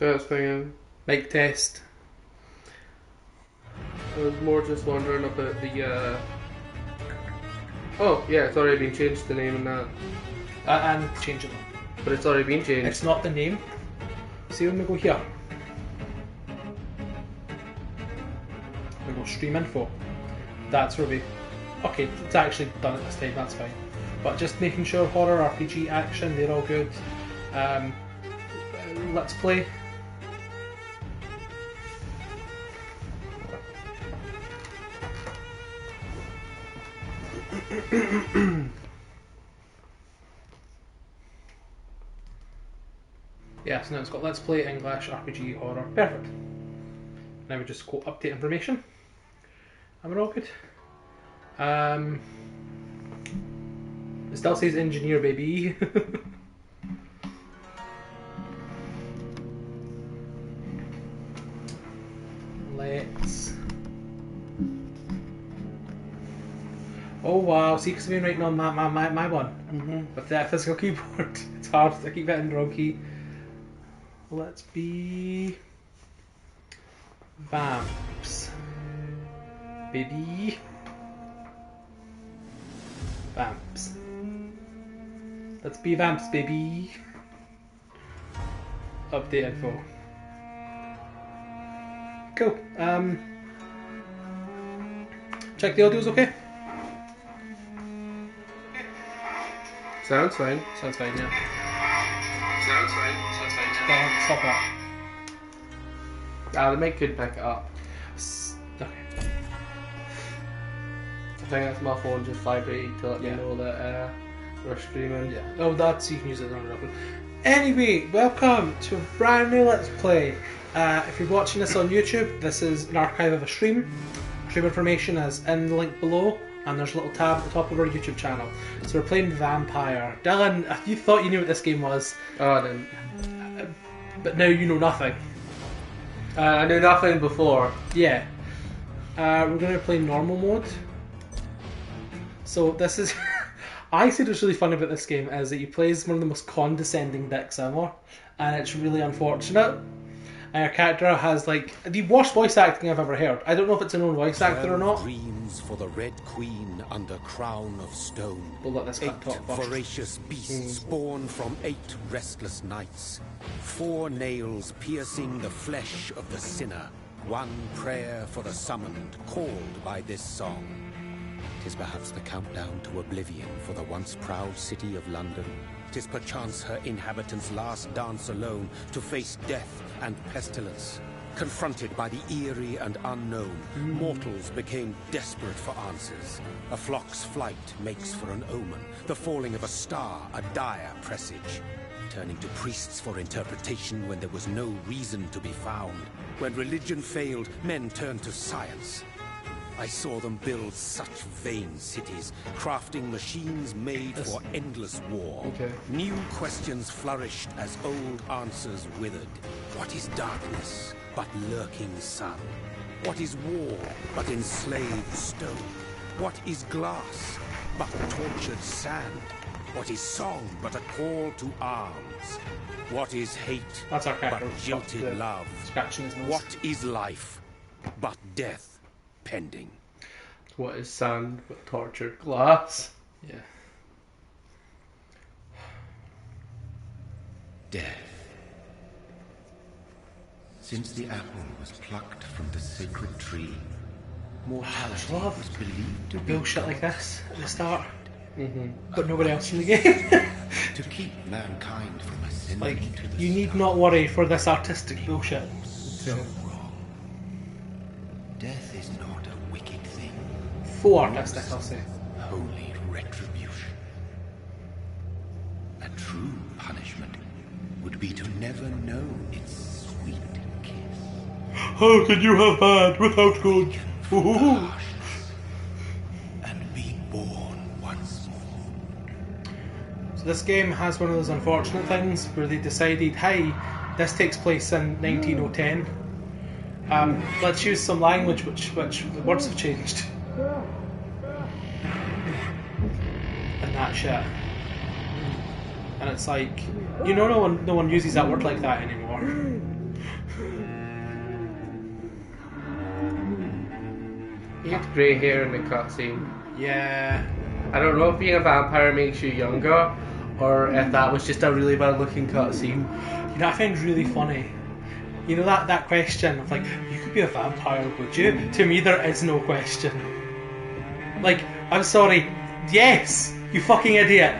That's fine. Mic test. I was more just wondering about the. Oh yeah, it's already been changed the name and that. And change it. But it's already been changed. It's not the name. See when we go here. We go stream info. That's where we. Okay, it's actually done it this time. That's fine. But just making sure horror, RPG, action, they're all good. Let's play. Yes, now it's got let's play English, RPG, horror. Perfect. Now we just go update information. And we're all good. It still says engineer, baby. Let's. Oh wow, see, because I've been writing on my one with that physical keyboard. It's hard, I keep hitting the wrong key. Let's be. Vamps. Baby. Vamps. Let's be vamps, baby. Update info. Cool. Check the audio's okay? Sounds fine. Sounds fine, yeah. Sounds fine. Stop that. The mic could pick it up. Okay. I think that's my phone just vibrating to let me know that we're streaming. Yeah. Oh, that's you can use it on record. Anyway, welcome to a brand new Let's Play. If you're watching this on YouTube, this is an archive of a stream. Stream information is in the link below, and there's a little tab at the top of our YouTube channel. So we're playing Vampyr. Dylan, you thought you knew what this game was. Oh, I didn't. But now you know nothing. I knew nothing before. Yeah. We're going to play normal mode. So this is... I said what's really funny about this game is that you play as one of the most condescending dicks ever. And it's really unfortunate. And your character has like the worst voice acting I've ever heard. I don't know if it's a known voice actor or not. Dreams for the Red Queen under crown of stone. We'll let this cut talk first. Voracious beasts born from 8 restless nights. 4 nails piercing the flesh of the sinner. 1 prayer for the summoned, called by this song. 'Tis perhaps the countdown to oblivion for the once proud city of London. 'Tis perchance her inhabitants' last dance alone to face death and pestilence. Confronted by the eerie and unknown, mortals became desperate for answers. A flock's flight makes for an omen, the falling of a star a dire presage. Turning to priests for interpretation when there was no reason to be found. When religion failed, men turned to science. I saw them build such vain cities, crafting machines made for endless war. Okay. New questions flourished as old answers withered. What is darkness but lurking sun? What is war but enslaved stone? What is glass but tortured sand? What is song but a call to arms? What is hate That's our but character. jilted love? Scratching his nose. What is life but death pending? What is sand but tortured glass? Yeah. Death. Since the apple was plucked from the sacred tree, mortality love was believed to be bullshit like this at the start. Mm-hmm. But nobody else in the game. to keep mankind from ascending Like, into the you need sun. not worry for this artistic bullshit. So wrong. Death is not a wicked thing. Faux artistic, I'll say. Holy retribution. A true punishment would be to never know its sweet kiss. How can you have bad without good? From the harshness and be born once more. So this game has one of those unfortunate things where they decided, hey, this takes place in 19010. Let's use some language which the words have changed. And that shit. And it's like, you know, no one uses that word like that anymore. He had grey hair in the cutscene. Yeah. I don't know if being a vampire makes you younger, or if that was just a really bad looking cutscene. You know, I find really funny. You know that question of like, you could be a vampire, would you? To me, there is no question. Like, I'm sorry. Yes, you fucking idiot.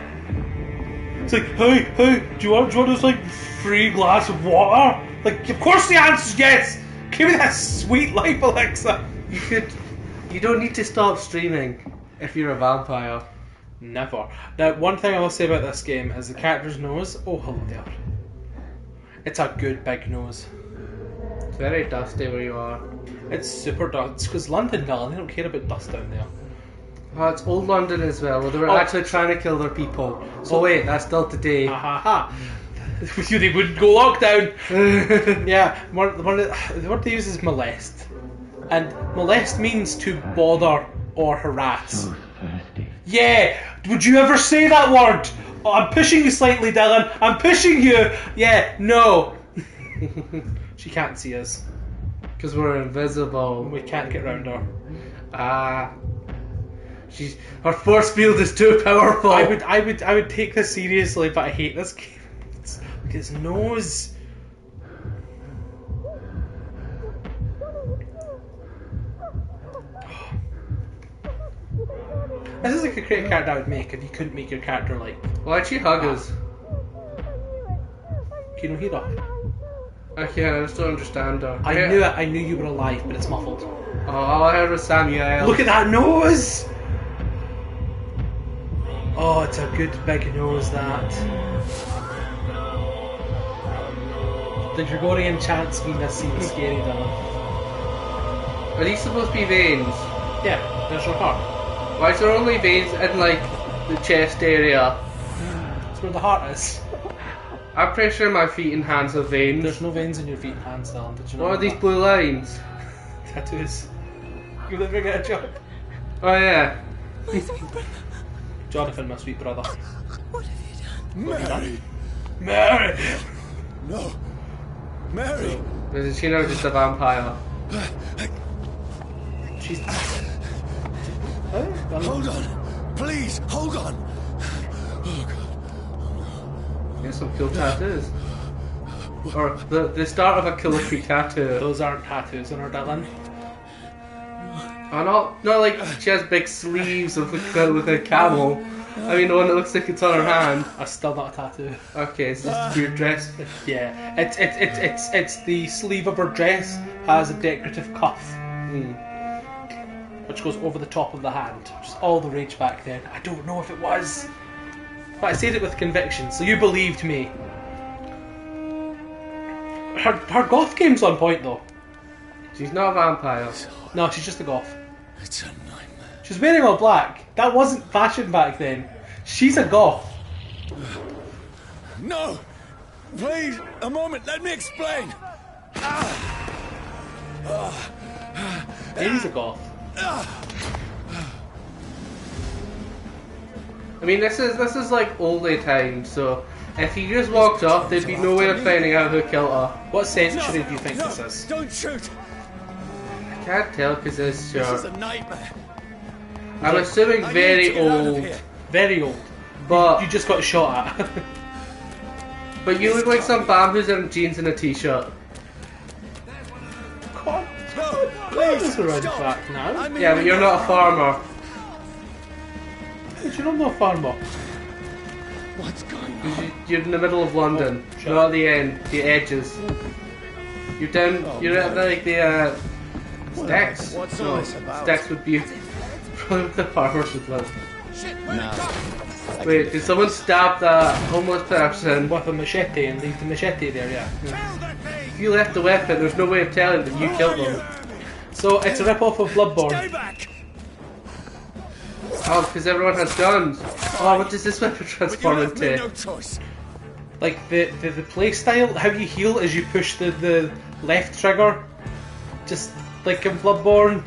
It's like, hey, do you want this like free glass of water? Like, of course the answer's yes. Give me that sweet life elixir. You don't need to stop streaming if you're a vampire. Never. Now, one thing I will say about this game is the character's nose. Oh, hello there. It's a good big nose. It's very dusty where you are. It's super dust. It's because London, Dylan. They don't care about dust down there. Oh, it's old London as well. They were actually trying to kill their people. So, oh wait, that's still today. Ha. They wouldn't go lockdown. Yeah, the word they use is molest. And molest means to bother or harass. Yeah, would you ever say that word? Oh, I'm pushing you slightly, Dylan. I'm pushing you. Yeah, no. She can't see us. Because we're invisible. We can't get round her. Her force field is too powerful. I would take this seriously, but I hate this game. Look at his nose. This is like a great character I would make if you couldn't make your character like. Why'd she hug us? Can you hear her? I can't, I just don't understand her. I knew you were alive, but it's muffled. Oh, all I heard was Samuel. Look at that nose! Oh, it's a good big nose, that. The Gregorian chants mean this seems scary, Dylan. Are these supposed to be veins? Yeah, there's your heart. Why is there only veins in, like, the chest area? That's where the heart is. I'm pretty sure my feet and hands have veins. There's no veins in your feet and hands, Dylan. Did you know What are these that? blue lines? Tattoos. You never get a job. Oh yeah. My sweet brother. Jonathan, my sweet brother. What have you done? Mary! Mary! No! Mary! Is she now just a vampire? She's... Hold on! Please, hold on! Oh God. She has some cool tattoos. Or the start of a killer tree tattoo. Those aren't tattoos on her, Dylan. Oh, not like she has big sleeves with a camel. I mean the one that looks like it's on her hand. That's still not a tattoo. Okay, it's just a weird dress. Yeah, it's the sleeve of her dress has a decorative cuff, which goes over the top of the hand. Which is all the rage back then. I don't know if it was, but I said it with conviction, so you believed me. Her goth game's on point though. She's not a vampire. No, she's just a goth. It's a nightmare. She's wearing all black. That wasn't fashion back then. She's a goth. No! Please, a moment, let me explain! He's a goth. I mean, this is like older times, so if he just walked off, there'd be no way of finding out who killed her. What century do you think this is? Don't shoot! I can't tell because it's This is short. a nightmare. I'm assuming I need to very get out of old, here. Very old. but You just got shot at. but you look like some bamboos in jeans and a t-shirt. God, No, this please, is around stop! back now. I'm in Yeah, but you're not a farmer. Did you know I'm not a farmer? What's going on? You're in the middle of London, Oh, shut not the end, the edges. You're down. You're at like the stacks. What's all this about? Stacks would be probably what the farmers would live. Shit, where No. Wait, did someone stab that homeless person? With a machete and leave the machete there, yeah. If you left the weapon, there's no way of telling that you killed them. So it's a rip-off of Stay Bloodborne. back! Oh, because everyone has guns. Oh, what does this weapon But you transform left me into? no choice. Like the play style, how you heal is you push the left trigger, just like in Bloodborne.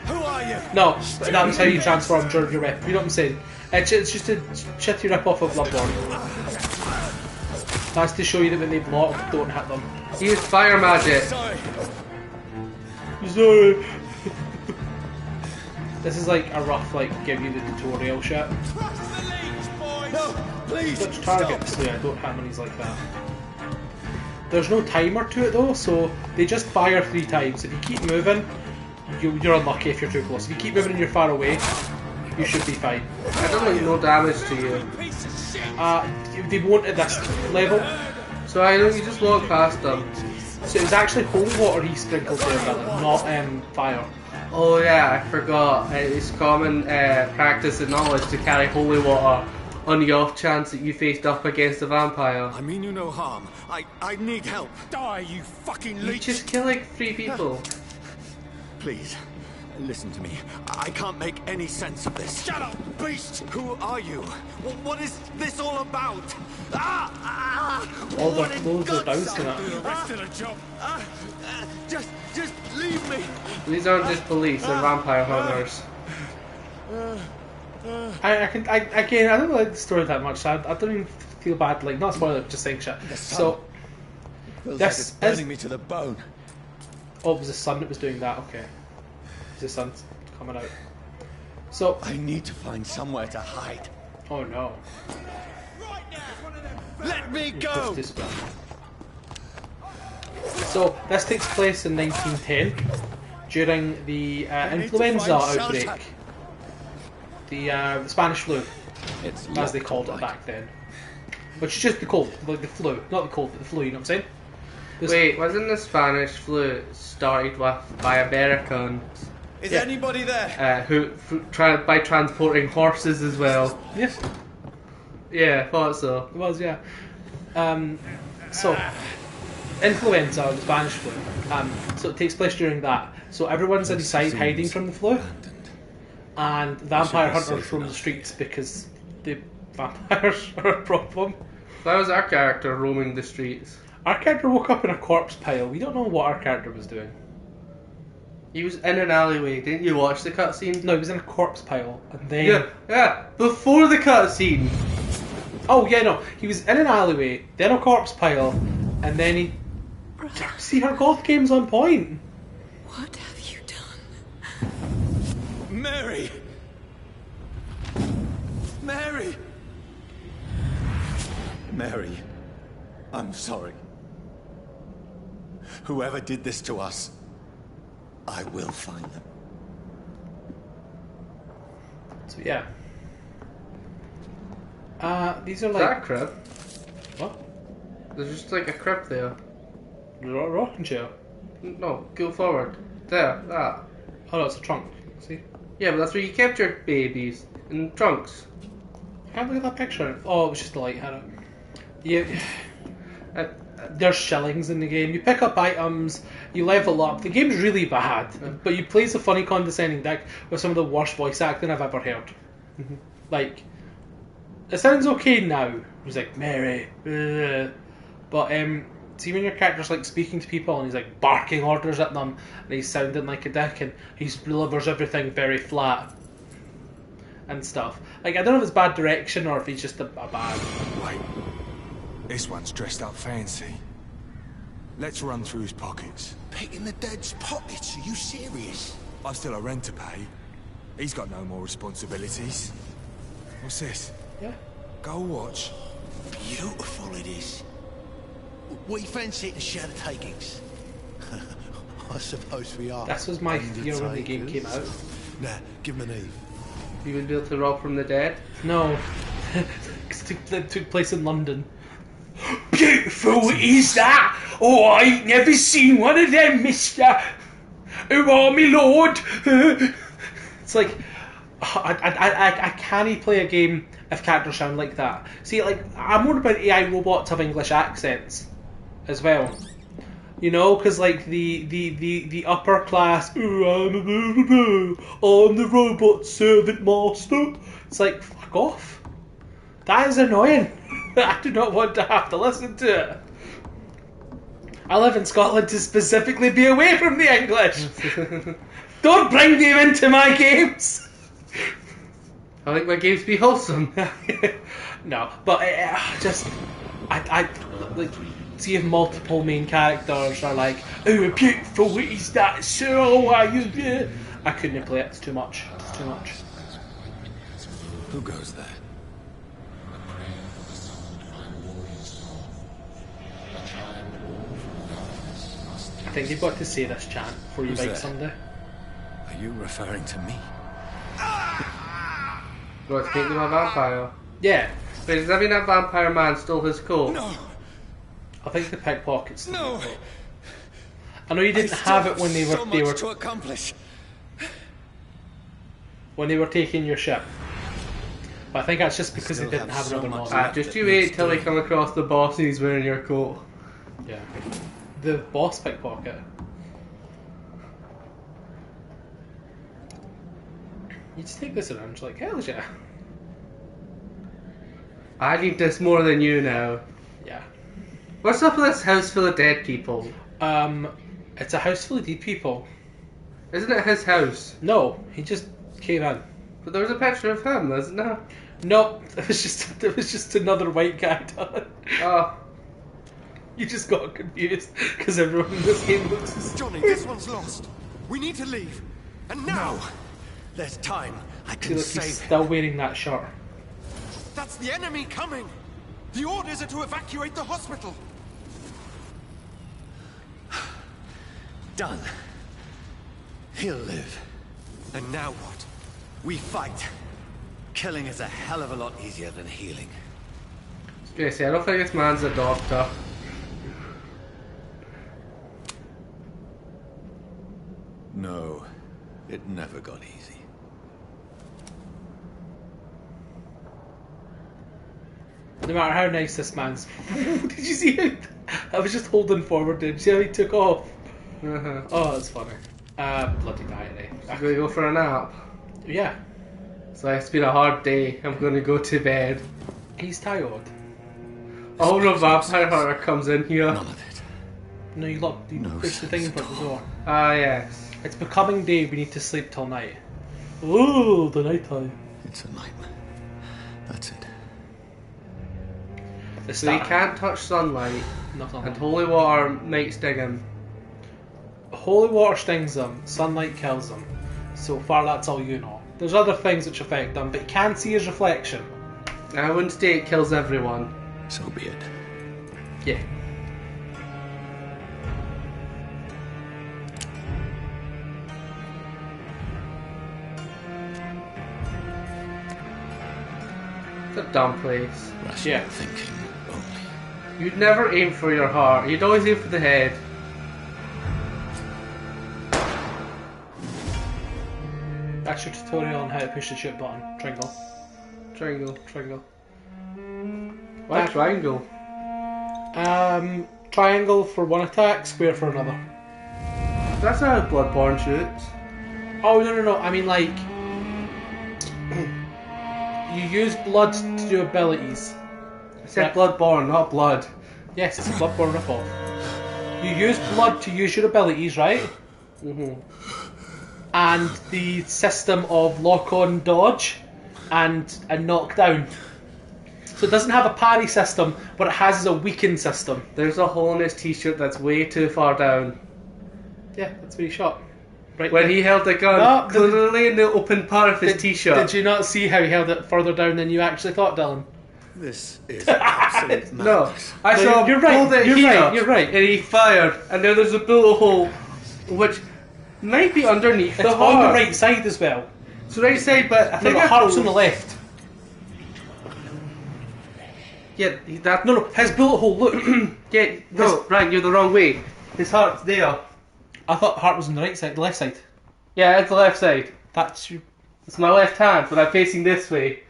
Who are you? No, that's how you transform your weapon. You know what I'm saying? It's just a shitty rip-off of Bloodborne. That's to show you that when they block, don't hit them. Use fire magic. Sorry. Sorry. This is like a rough, like, give you the tutorial shit. No, please. Switch targets, so yeah, don't hit enemies like that. There's no timer to it though, so they just fire 3 times. If you keep moving, you're unlucky if you're too close. If you keep moving and you're far away, you should be fine. I don't like no damage to you. They won't at this level. So I know you just walk past them. So it was actually holy water he sprinkled there, brother, not fire. Oh yeah, I forgot. It's common practice and knowledge to carry holy water on the off chance that you faced up against a vampire. I mean you no harm. I need help. Die, you fucking You leech. just kill like 3 people. Please, listen to me. I can't make any sense of this. Shut up, beast! Who are you? What is this all about? All What their in clothes are God's doused in name? it. The rest of the job. Just leave me. These aren't just police, they're vampire hunters. I don't like the story that much. I don't even feel bad, like, not spoiler, just saying shit. So, Feels this like it's burning me to the bone. oh, it was the sun that was doing that, okay. The sun's coming out. So, I need to find somewhere to hide. oh no. Let me go! Just this one. So, this takes place in 1910 during the influenza find outbreak. shelter. The Spanish flu, It's as they called it back then. Which is just the cold, like the flu. Not the cold, but the flu, you know what I'm saying? Wait, wasn't the Spanish flu started by Americans Is anybody there? by transporting horses as well? Yes, Yeah, thought so. it was, yeah. So, influenza, or the Spanish flu. So it takes place during that. So everyone's inside hiding from the flu. And vampire hunters roam the streets because the vampires are a problem. That was our character roaming the streets. Our character woke up in a corpse pile. We don't know what our character was doing. He was in an alleyway. Didn't you watch the cutscene? No, he was in a corpse pile, and then Yeah. Before the cutscene. oh yeah, no, he was in an alleyway, then a corpse pile, and then he. See, her goth game's on point. What have you done? Mary! Mary! Mary, I'm sorry. Whoever did this to us, I will find them. So yeah. These are Is that a like crib? what? There's just like a crib there. Rocking chair. No, go forward. There, that. Oh no, it's a trunk. See? Yeah, but that's where you kept your babies. In trunks. I can't look at that picture. Oh, it was just the light had it. Yeah. There's shillings in the game. You pick up items, you level up. The game's really bad, but you play as a funny, condescending dick with some of the worst voice acting I've ever heard. Like, it sounds okay now. It was like, Mary. But, see when your character's like speaking to people and he's like barking orders at them and he's sounding like a dick and he delivers everything very flat and stuff. Like, I don't know if it's bad direction or if he's just a bad. Wait, this one's dressed up fancy. Let's run through his pockets. Picking the dead's pockets? Are you serious? I've still a rent to pay. He's got no more responsibilities. What's this? Yeah. Go watch. Beautiful it is. We fancy it to share the takings. I suppose we are. This was my fear when the game came out. Nah, give him an Eve. You would be able to rob from the dead. No. It took place in London. Beautiful is that? Oh, I ain't never seen one of them, mister. Who are me lord? It's like, I can't play a game if characters sound like that. See, like, I'm more about AI robots have English accents as well. You know, because like the upper class, oh, I'm the robot servant master. It's like, fuck off. That is annoying. I do not want to have to listen to it. I live in Scotland to specifically be away from the English. Don't bring them into my games. I like my games to be wholesome. No, but just I like see if multiple main characters are like, oh, beautiful, is that so? Why you? I couldn't play it. It's too much. It's too much. Who goes there? I think you've got to say this chant before you Who's bite there? someday. Are you referring to me? What's making him a vampire? Yeah, Wait, does that mean that vampire man stole his coat? No! I think the pickpockets. No! I know you didn't have it when they were so they much were to accomplish. when they were taking your ship. But I think that's just because they Still didn't have have so another much model. left. Just you wait till they come across the boss and he's wearing your coat. Yeah. The boss pickpocket. You just take this around, you're like, hell yeah. I need this more than you now. Yeah. What's up with this house full of dead people? It's a house full of dead people. Isn't it his house? No, he just came in. But there was a picture of him, isn't there? No, it was just another white guy done. Oh, You just got confused because everyone in this game looks the same. Johnny, this one's lost. We need to leave. And now! There's time. I See, can look, he's save him. still wearing that shirt. That's the enemy coming! The orders are to evacuate the hospital! Done. He'll live. And now what? We fight. Killing is a hell of a lot easier than healing. Jesse, I don't think this man's a doctor. No, it never got easy. No matter how nice this man's. Did you see how? I was just holding forward. Did you see how he took off? Uh-huh. Oh, that's funny. Bloody diary. I'm gonna go for a nap. Yeah, So it's been a hard day. I'm gonna go to bed. he's tired. Oh no, vampire hunter comes in here. None of it. No, you look. You No push the thing in sense front of the door. Ah yes. It's becoming day. We need to sleep till night. Oh, the night time. It's a nightmare. That's it. The So you start. can't touch sunlight, Nothing. and holy water might sting him. Holy water stings them. Sunlight kills them. So far, that's all you know. There's other things which affect them, but you can see his reflection. I wouldn't say it kills everyone. So be it. Yeah. It's a dumb place. Rational Yeah. thinking only. You'd never aim for your heart. You'd always aim for the head. That's your tutorial on how to push the shoot button. Triangle. Triangle. Triangle. Why triangle? Triangle for one attack, square for another. That's how Bloodborne shoots. Oh, no. I mean, like, you use blood to do abilities. I said Bloodborne, not blood. Yes, it's a Bloodborne ripoff. You use blood to use your abilities, right? Mm-hmm. And the system of lock-on dodge and a knockdown. So it doesn't have a parry system, but it has a weaken system. There's a hole in his t-shirt that's way too far down. Yeah, that's where he shot. Right When there. he held the gun, No, clearly in the open part of his t-shirt. Did you not see how he held it further down than you actually thought, Dylan? This is absolute No, madness. I No, saw you're him right, hold it you're here, right, you're right. and he fired, and now there's a bullet hole, which might be underneath It's the on heart. the right side as well. It's the right side, but I No, think the I heart's told- on the left. Yeah, that No, his bullet hole, look. Yeah, no, right, you're the wrong way. His heart's there. I thought heart was on the right side, the left side. Yeah, it's the left side. That's you. It's my left hand, but I'm facing this way.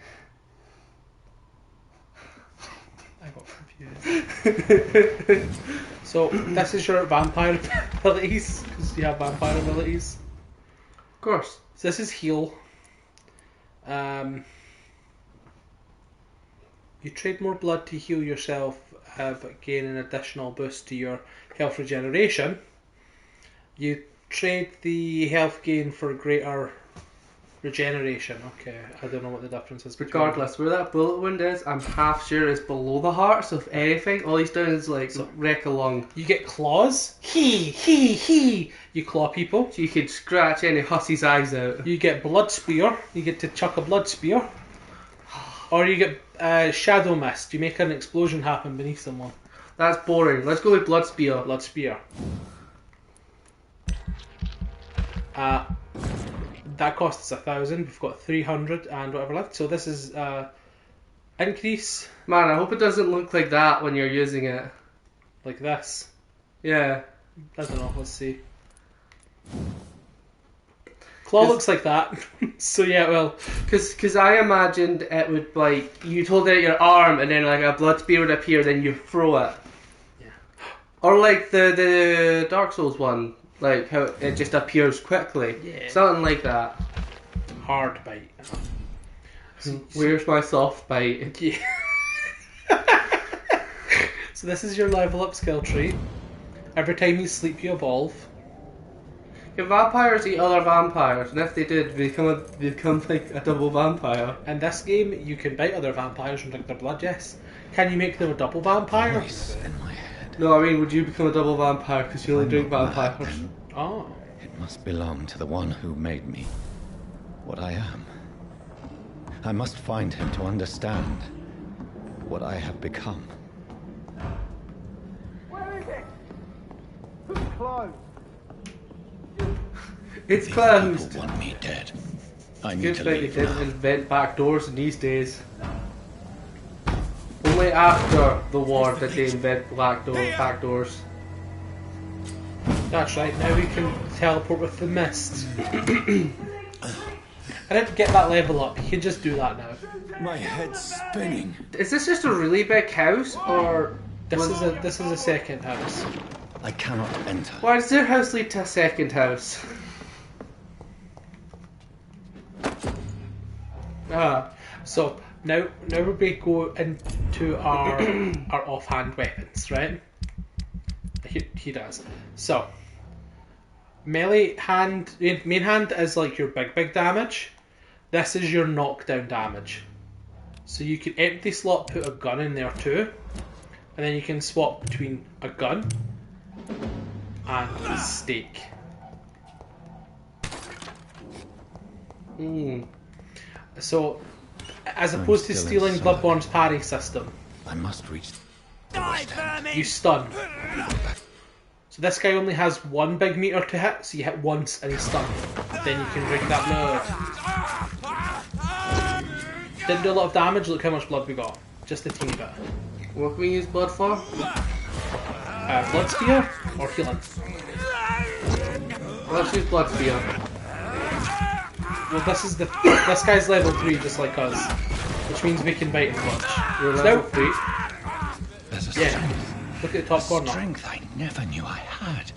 I got confused. So, this is your vampire abilities, because you have vampire abilities. Of course. So this is heal. You trade more blood to heal yourself, but gain an additional boost to your health regeneration. You trade the health gain for greater Regeneration, okay. I don't know what the difference is. between Regardless, where that bullet wound is, I'm half sure it's below the heart, so if anything, all he's doing is like wreck a lung. You get claws. He. You claw people. So you could scratch any hussy's eyes out. You get blood spear. You get to chuck a blood spear. Or you get shadow mist. You make an explosion happen beneath someone. That's boring. Let's go with blood spear. Blood spear. That costs 1,000. We've got 300 and whatever left. So this is increase Man, I hope it doesn't look like that when you're using it. like this. Yeah. I don't know. Let's see. Claw looks like that. So yeah, well, Because I imagined it would like you'd hold out your arm and then like a blood spear would appear, then you throw it. Yeah. Or like the Dark Souls one, like how it just appears quickly. Yeah. Something like that. hard bite. Where's my soft bite? Yeah. So this is your level up skill tree. Every time you sleep, you evolve. Can vampires eat other vampires? And if they did, they become like a double vampire. In this game, you can bite other vampires and drink their blood, yes. Can you make them a double vampire? Voice in my head. No, I mean, would you become a double vampire because you only drink vampires? Oh. It must belong to the one who made me what I am. I must find him to understand what I have become. Where is it? It's closed. It's closed. People want me dead. I need Good to thing they leave didn't now. invent back doors in these days. Only after the war did they invent back doors. That's right, now we can teleport with the mist. I didn't get that level up, you can just do that now. My head's spinning. Is this just a really big house, or This is a second house. I cannot enter. why does their house lead to a second house? So now we go into our offhand weapons, right? He does. So melee hand, main hand is like your big damage. This is your knockdown damage. So you can empty slot, put a gun in there too, and then you can swap between a gun and a stake. So, as opposed to still stealing inside. Bloodborne's parry system, I must reach. you stun. So this guy only has one big meter to hit, so you hit once and he's stunned. Then you can drink that blood. Didn't do a lot of damage, look how much blood we got. Just a teeny bit. What can we use blood for? Blood spear or healing? Let's use blood spear. Well, this guy's level 3 just like us, which means we can bite and punch. You're So level now- 3. There's a Yeah, strength. look at the top corner. Strength I never knew I had.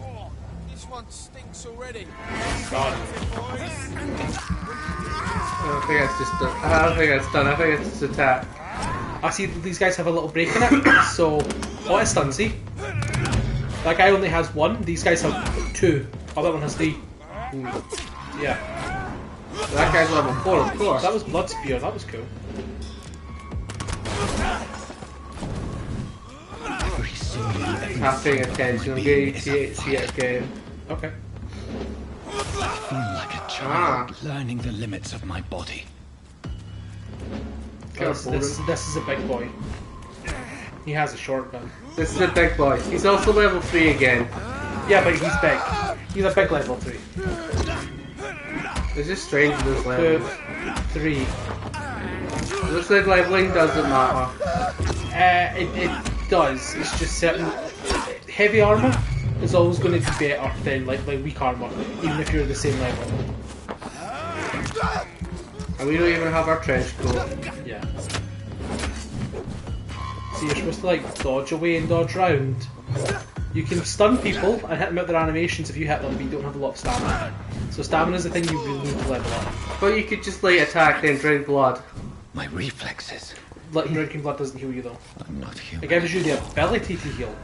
Oh, this one stinks already. God. I don't think it's done. I think it's just attack. I see these guys have a little break in it, so what is stunsy? That guy only has one, these guys have 2. Oh, that one has 3. Yeah. That guy's level 4, of course. That was Blood Spear, that was cool. Every single Not paying attention. I'm getting to see it again. Okay. I feel like a child learning the limits of my body. This is a big boy. He has a shotgun. This is a big boy. He's also level 3 again. Yeah, but he's big. He's a big level 3. It's just strange with this 2, level. 3. It looks like leveling doesn't matter. It does. It's just certain heavy armor is always going to be better than like weak armor, even if you're the same level. And we don't even have our trench coat. Yeah. So you're supposed to like dodge away and dodge round. You can stun people and hit them out their animations if you hit them, but you don't have a lot of stamina. So stamina is the thing you really need to level up. But you could just like attack then drink blood. My reflexes. Like drinking blood doesn't heal you though. I'm not human. It gives you the ability to heal.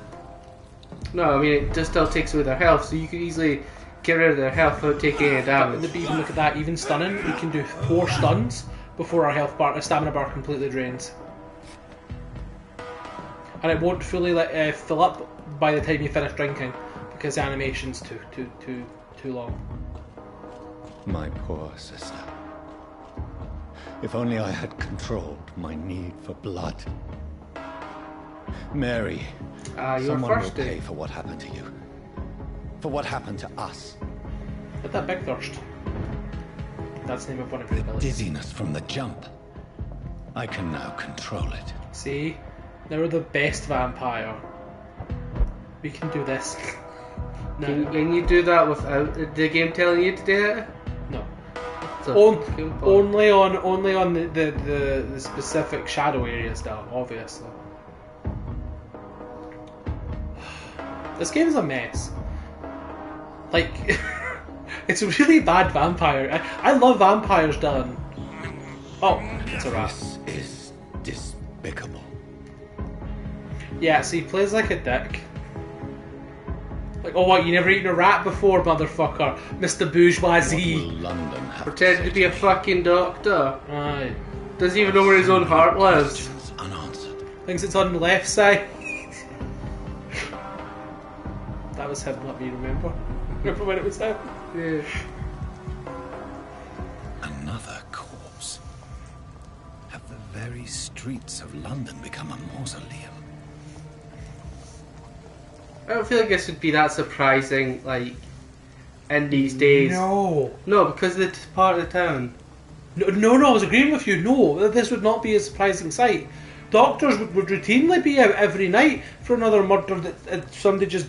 No, I mean it just still takes away their health, so you can easily get rid of their health without taking any damage. But even look at that, even stunning, we can do 4 stuns before our stamina bar completely drains. And it won't fully fill up by the time you finish drinking, because the animation's too long. My poor sister. If only I had controlled my need for blood. Mary, You're someone will thirsty. pay for what happened to you. For what happened to us. Hit that big thirst. That's the name of one of your The abilities. dizziness from the jump. I can now control it. See? Now we're the best vampire. We can do this. No. Can you do that without the game telling you to do it? No. So, Only on the specific shadow areas though, obviously. This game is a mess. Like, it's a really bad vampire. I love vampires, Dylan. Oh, it's a rat. This is despicable. Yeah, so he plays like a dick. Like, oh what, you never eaten a rat before, motherfucker? Mr. What Bourgeoisie. will London have pretending to be a fucking doctor. Aye. Doesn't even know where his own heart lives. questions unanswered? Thinks it's on the left side. That was him, let me remember. Remember when it was him? Yeah. Another corpse. Have the very streets of London become a mausoleum? I don't feel like this would be that surprising, like, in these days. No, Because it's part of the town. I was agreeing with you. No, this would not be a surprising sight. Doctors would routinely be out every night for another murder that somebody just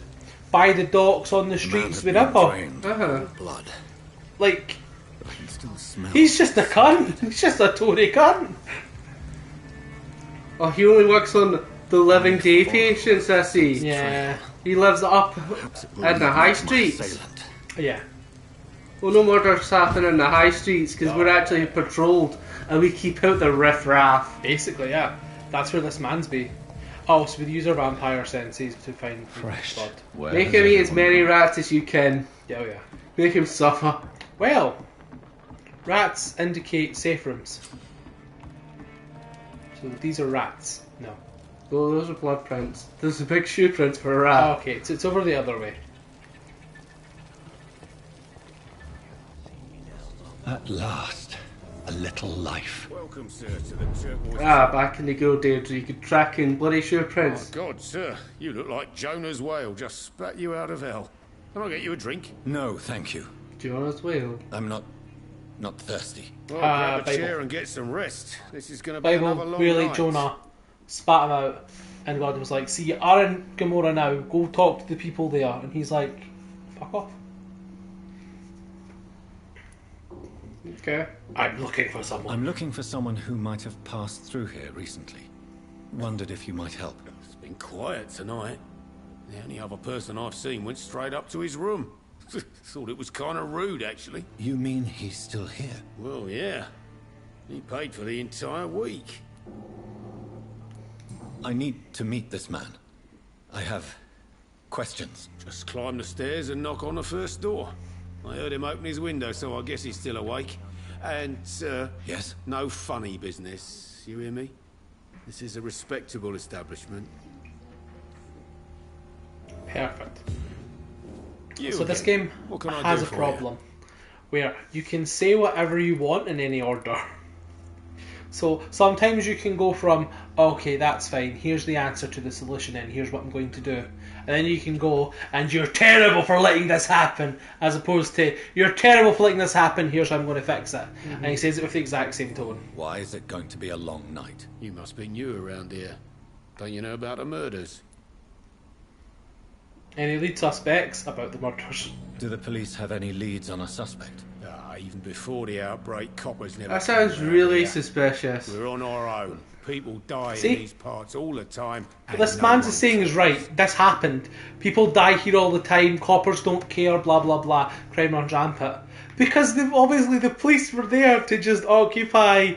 by the docks on the streets with up. Blood. Like, I can still smell. he's just a cunt. He's just a Tory cunt. Oh, he only works on the living day patients, I see. Yeah, He lives up in the high streets. Assailant. yeah. Well, no murders happen in the high streets because we're actually patrolled and we keep out the riff-raff. Basically, yeah. That's where this man's be. Oh, so we use our vampire senses to find Fresh. blood. Where Make has him eat as everyone many gone? rats as you can. Yeah, oh yeah. Make him suffer. Well, rats indicate safe rooms. So these are rats. No. Well, those are blood prints. There's a big shoe print for a rat. Oh, okay, it's over the other way. At last, a little life. Welcome, sir, to the turquoise. Back in the good old days where you could track in bloody shoe Oh, prints. God, sir, you look like Jonah's whale just spat you out of hell. Can I get you a drink? No, thank you. Jonah's whale. I'm not thirsty. Well, grab a Bible. chair and get some rest. This is going to be another Bible, long really, night. Jonah spat him out, and God was like, "See, you are in Gomorrah now. Go talk to the people there." And he's like, "Fuck off." Okay. I'm looking for someone. I'm looking for someone who might have passed through here recently. Wondered if you might help. It's been quiet tonight. The only other person I've seen went straight up to his room. Thought it was kind of rude, actually. You mean he's still here? Well, yeah. He paid for the entire week. I need to meet this man. I have questions. Just climb the stairs and knock on the first door. I heard him open his window, so I guess he's still awake. And, Yes? no funny business. You hear me? This is a respectable establishment. Perfect. You So this again. game What can I has do a for problem where you can say whatever you want in any order. So sometimes you can go from, okay, that's fine, here's the answer to the solution and here's what I'm going to do. And then you can go, and you're terrible for letting this happen, as opposed to, you're terrible for letting this happen, here's how I'm going to fix it. And he says it with the exact same tone. Why is it going to be a long night? You must be new around here. Don't you know about the murders? Any lead suspects about the murders? Do the police have any leads on a suspect? Even before the outbreak, coppers never... That sounds came around really here. suspicious. We're on our own. People die See? in these parts all the time. and This no man's one saying is right. This happened. People die here all the time. Coppers don't care. Blah blah blah. Crime runs rampant because obviously the police were there to just occupy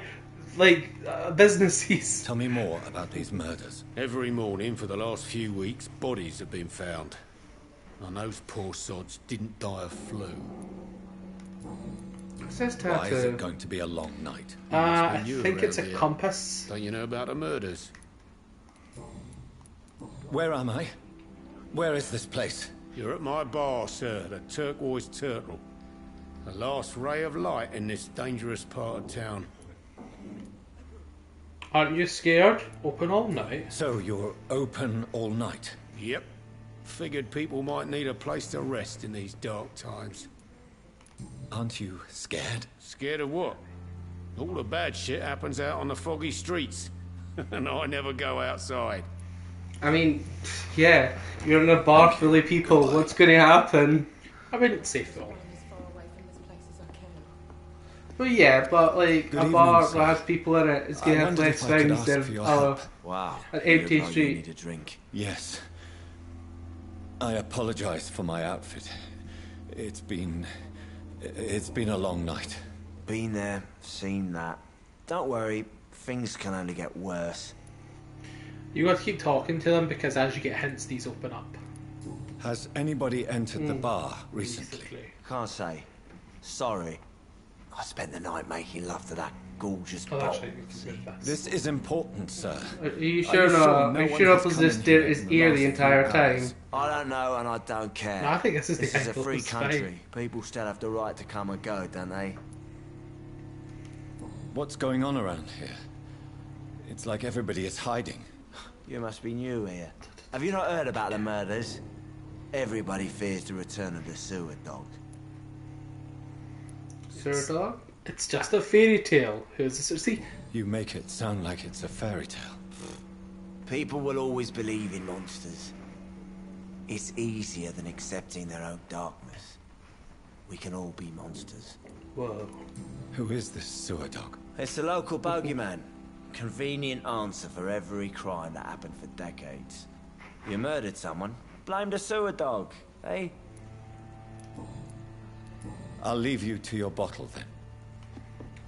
businesses. Tell me more about these murders. Every morning for the last few weeks, bodies have been found. And those poor sods didn't die of flu. It says Why is tattoo. it going to be a long night? I been you think it's a around here. compass. Don't you know about the murders? Where am I? Where is this place? You're at my bar, sir, the Turquoise Turtle. The last ray of light in this dangerous part of town. Aren't you scared? Open all night. So you're open all night? Yep. Figured people might need a place to rest in these dark times. Aren't you scared? Scared of what? All the bad shit happens out on the foggy streets. And I never go outside. I mean, yeah, you're in a bar full of people. What's going to happen? I wouldn't say full. As far away from this place as I can. Well, yeah, but like Good a evening, bar sir. that has people in it is going I to have wondered less if I could things ask than for your help. Wow. An you empty look like street. You need a drink. Yes. I apologize for my outfit. It's been a long night. Been there, seen that. Don't worry, things can only get worse. You got to keep talking to them because as you get hints, these open up. Has anybody entered the bar recently? Basically. Can't say. Sorry. I spent the night making love to that gorgeous Oh, that's bottle. right. We can move This is important, sir. Are you sure no not? Are you one sure has not come this in here his in the ear last the few entire time? hours? I don't know and I don't care. No, I think this is This the is a angle, free it's fine. country. People still have the right to come and go, don't they? What's going on around here? It's like everybody is hiding. You must be new here. Have you not heard about the murders? Everybody fears the return of the sewer dog. Sir dog? It's just a fairy tale. Who's this? See, You make it sound like it's a fairy tale. People will always believe in monsters. It's easier than accepting their own darkness. We can all be monsters. whoa. Who is this sewer dog? It's the local bogeyman. Convenient answer for every crime that happened for decades. You murdered someone, blame the sewer dog, eh? I'll leave you to your bottle then.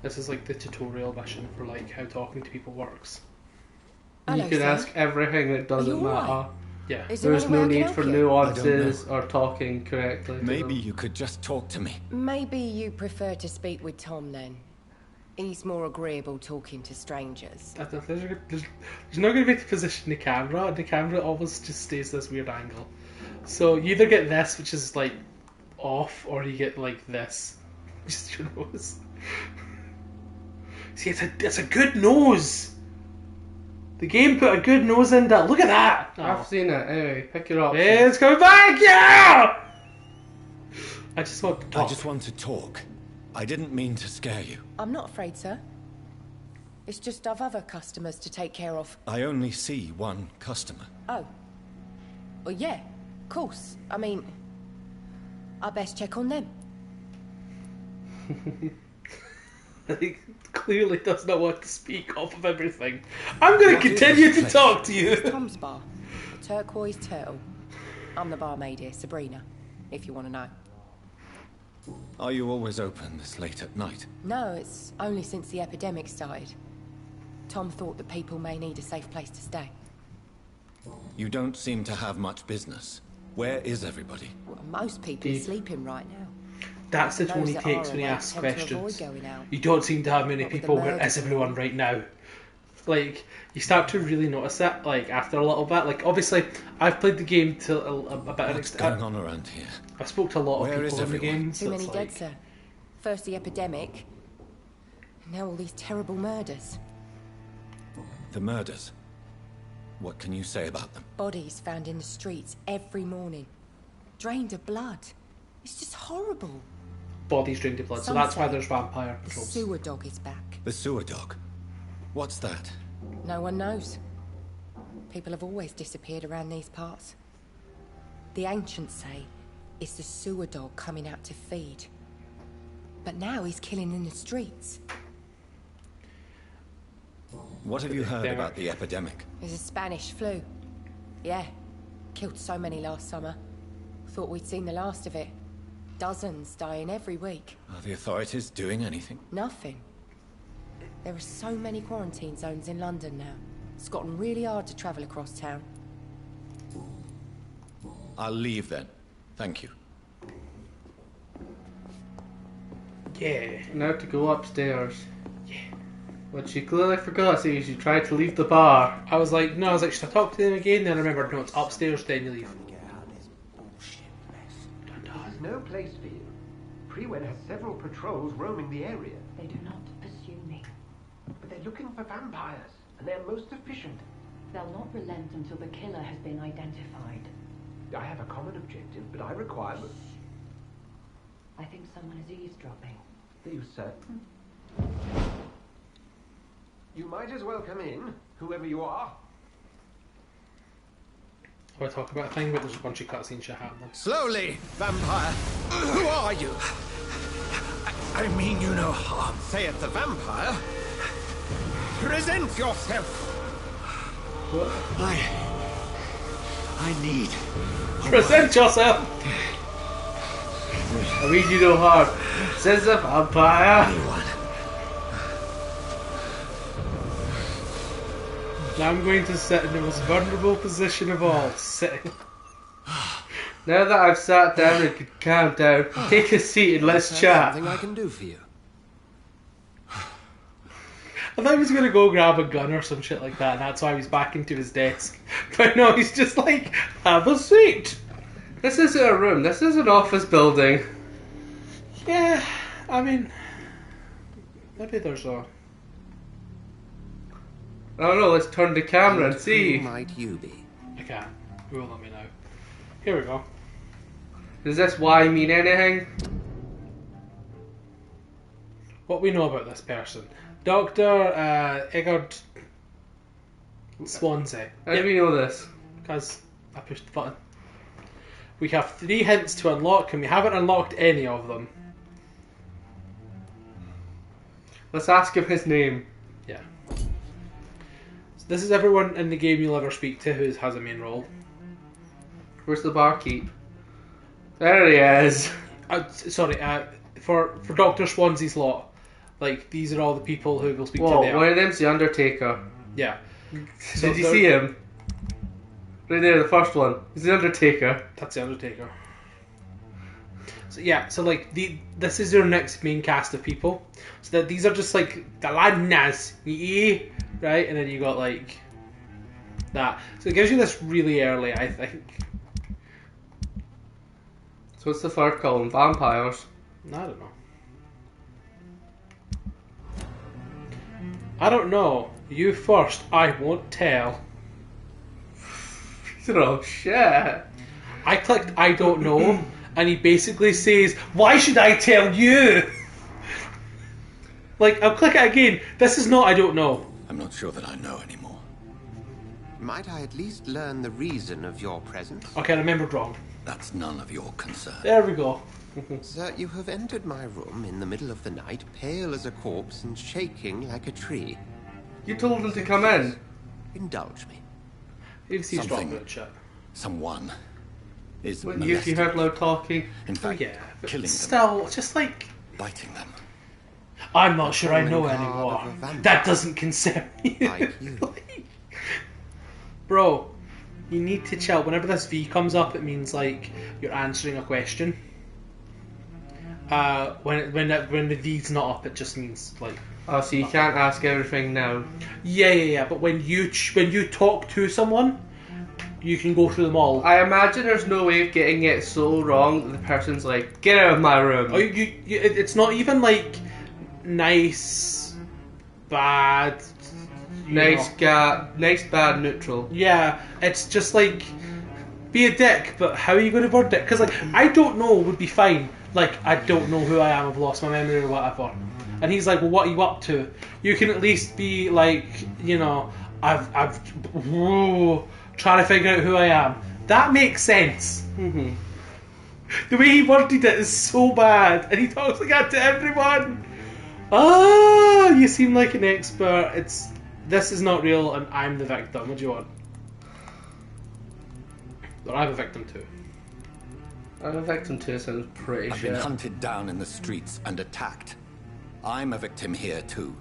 This is like the tutorial mission for like how talking to people works. Hello, You can sir. ask everything that doesn't Are you matter. alright? Yeah. Is there There's any way no I can need help for you? nuances or talking correctly. to Maybe them. you could just talk to me. Maybe you prefer to speak with Tom then. He's more agreeable talking to strangers. There's not going to be to position the camera, and the camera always just stays this weird angle. So you either get this, which is like off, or you get like this, which is your nose. See, it's a good nose. The game put a good nose in that. Look at that. I've seen it. Anyway, pick it up. It's coming back. Yeah. I just want to talk. I just want to talk. I didn't mean to scare you. I'm not afraid, sir. It's just I've other customers to take care of. I only see one customer. Oh. Well, yeah, of course. I mean, I best check on them. He clearly does not want to speak off of everything. I'm going to continue to talk to you. Tom's bar, the Turquoise Turtle. I'm the barmaid here, Sabrina, if you want to know. Are you always open this late at night? No, it's only since the epidemic started. Tom thought that people may need a safe place to stay. You don't seem to have much business. Where is everybody? Well, most people are sleeping right now. That's the tone Those he that takes are when he awake asks tend to questions. avoid going out. You don't seem to have many Not with the people. Where murders is everyone right now? Like, you start to really notice it, like, after a little bit. Like, obviously, I've played the game to a bit of an What's extent. going on around here? I spoke to a lot Where of is people in the everyone? game, Too so many it's dead, like... sir. First the epidemic, now all these terrible murders. The murders. What can you say about them? Bodies found in the streets every morning. Drained of blood. It's just horrible. Bodies drained of blood, so Some that's why say there's vampire The patrols. sewer dog is back. The sewer dog. What's that? No one knows. People have always disappeared around these parts. The ancients say it's the sewer dog coming out to feed. But now he's killing in the streets. What have you heard There. about the epidemic? There's a Spanish flu. Yeah. Killed so many last summer. Thought we'd seen the last of it. Dozens dying every week. Are the authorities doing anything? Nothing. There are so many quarantine zones in London now. It's gotten really hard to travel across town. I'll leave then. Thank you. Yeah. Now to go upstairs. Yeah. What she clearly forgot to say is she tried to leave the bar. I was like, should I talk to them again? Then I remembered, no, it's upstairs, then you leave. Get out of this bullshit mess. There's no place for you. Freewen has several patrols roaming the area. They do not pursue me. But they're looking for vampires, and they're most efficient. They'll not relent until the killer has been identified. I have a common objective, but I require... I think someone is eavesdropping. Are you certain? You might as well come in, whoever you are. I want to talk about a thing, but there's a bunch of cutscene shit happening. Slowly, vampire. Who are you? I mean you no harm. Say it's a vampire. Present yourself. I need... Present yourself! I mean you no harm. Says a vampire. Now I'm going to sit in the most vulnerable position of all, sitting. Now that I've sat down and can calm down, take a seat and let's chat. Something I can do for you. I thought he was going to go grab a gun or some shit like that, and that's why he's back into his desk. But no, he's just like, have a seat. This isn't a room, this is an office building. Yeah, I mean, maybe there's a... I don't know, let's turn the camera and Who see. might you be? I can't. Who will let me know? Here we go. Does this Y mean anything? What we know about this person. Dr. Eggard Swansea. How do we know this? Because I pushed the button. We have 3 hints to unlock, and we haven't unlocked any of them. Let's ask him his name. Yeah. So this is everyone in the game you'll ever speak to who has a main role. Where's the barkeep? There he is. For Dr. Swansea's lot, like, these are all the people who will speak to Whoa, there. one of them's the Undertaker. Yeah. Did you see him? Right there, the first one. He's the Undertaker. That's the Undertaker. So yeah, so like this is your next main cast of people. So that these are just like the ladnas, right? And then you got like that. So it gives you this really early, I think. So what's the third column? Vampires. I don't know. I don't know. You first. I won't tell. Oh shit. I clicked I don't know, and he basically says, why should I tell you? Like, I'll click it again. This is not I don't know. I'm not sure that I know anymore. Might I at least learn the reason of your presence? Okay, I remembered wrong. That's none of your concern. There we go. Sir, you have entered my room in the middle of the night, pale as a corpse and shaking like a tree. You told him to come in. Indulge me. He's Something. dropping it, shit. Someone is What, you molesting. heard loud talking? In fact, Yeah, but killing them, still, just like, biting them. I'm not sure I know Calling card anymore. of a vampire. That doesn't concern me. Like you. Bro, you need to chill. Whenever this V comes up, it means like you're answering a question. When the V's not up, it just means like. Oh, so you can't ask everything now. Yeah. But when you talk to someone, you can go through them all. I imagine there's no way of getting it so wrong that the person's like, get out of my room. Oh, it's not even like nice, bad, Nice, bad, neutral. Yeah, it's just like, be a dick, but how are you going to word it? Because like, I don't know would be fine. Like, I don't know who I am, I've lost my memory or whatever. And he's like, well, what are you up to? You can at least be like, you know, trying to figure out who I am. That makes sense. Mm-hmm. The way he worded it is so bad, and he talks like that to everyone. Ah, you seem like an expert. This is not real, and I'm the victim. What do you want? Or I'm a victim too. I'm a victim too, sounds pretty I've shit. been hunted down in the streets and attacked. I'm a victim here too.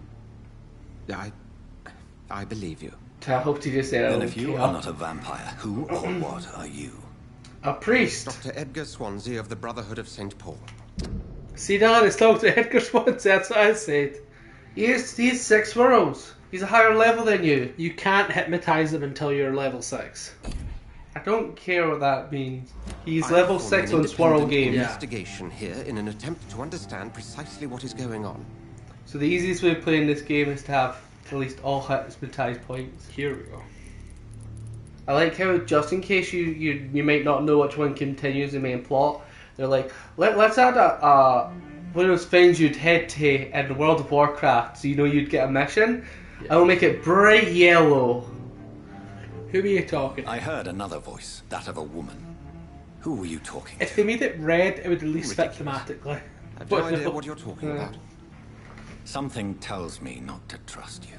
I believe you. I hoped you just said Then if you are not a vampire, who or what are you? A priest. Dr. Edgar Swansea of the Brotherhood of St. Paul. See, Dad, it's Dr. Edgar Swansea, that's what I said. He's 6 worlds. He's a higher level than you. You can't hypnotise him until you're level 6. I don't care what that means. He's level 6 on Swirl Games. Investigation here in an attempt to understand precisely what is going on. So the easiest way of playing this game is to have at least all hypnotized points. Here we go. I like how, just in case you might not know which one continues the main plot, they're like, let's add one of those things you'd head to in World of Warcraft, so you know you'd get a mission. I will make it bright yellow. Who are you talking? I heard another voice, that of a woman. Who were you talking to? If they made it red, it would at least fit thematically. I've no idea what you're talking about. Something tells me not to trust you.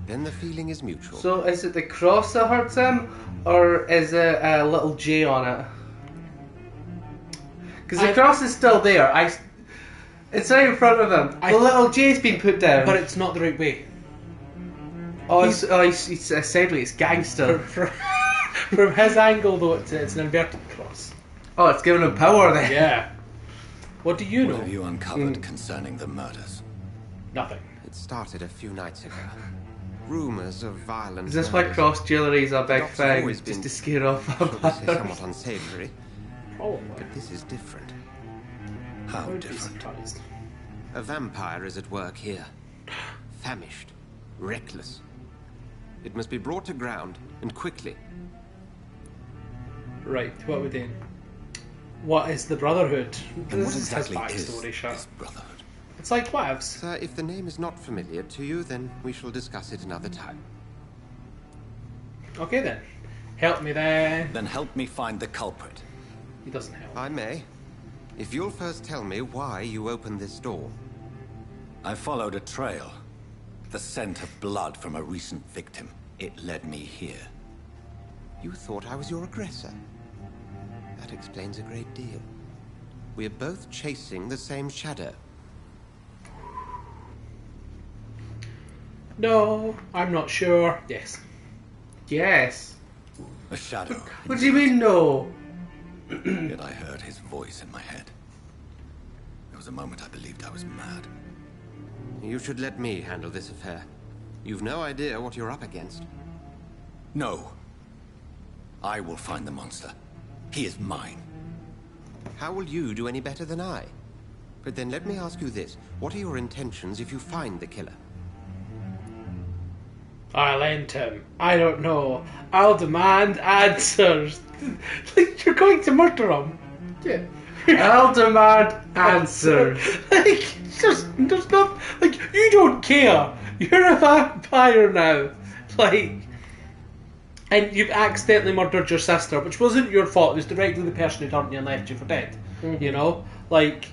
Then the feeling is mutual. So is it the cross that hurts him, or is it a little J on it? Because the cross is still there. It's right in front of him. The little J's been put down. But it's not the right way. He's sideways, gangster. From his angle, though, it's an inverted cross. Oh, it's giving him power then. Yeah. What do you know? What have you uncovered concerning the murders? Nothing. It started a few nights ago. Rumours of violence. Is this why cross jewellery is a big thing? Just to scare off vampires? Somewhat unsavoury. Probably. But this is different. How different? A vampire is at work here. Famished. Reckless. It must be brought to ground, and quickly. Right, what are we doing? What is the Brotherhood? And This what exactly is his backstory, is sure. this Brotherhood? It's like whatevs. Sir, if the name is not familiar to you, then we shall discuss it another time. Okay then. Help me then. Then help me find the culprit. He doesn't help. I may. If you'll first tell me why you opened this door. I followed a trail. The scent of blood from a recent victim. It led me here. You thought I was your aggressor. That explains a great deal. We're both chasing the same shadow. No, I'm not sure. Yes. Yes. A shadow. What do you mean, no? Yet I heard his voice in my head. There was a moment I believed I was mad. You should let me handle this affair. You've no idea what you're up against. No. I will find the monster. He is mine. How will you do any better than I? But then let me ask you this. What are your intentions if you find the killer? I'll end him. I don't know. I'll demand answers. Like, you're going to murder him. Yeah. I'll demand answers. Like, there's not, like, you don't care. You're a vampire now. Like, and you've accidentally murdered your sister, which wasn't your fault. It was directly the person who turned you and left you for dead. Mm-hmm. You know? Like,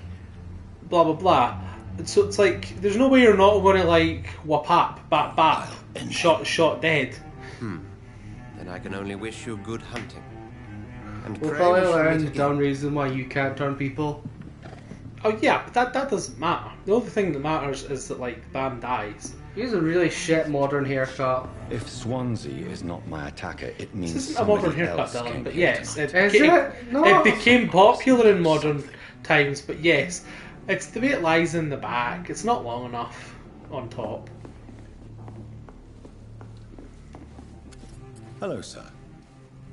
blah, blah, blah. So it's like, there's no way you're not going to, like, whap up, bap, shot dead. Then I can only wish you good hunting. And We'll pray probably we shall learn meet the again. dumb reason why you can't turn people. Oh yeah, but that doesn't matter. The only thing that matters is that, like, Bam dies. He has a really shit modern haircut. If Swansea is not my attacker, it means This isn't a modern somebody haircut, else Dylan, came but here yes, tonight. it became popular in modern times, but yes, it's the way it lies in the back. It's not long enough on top. Hello, sir.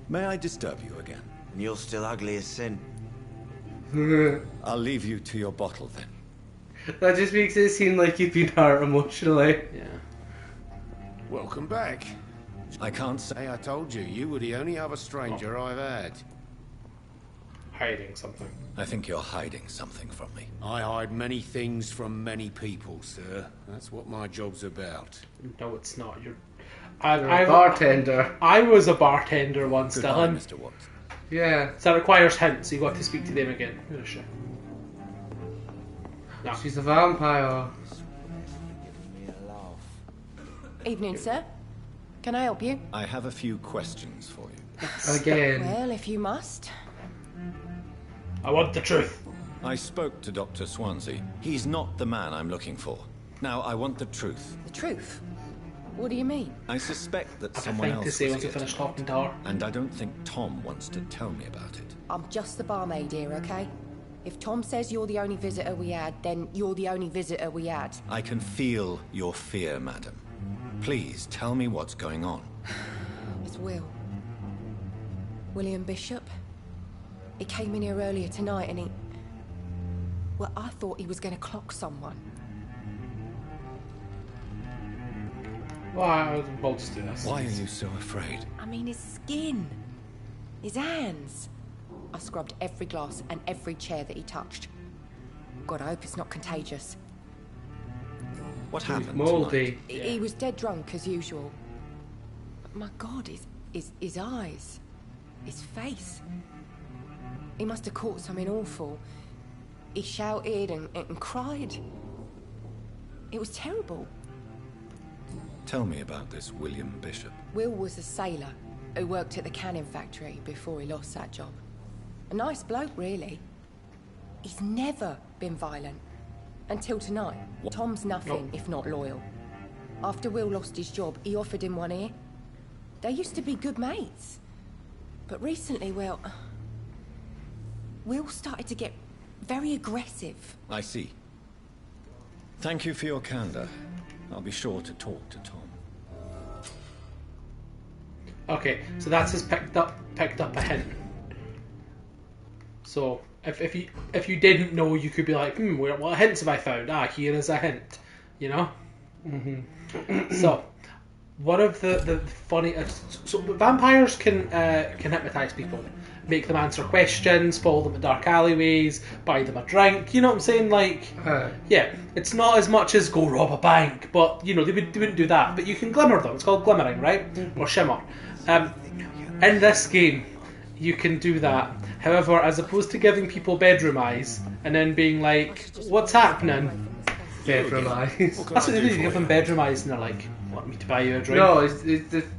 May I disturb you again? And you're still ugly as sin. I'll leave you to your bottle then. That just makes it seem like you've been hurt emotionally. Yeah. Welcome back. I can't say. Hey, I told you, you were the only other stranger I've had. Hiding something. I think you're hiding something from me. I hide many things from many people, sir. That's what my job's about. No, it's not. You're a bartender. I was a bartender once, Goodbye, Dylan. Mr. Watson. Yeah. So that requires hints, so you got to speak to them again. Who is she? No. She's a vampire. Evening, sir. Can I help you? I have a few questions for you. Again. Well, if you must. I want the truth. I spoke to Dr. Swansea. He's not the man I'm looking for. Now, I want the truth. The truth? What do you mean? I suspect that I've someone a thing else to say was once I here finish tonight, talking to her. and I don't think Tom wants to tell me about it. I'm just the barmaid here, okay? If Tom says you're the only visitor we had, then you're the only visitor we had. I can feel your fear, madam. Please, tell me what's going on. It's Will. William Bishop. He came in here earlier tonight and he... Well, I thought he was going to clock someone. Well, we'll just do this. Why are you so afraid? I mean, his skin. His hands. I scrubbed every glass and every chair that he touched. God, I hope it's not contagious. What happened Mouldy. He was dead drunk, as usual. But my God, his eyes. His face. He must have caught something awful. He shouted and cried. It was terrible. Tell me about this William Bishop. Will was a sailor who worked at the canning factory before he lost that job. A nice bloke, really. He's never been violent. Until tonight. Tom's nothing if not loyal. After Will lost his job, he offered him one ear. They used to be good mates. But recently, well... Will started to get very aggressive. I see. Thank you for your candor. I'll be sure to talk to Tom. Okay, so that's his picked up a hint. So if you didn't know, you could be like, what hints have I found? Ah, here is a hint. You know. So one of the funny so vampires can hypnotize people, make them answer questions, follow them to dark alleyways, buy them a drink. You know what I'm saying? Like, yeah, it's not as much as go rob a bank, but you know they wouldn't do that. But you can glimmer them. It's called glimmering, right? Or shimmer. In this game, you can do that. However, as opposed to giving people bedroom eyes and then being like, "What's happening?" Bedroom eyes. That's what they do. You give them bedroom eyes and they're like, "Want me to buy you a drink?" No, it's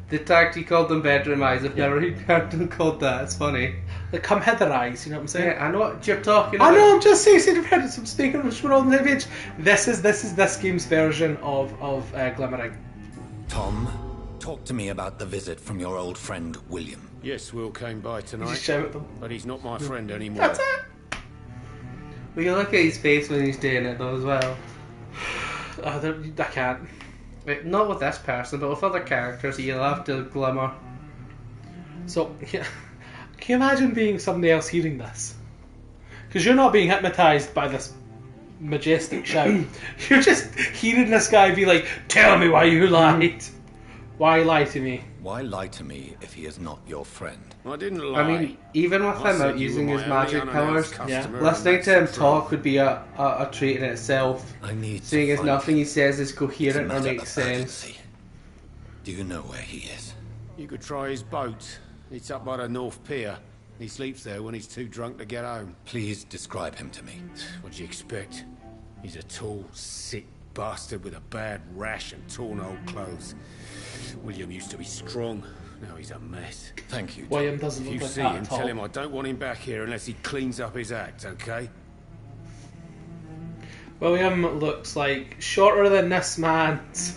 the tactic called them bedroom eyes. I've never heard them called that. It's funny. The come hither eyes, you know what I'm saying? Yeah, I know what you're talking about. I know, I'm just saying, I'm speaking which we're on the page. This is this game's version of glimmering. Tom, talk to me about the visit from your old friend William. Yes, Will came by tonight. Just shout at them. But he's not my friend anymore. That's it. We can look at his face when he's doing it though as well. I can't. Wait, not with this person, but with other characters, you'll have to glimmer. So, yeah. Can you imagine being somebody else hearing this? Because you're not being hypnotised by this majestic shout. You're just hearing this guy be like, "Tell me why you lied. Why lie to me?" Why lie to me if he is not your friend? I didn't lie. I mean, even with him out using his magic powers, listening to him talk would be a trait in itself. I need seeing to as find nothing him. he says is coherent It's or a matter makes of sense. urgency. Do you know where he is? You could try his boat. It's up by the North Pier. He sleeps there when he's too drunk to get home. Please describe him to me. What do you expect? He's a tall, sick bastard with a bad rash and torn old clothes. William used to be strong. Now he's a mess. Thank you. William doesn't If look you like see that him, at all. tell him I don't want him back here unless he cleans up his act, okay? William looks like shorter than this man's.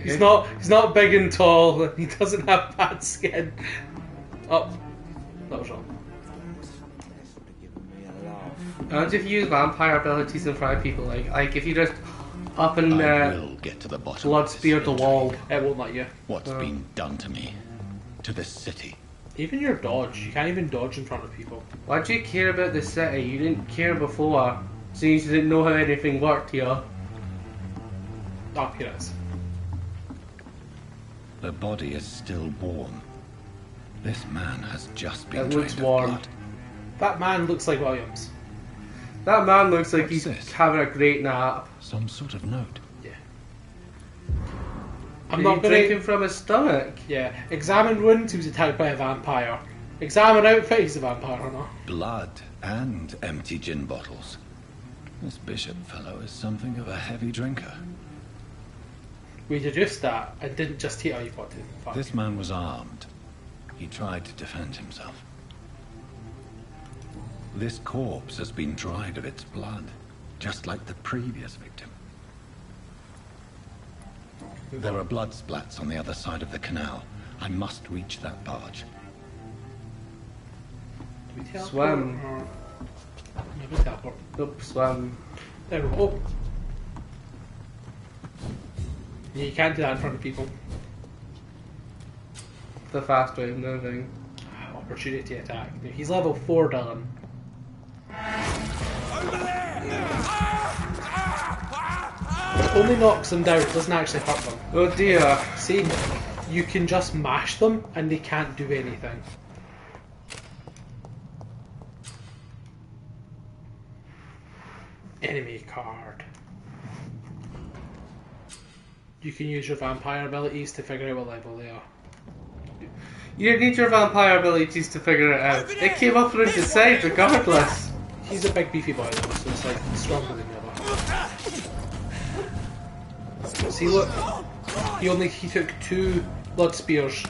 He's not big and tall, and he doesn't have bad skin. Oh, that was wrong. Imagine if you use vampire abilities in front of people, like if you just up and I will get to the bottom. blood of this spear the mystery. wall. It won't let you. What's been done to me? To this city? Even your dodge, you can't even dodge in front of people. Why do you care about the city? You didn't care before, since you didn't know how anything worked here. Oh, here it is. The body is still warm. This man has just been It looks drained of warm. blood. That man looks like Williams. That man looks like What's he's this? having a great nap. Some sort of note. I'm Is not he gonna. drinking from his stomach? Yeah. Examine wounds. He was attacked by a vampire. Examine outfit. He's a vampire or not? Blood and empty gin bottles. This bishop fellow is something of a heavy drinker. We deduced that and didn't just hit. Oh, you've got to. Fuck. This man was armed. He tried to defend himself. This corpse has been dried of its blood. just like the previous victim. There are blood splats on the other side of the canal. I must reach that barge. Do we teleport? Swim. Or... Maybe teleport. Nope, swim. There we go. Yeah, you can't do that in front of people. The fast way of moving. Opportunity attack. Now, he's level 4, Dylan. Only knocks them down, doesn't actually hurt them. Oh dear. See, you can just mash them and they can't do anything. Enemy card. You can use your vampire abilities to figure out what level they are. You don't need your vampire abilities to figure it out. It came up and decide regardless. He's a big beefy boy though, so it's like stronger than the other. See, look, he took 2 blood spears,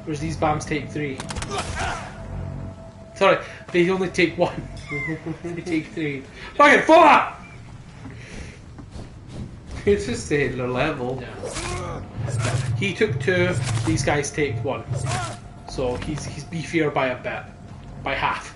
whereas these BAMs take 3. Sorry, they only take 1. They take 3. Fucking 4! It's just saying their level. Yeah. He took 2. These guys take 1. So he's beefier by a bit, by half.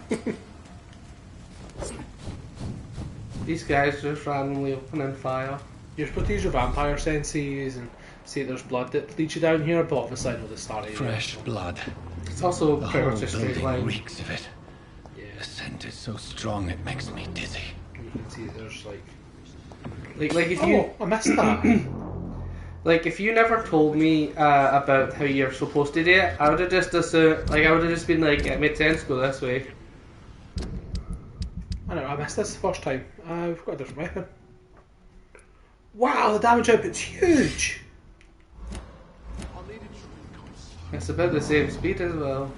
These guys just randomly opening fire. You're supposed to use your vampire senses and see if there's blood that leads you down here, but obviously I know the start area. Fresh blood. It's also The pretty whole much a straight building line. reeks of it. Yeah. The scent is so strong it makes me dizzy. You can see there's like if you I missed that. like if you never told me about how you're supposed to do it, I would have just assumed, I would have just been like, it made sense to go this way. I know, I missed this the first time. We've got a different weapon. Wow, the damage output's huge! It's about the same speed as well.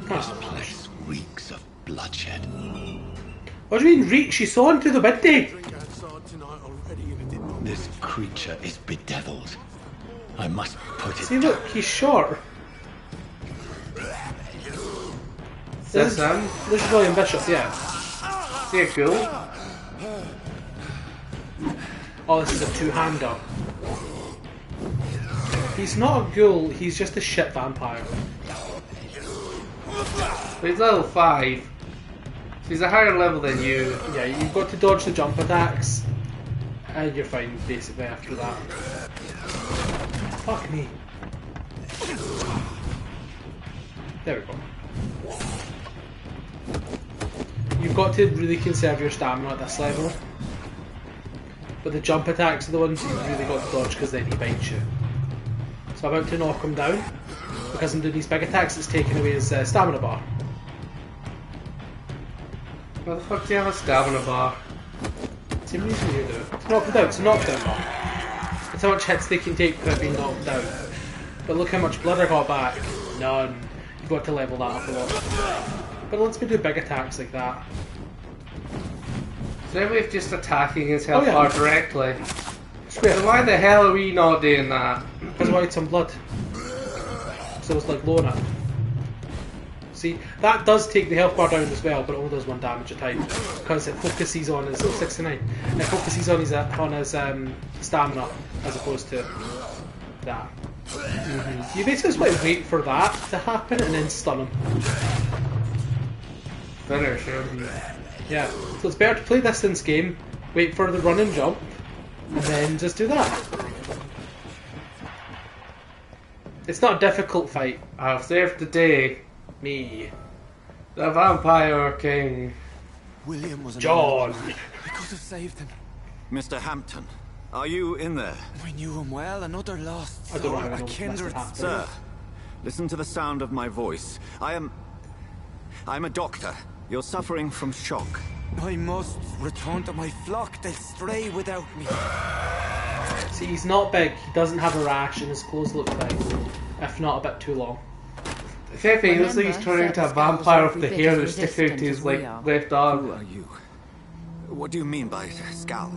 This place reeks of bloodshed. What do you mean reek? She saw into the window! This creature is bedeviled. I must put it See, look, he's short. Is this him? This is William Bishop, yeah. Is he a ghoul? Oh, this is a two-hander. He's not a ghoul, he's just a shit vampire. But he's level 5. So he's a higher level than you. Yeah, you've got to dodge the jump attacks, and you're fine, basically, after that. Fuck me. There we go. You've got to really conserve your stamina at this level. But the jump attacks are the ones you've really got to dodge, because then he bites you. So I'm about to knock him down. Because I'm doing these big attacks, it's taking away his stamina bar. Why the fuck do you have a stamina bar? Same reason you do. To knock him down, it's a knockdown bar. It's how much hits they can take without being knocked down. But look how much blood I got back. None. You've got to level that up a lot. But it lets me do big attacks like that. So now we're just attacking his health Oh, yeah. bar directly. Square. So why the hell are we not doing that? Because I wanted some blood. So it's like low enough. See, that does take the health bar down as well, but it only does 1 damage a time. Because it focuses on his 69. It focuses on his stamina as opposed to that. Mm-hmm. You basically just want to wait for that to happen and then stun him. Finish him. Yeah. So it's better to play distance game, wait for the run and jump, and then just do that. It's not a difficult fight. I've saved the day. Me. The Vampire King. William was an John. We could have saved him. Mr. Hampton, are you in there? We knew him well, another lost I don't know soul, how I a know kindred. Mr. Hampton. Sir, listen to the sound of my voice. I'm a doctor. You're suffering from shock. I must return to my flock. They'll stray without me. See, he's not big, he doesn't have a rash, and his clothes look fine. If not, a bit too long. If anything, it looks like he's turning into a vampire with the hair that's sticking out to his left Who arm. are you? What do you mean by scowl?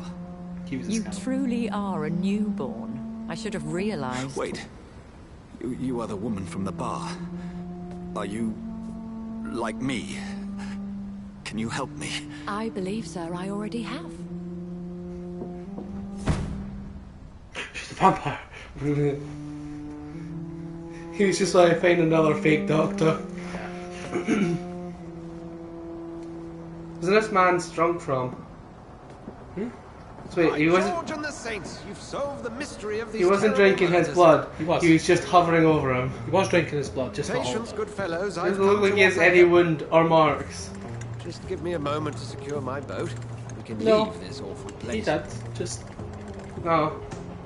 He was a You scout. truly are a newborn. I should have realized. Wait. You are the woman from the bar. Are you like me? Can you help me? I believe, sir, I already have. vampire. He was just like, find another fake doctor. Where's this man drunk from? So wait, he wasn't. George and the Saints, you've solved the mystery of these. He wasn't terrible drinking his murders. blood. He was. He was just hovering over him. He was drinking his blood, just not all. Patience, good fellows. He I've doesn't look come like to he has offer any help. wound or marks. Just give me a moment to secure my boat. We can No. leave this awful He place. did. Just. No.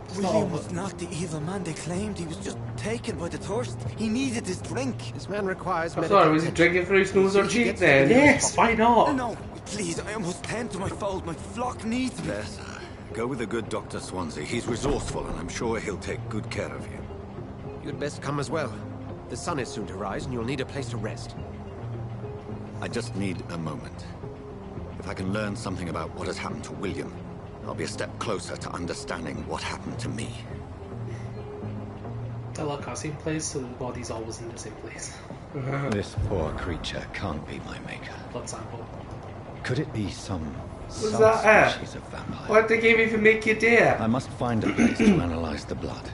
It's not all William was not the evil man they claimed. He was just taken by the thirst. He needed his drink. This man requires I'm medical sorry, was he attention. drinking through his nose or He cheek gets then? to the Yes, why not? No, please, I must tend to my fold. My flock needs me. There, sir. Go with the good Dr. Swansea. He's resourceful, and I'm sure he'll take good care of you. You'd best come as well. The sun is soon to rise, and you'll need a place to rest. I just need a moment. If I can learn something about what has happened to William, I'll be a step closer to understanding what happened to me. I love cutscene plays, so the body's always in the same place. This poor creature can't be my maker. Blood sample. Could it be some Was that subspecies of vampire? What did the game even make you do? I must find a place to analyze the blood.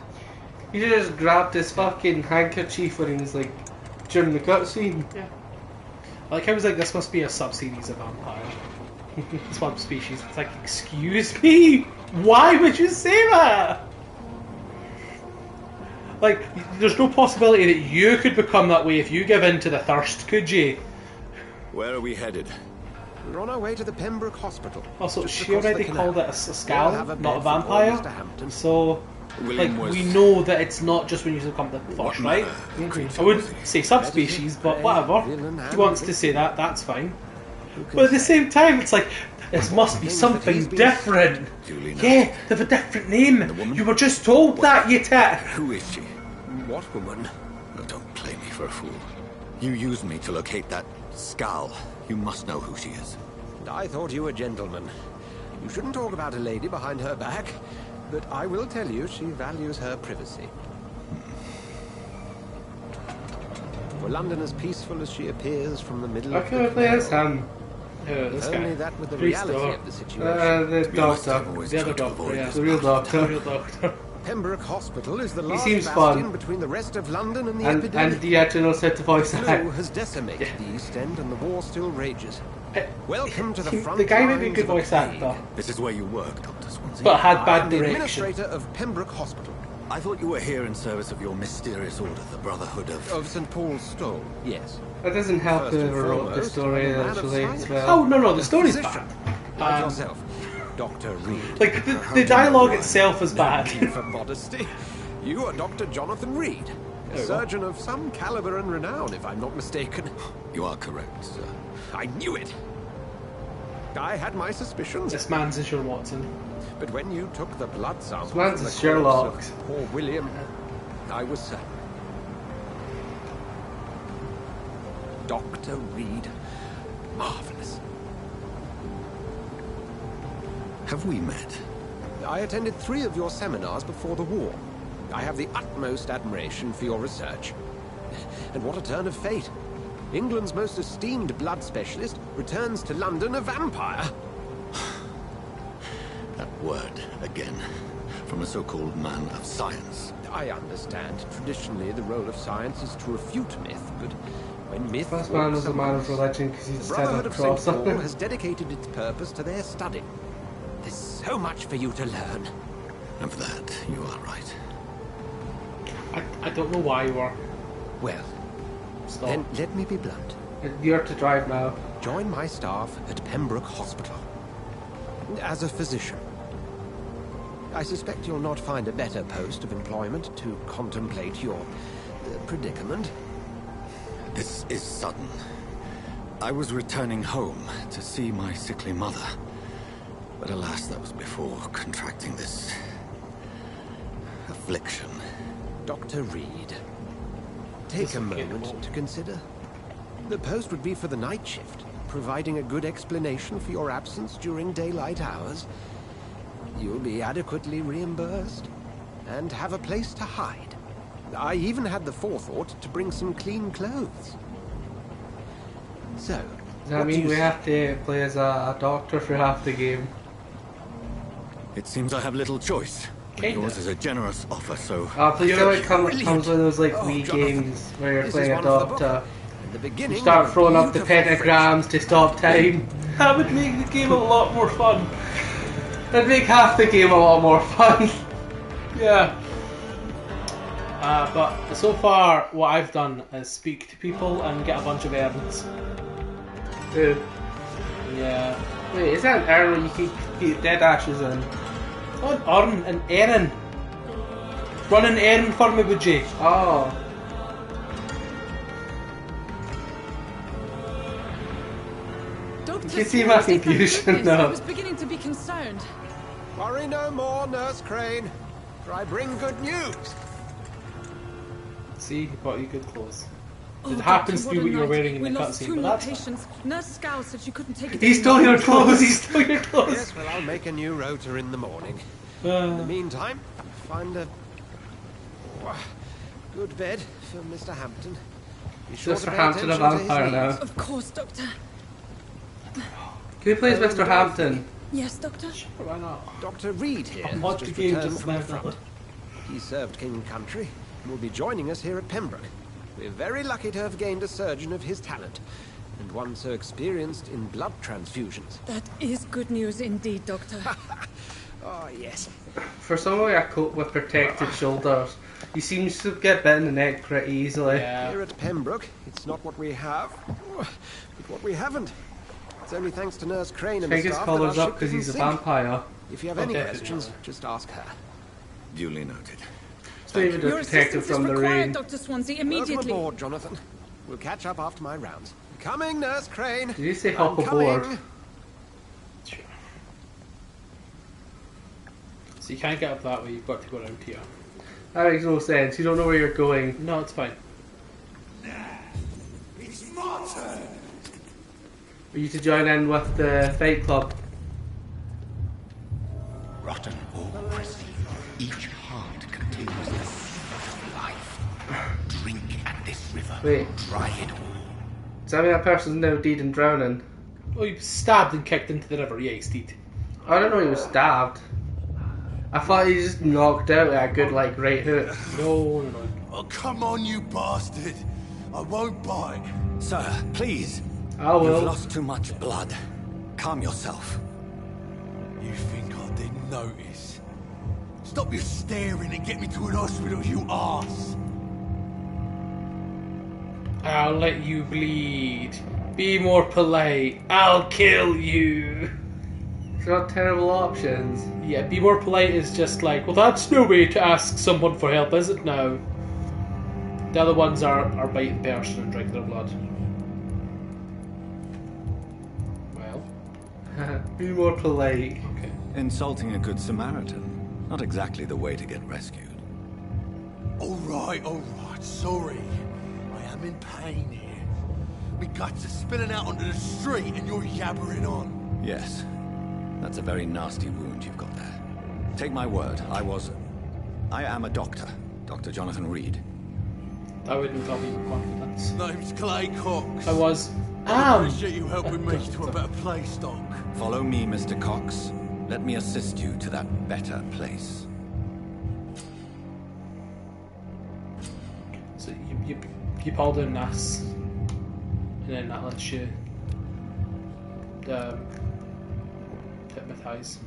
He just grabbed his fucking handkerchief when he was like during the cutscene. Yeah. Like I was like, this must be a sub-series of vampires. Subspecies. It's like, excuse me? Why would you say that? Like, there's no possibility that you could become that way if you give in to the thirst, could you? Where are we headed? We're on our way to the Pembroke Hospital. Also, just she across the already canal. called it a We'll skull, have a not bed a for poor vampire. Mr. Hampton. So, William like, was... we know that it's not just when you become the flush, manner right? of creature I wouldn't was he? say subspecies, but whatever. Villain, He wants to say that, that's fine. But at the same time, it's like, this must be Things that something he's been- different. Duly noted. Yeah, they have a different name. woman? You were just told that, you tit. Who is she? What woman? Oh, don't play me for a fool. You used me to locate that skull. You must know who she is. And I thought you a gentleman. You shouldn't talk about a lady behind her back, but I will tell you she values her privacy. For London as peaceful as she appears from the middle Why of can't we the play as canal. him? This Only guy. that with the Priest reality or- of the The situation. doctor. The other doctor, yeah. The real The doctor. real doctor. Pembroke Hospital is the last seems bastion fun. between the rest of London and the And epidemic. he actually knows how to voice The flu act. has decimated the East End and the war still rages. Welcome to the front The guy may be a lines good of a voice plague. actor, This is where you work, Dr. Swansea. but had I bad am the direction. administrator of Pembroke Hospital. I thought you were here in service of your mysterious order, the Brotherhood of... Of St. Paul's Stole, yes. That doesn't help First and whoever wrote the foremost, story I'm a man of actually as science. well. Oh, no, the story's Physician, bad. like yourself, Dr. Reed. Like, the dialogue itself is bad. No need for modesty. You are Dr. Jonathan Reed, a surgeon of some caliber and renown, if I'm not mistaken. You are correct, sir. I knew it. I had my suspicions. This man's is your Watson. But when you took the blood sample This man's from a the Sherlock. corpse of poor William, I was certain. Dr. Reed, marvelous. Have we met? I attended 3 of your seminars before the war. I have the utmost admiration for your research. And what a turn of fate. England's most esteemed blood specialist returns to London a vampire. That word, again. From a so-called man of science. I understand. Traditionally, the role of science is to refute myth, but when myth First man walks was a man of among us, religion because he the just had Brotherhood a of St. cross Paul on him. has dedicated its purpose to their study. There's so much for you to learn. And for that, you are right. I don't know why you are. Well, Stop. then let me be blunt. You're to drive now. Join my staff at Pembroke Hospital. As a physician. I suspect you'll not find a better post of employment to contemplate your predicament. This is sudden. I was returning home to see my sickly mother. But alas, that was before contracting this... affliction. Dr. Reed, take a moment to consider. The post would be for the night shift, providing a good explanation for your absence during daylight hours. You'll be adequately reimbursed, and have a place to hide. I even had the forethought to bring some clean clothes. So, Does that what do mean you we say? have to play as a doctor for half the game? It seems I have little choice. Yours is a generous offer, so... But you know it comes with those like Wii games where you're playing a doctor. You start throwing up the pentagrams to stop time. That would make the game a lot more fun. That'd make half the game a lot more fun. Yeah. But so far, what I've done is speak to people and get a bunch of errands. Yeah. Wait, is that an urn where you keep dead ashes in? Oh, an errand. Run an errand for me, would you? Oh. Doctor, You see my confusion now. I was beginning to be concerned. Worry no more, Nurse Crane, for I bring good news. See, he bought you good clothes. Oh, It happens Doctor, to be what a you were night. wearing in We the lost cutscene, two but more that's patients. Nurse Scowl said she couldn't take it. He stole your clothes. He stole your Yes, clothes. well, I'll make a new rota in the morning. In the meantime, find a good bed for Mr. Hampton. Be sure Mr. to pay Hampton, a attention to his vampire needs. now. Of course, Doctor. Who plays Mr. Hampton? Yes, Doctor. Why not? Dr. Reed here has Watch just the game returned just from the now. front. He served King and Country and will be joining us here at Pembroke. We're very lucky to have gained a surgeon of his talent, and one so experienced in blood transfusions. That is good news indeed, Doctor. Oh, yes. For someone with a coat with protected shoulders, he seems to get bit in the neck pretty easily. Here at Pembroke, it's not what we have, but what we haven't. It's only thanks to Nurse Crane and I the think his staff that our collar's up ship because he's a doesn't sink. vampire. If you have any questions, just ask her. Duly noted. It's not even Your protected assistance is from the required, rain. Dr. Swansea, Welcome immediately. aboard, Jonathan. We'll catch up after my rounds. Coming, Nurse Crane. Did you say I'm hop aboard? coming. So you can't get up that way, you've got to go around here. That makes no sense. You don't know where you're going. No, it's fine. It's my turn. For you to join in with the fight club. Rotten or pristine, each heart contains the secret of life. Drink at this river. Wait. Try it all. Does that mean that person's now dead and drowning? Oh, you stabbed and kicked into the river. Yeah, he's dead. I don't know he was stabbed. I thought he just knocked out with a good, like, right hook. No. Oh, come on, you bastard. I won't bite. Sir, please. I will. You've lost too much blood. Calm yourself. You think I didn't notice? Stop your staring and get me to an hospital, you arse. I'll let you bleed. Be more polite. I'll kill you. It's not terrible options. Yeah, be more polite is just like, well, that's no way to ask someone for help, is it now? The other ones are bite the person and drink their blood. Well. Be more polite. Okay. Insulting a good Samaritan. Not exactly the way to get rescued. Alright, sorry. I am in pain here. My guts are spilling out onto the street and you're yabbering on. Yes. That's a very nasty wound you've got there. Take my word, I am a doctor. Dr. Jonathan Reed. I wouldn't tell me with confidence. Name's Clay Cox. I was. I appreciate you helping me to a better place, Doc. Follow me, Mr. Cox. Let me assist you to that better place. So you pull down this, and then that lets you hypnotize.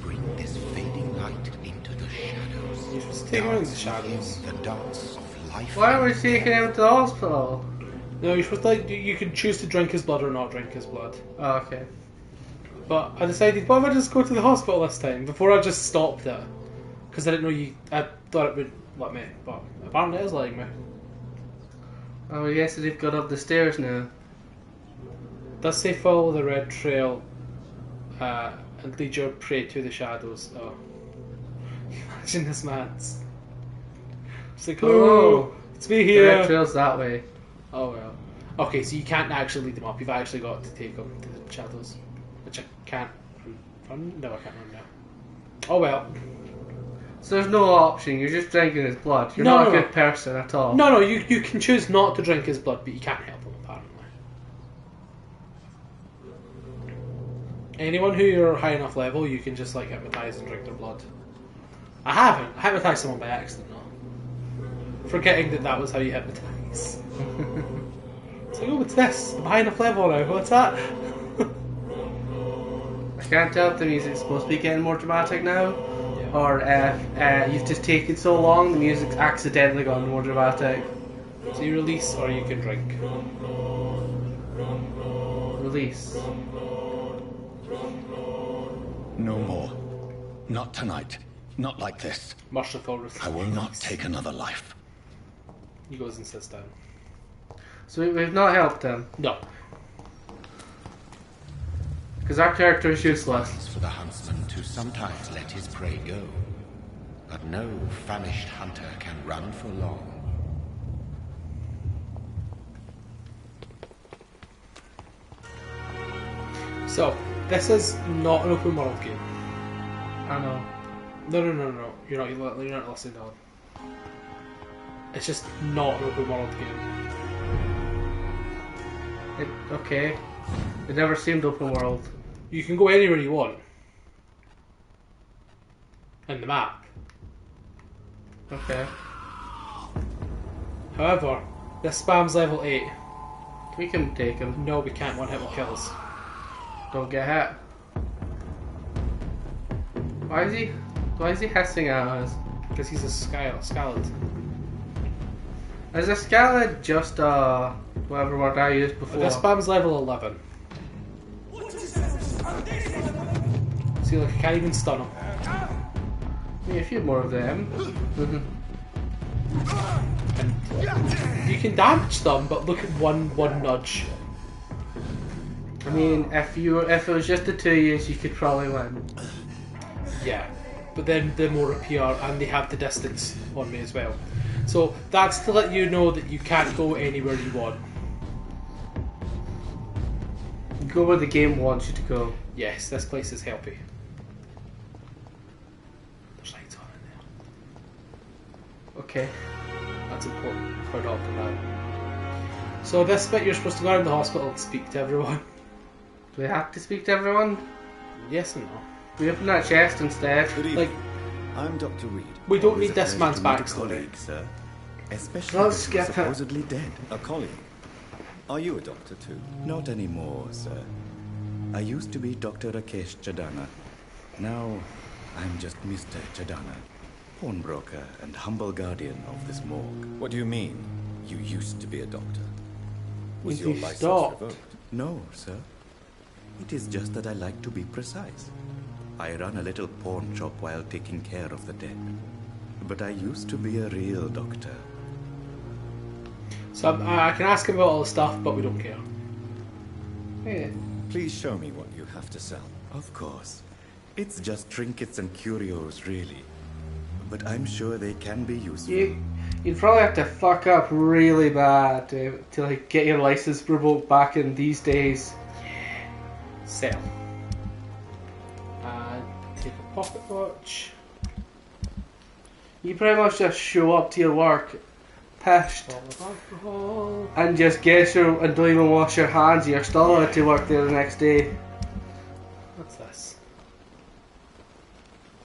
Bring this fading light into the shadows. You just take him into the shadows. The dance of life. Why are we taking him to the hospital? No, you're supposed to, like, you can choose to drink his blood or not drink his blood. Oh, okay. But I decided, why don't I just go to the hospital this time before I just stopped it? Because I didn't know I thought it would let me, but apparently it is letting me. Oh, I guess they've got up the stairs now. Does say follow the red trail and lead your prey to the shadows. Oh. Imagine this man's. It's like, oh, it's me here. The red trail's that way. Oh well. Okay, so you can't actually lead them up. You've actually got to take them to the shadows, which I can't run. No, I can't run now. Oh well. So there's no option. You're just drinking his blood. You're No, not no, a no. good person at all. No, you can choose not to drink his blood, but you can't help him apparently. Anyone who you're high enough level, you can just like hypnotize and drink their blood. I haven't. I hypnotized someone by accident, though. Forgetting that was how you hypnotize. It's like, oh, what's this? I'm high enough level now. What's that? I can't tell if the music's supposed to be getting more dramatic now, or if you've just taken so long, the music's accidentally gotten more dramatic. So you release, or you can drink. Release. No more. Not tonight. Not like this. Merciful release. I will not take another life. He goes and sits down. So we've not helped him. No. Because our character is useless. It's for the huntsman to sometimes let his prey go. But no famished hunter can run for long. So, this is not an open world game. I know. No. You're not listening to it. It's just not an open world game. Okay. It never seemed open world. You can go anywhere you want. In the map. Okay. However, this spam's level 8. We can take him. No, we can't. One hit will kill us. Don't get hit. Why is he hissing at us? Because he's a scallad. Is a scallad just whatever word I used before? This spam's level 11. See, look, I can't even stun him. Yeah, a few more of them. And you can damage them, but look at one nudge. I mean, if it was just the two of you could probably win. Yeah, but then the more appear, and they have the distance on me as well. So that's to let you know that you can't go anywhere you want. Go where the game wants you to go. Yes, this place is healthy. There's lights on in there. Okay. That's important for Doctor now. So this bit you're supposed to go around the hospital and speak to everyone. Do we have to speak to everyone? Yes and no. We open that chest instead. Like, I'm Dr. Reed. we don't need this man's backstory. Colleague, sir. Especially Let's if he was get supposedly dead. A colleague. Are you a doctor too? Not anymore, sir. I used to be Dr. Rakesh Chadana. Now, I'm just Mr. Chadana, pawnbroker and humble guardian of this morgue. What do you mean, you used to be a doctor? Was your license stopped? revoked? No, sir. It is just that I like to be precise. I run a little pawn shop while taking care of the dead. But I used to be a real doctor. So I can ask him about all the stuff, but we don't care. Yeah. Please show me what you have to sell. Of course. It's just trinkets and curios, really. But I'm sure they can be useful. You'd probably have to fuck up really bad to like get your license revoked back in these days. Sell. Take a pocket watch. You pretty much just show up to your work, pissed, Alcohol. and just and don't even wash your hands. You're still allowed to work there the next day. What's this?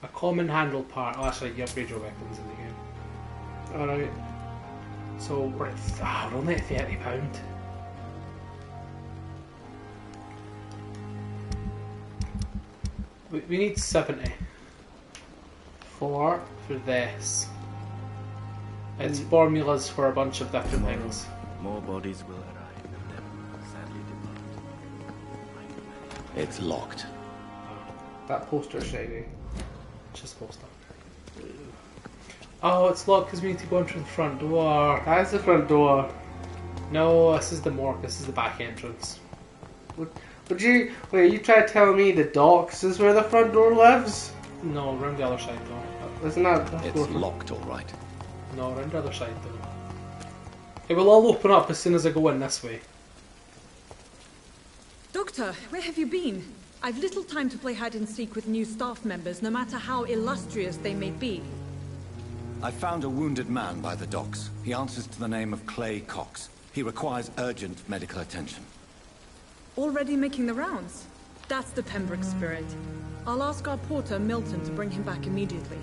A common handle part. Oh, actually, you upgrade your weapons in the game. Alright. So we're only at £30. We need 70 for this. It's formulas for a bunch of different things. More bodies will arrive and then sadly depart. It's locked. that poster's shiny. Just poster. Oh, it's locked because we need to go into the front door. That's the front door. No, this is the morgue. This is the back entrance. Would you try to tell me the docks is where the front door lives? No, around the other side though. Isn't that? It's locked, all right. No, around the other side though. It will all open up as soon as I go in this way. Doctor, where have you been? I've little time to play hide and seek with new staff members, no matter how illustrious they may be. I found a wounded man by the docks. He answers to the name of Clay Cox. He requires urgent medical attention. Already making the rounds? That's the Pembroke spirit. I'll ask our porter, Milton, to bring him back immediately.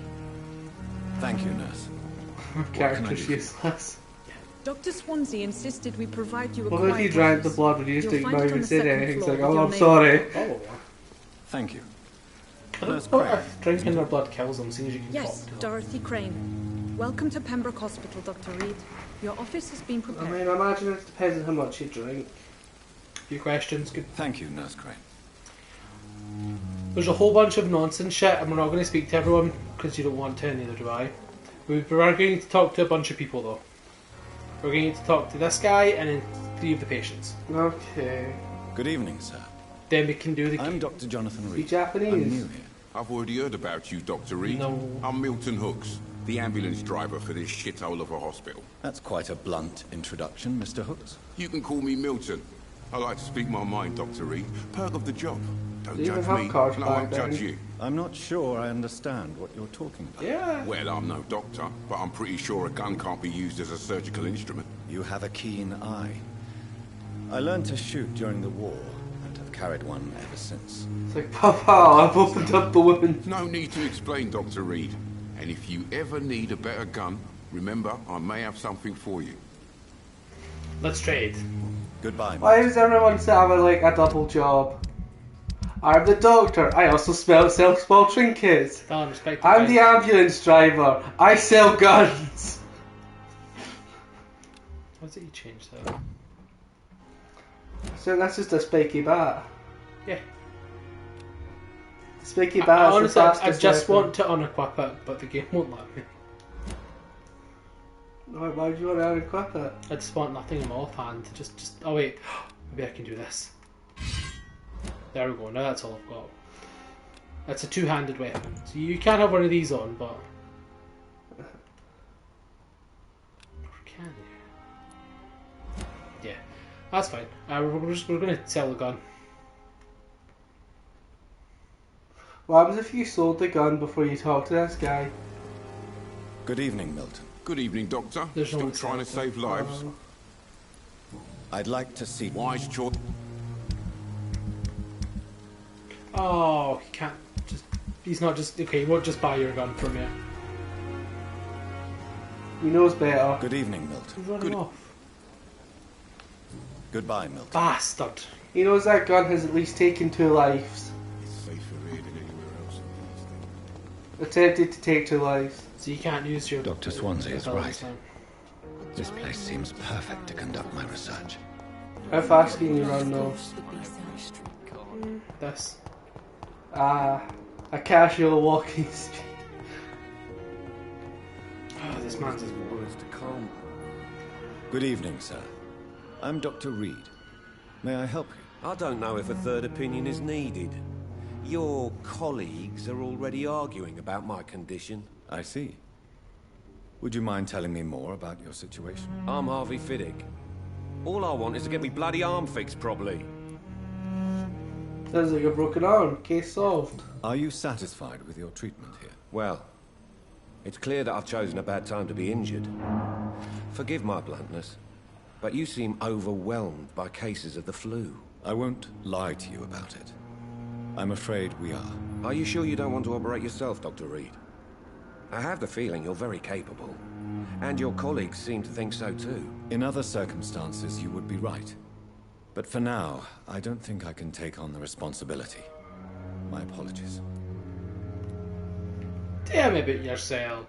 Thank you, nurse. Character's useless. Dr. Swansea insisted we provide you a What if he drank the blood when you You'll didn't find it on even the say second anything? He's floor like, with oh, your I'm name sorry. Oh. Thank you. I don't know if drinking their blood kills them, seeing as you can Yes, talk to them. Dorothy Crane. Welcome to Pembroke Hospital, Dr. Reed. Your office has been I prepared. mean, I imagine it depends on how much you drink. A few questions. Good. Thank you, Nurse Crane. There's a whole bunch of nonsense shit, and we're not going to speak to everyone because you don't want to, neither do I. We are going to talk to a bunch of people, though. We're going to talk to this guy and then 3 of the patients. Okay. Good evening, sir. Then we can do the. I'm Dr. Jonathan Reed. You Japanese? I'm new here. I've already heard about you, Dr. Reed. No. I'm Milton Hooks, the ambulance driver for this shithole of a hospital. That's quite a blunt introduction, Mr. Hooks. You can call me Milton. I like to speak my mind, Dr. Reed. Perk of the job. Don't Do you even judge have me, cars and I back won't then? judge you. I'm not sure I understand what you're talking about. Yeah. Well, I'm no doctor, but I'm pretty sure a gun can't be used as a surgical instrument. You have a keen eye. I learned to shoot during the war and have carried one ever since. It's like, Papa, I've opened up the wound. No need to explain, Dr. Reed. And if you ever need a better gun, remember, I may have something for you. Let's trade. Goodbye. Why does everyone have like a double job? I'm the doctor. I also sell small trinkets. Tell him respect. I'm the ambulance driver. I sell guns. What's it you changed that? So that's just a spiky bat. Yeah. The spiky bat is Honestly, the I fastest just weapon. want to unequip it, but the game won't let me. Why would you want to unequip it? I just want nothing in my offhand. Just. Oh wait, maybe I can do this. There we go. Now that's all I've got. That's a two-handed weapon, so you can have one of these on, but. Or can you? Yeah, that's fine. We're going to sell the gun. What happens if you sold the gun before you talk to this guy? Good evening, Milton. Good evening, Doctor. Still trying to save lives? I'd like to see... Wise choice. Oh, he can't just... He's not just... Okay, he won't just buy your gun from you. He knows better. Good evening, Milton. He's running off. Goodbye, Milton. Bastard. He knows that gun has at least taken 2 lives. It's safer here than anywhere else. Attempted to take 2 lives. So you can't use your... Dr. Swansea is abilities right. now. This place seems perfect to conduct my research. How fast can you run though? This. A casual walking speed. Oh, this man's as Words to calm. Good evening, sir. I'm Dr. Reed. May I help you? I don't know if a third opinion is needed. Your colleagues are already arguing about my condition. I see. Would you mind telling me more about your situation? I'm Harvey Fiddick. All I want is to get me bloody arm fixed properly. Sounds like a broken arm. Case solved. Are you satisfied with your treatment here? Well, it's clear that I've chosen a bad time to be injured. Forgive my bluntness, but you seem overwhelmed by cases of the flu. I won't lie to you about it. I'm afraid we are. Are you sure you don't want to operate yourself, Dr. Reed? I have the feeling you're very capable, and your colleagues seem to think so too. In other circumstances, you would be right. But for now, I don't think I can take on the responsibility. My apologies. Tell me about yourself.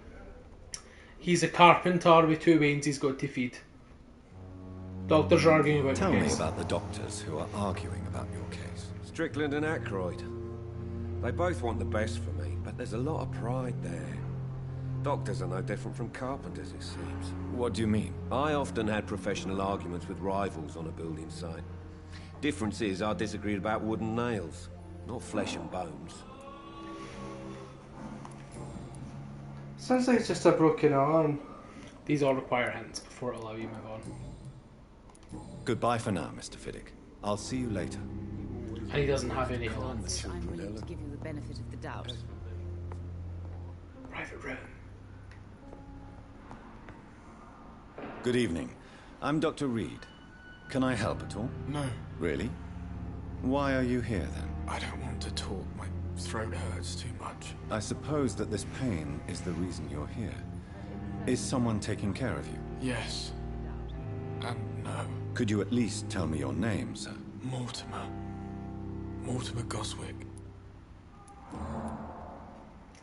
He's a carpenter with 2 veins he's got to feed. Doctors are arguing about Tell your me case. about the doctors who are arguing about your case. Strickland and Aykroyd. They both want the best for me, but there's a lot of pride there. Doctors are no different from carpenters, it seems. What do you mean? I often had professional arguments with rivals on a building site. Difference is I disagreed about wooden nails, not flesh and bones. Sounds like it's just a broken arm. These all require hints before it'll allow you to move on. Goodbye for now, Mr. Fiddick. I'll see you later. And he doesn't have any hints. I'm willing to give you the benefit of the doubt. Private room. Good evening. I'm Dr. Reed. Can I help at all? No. Really? Why are you here then? I don't want to talk. My throat hurts too much. I suppose that this pain is the reason you're here. Is someone taking care of you? Yes. And no. Could you at least tell me your name, sir? Mortimer. Mortimer Goswick.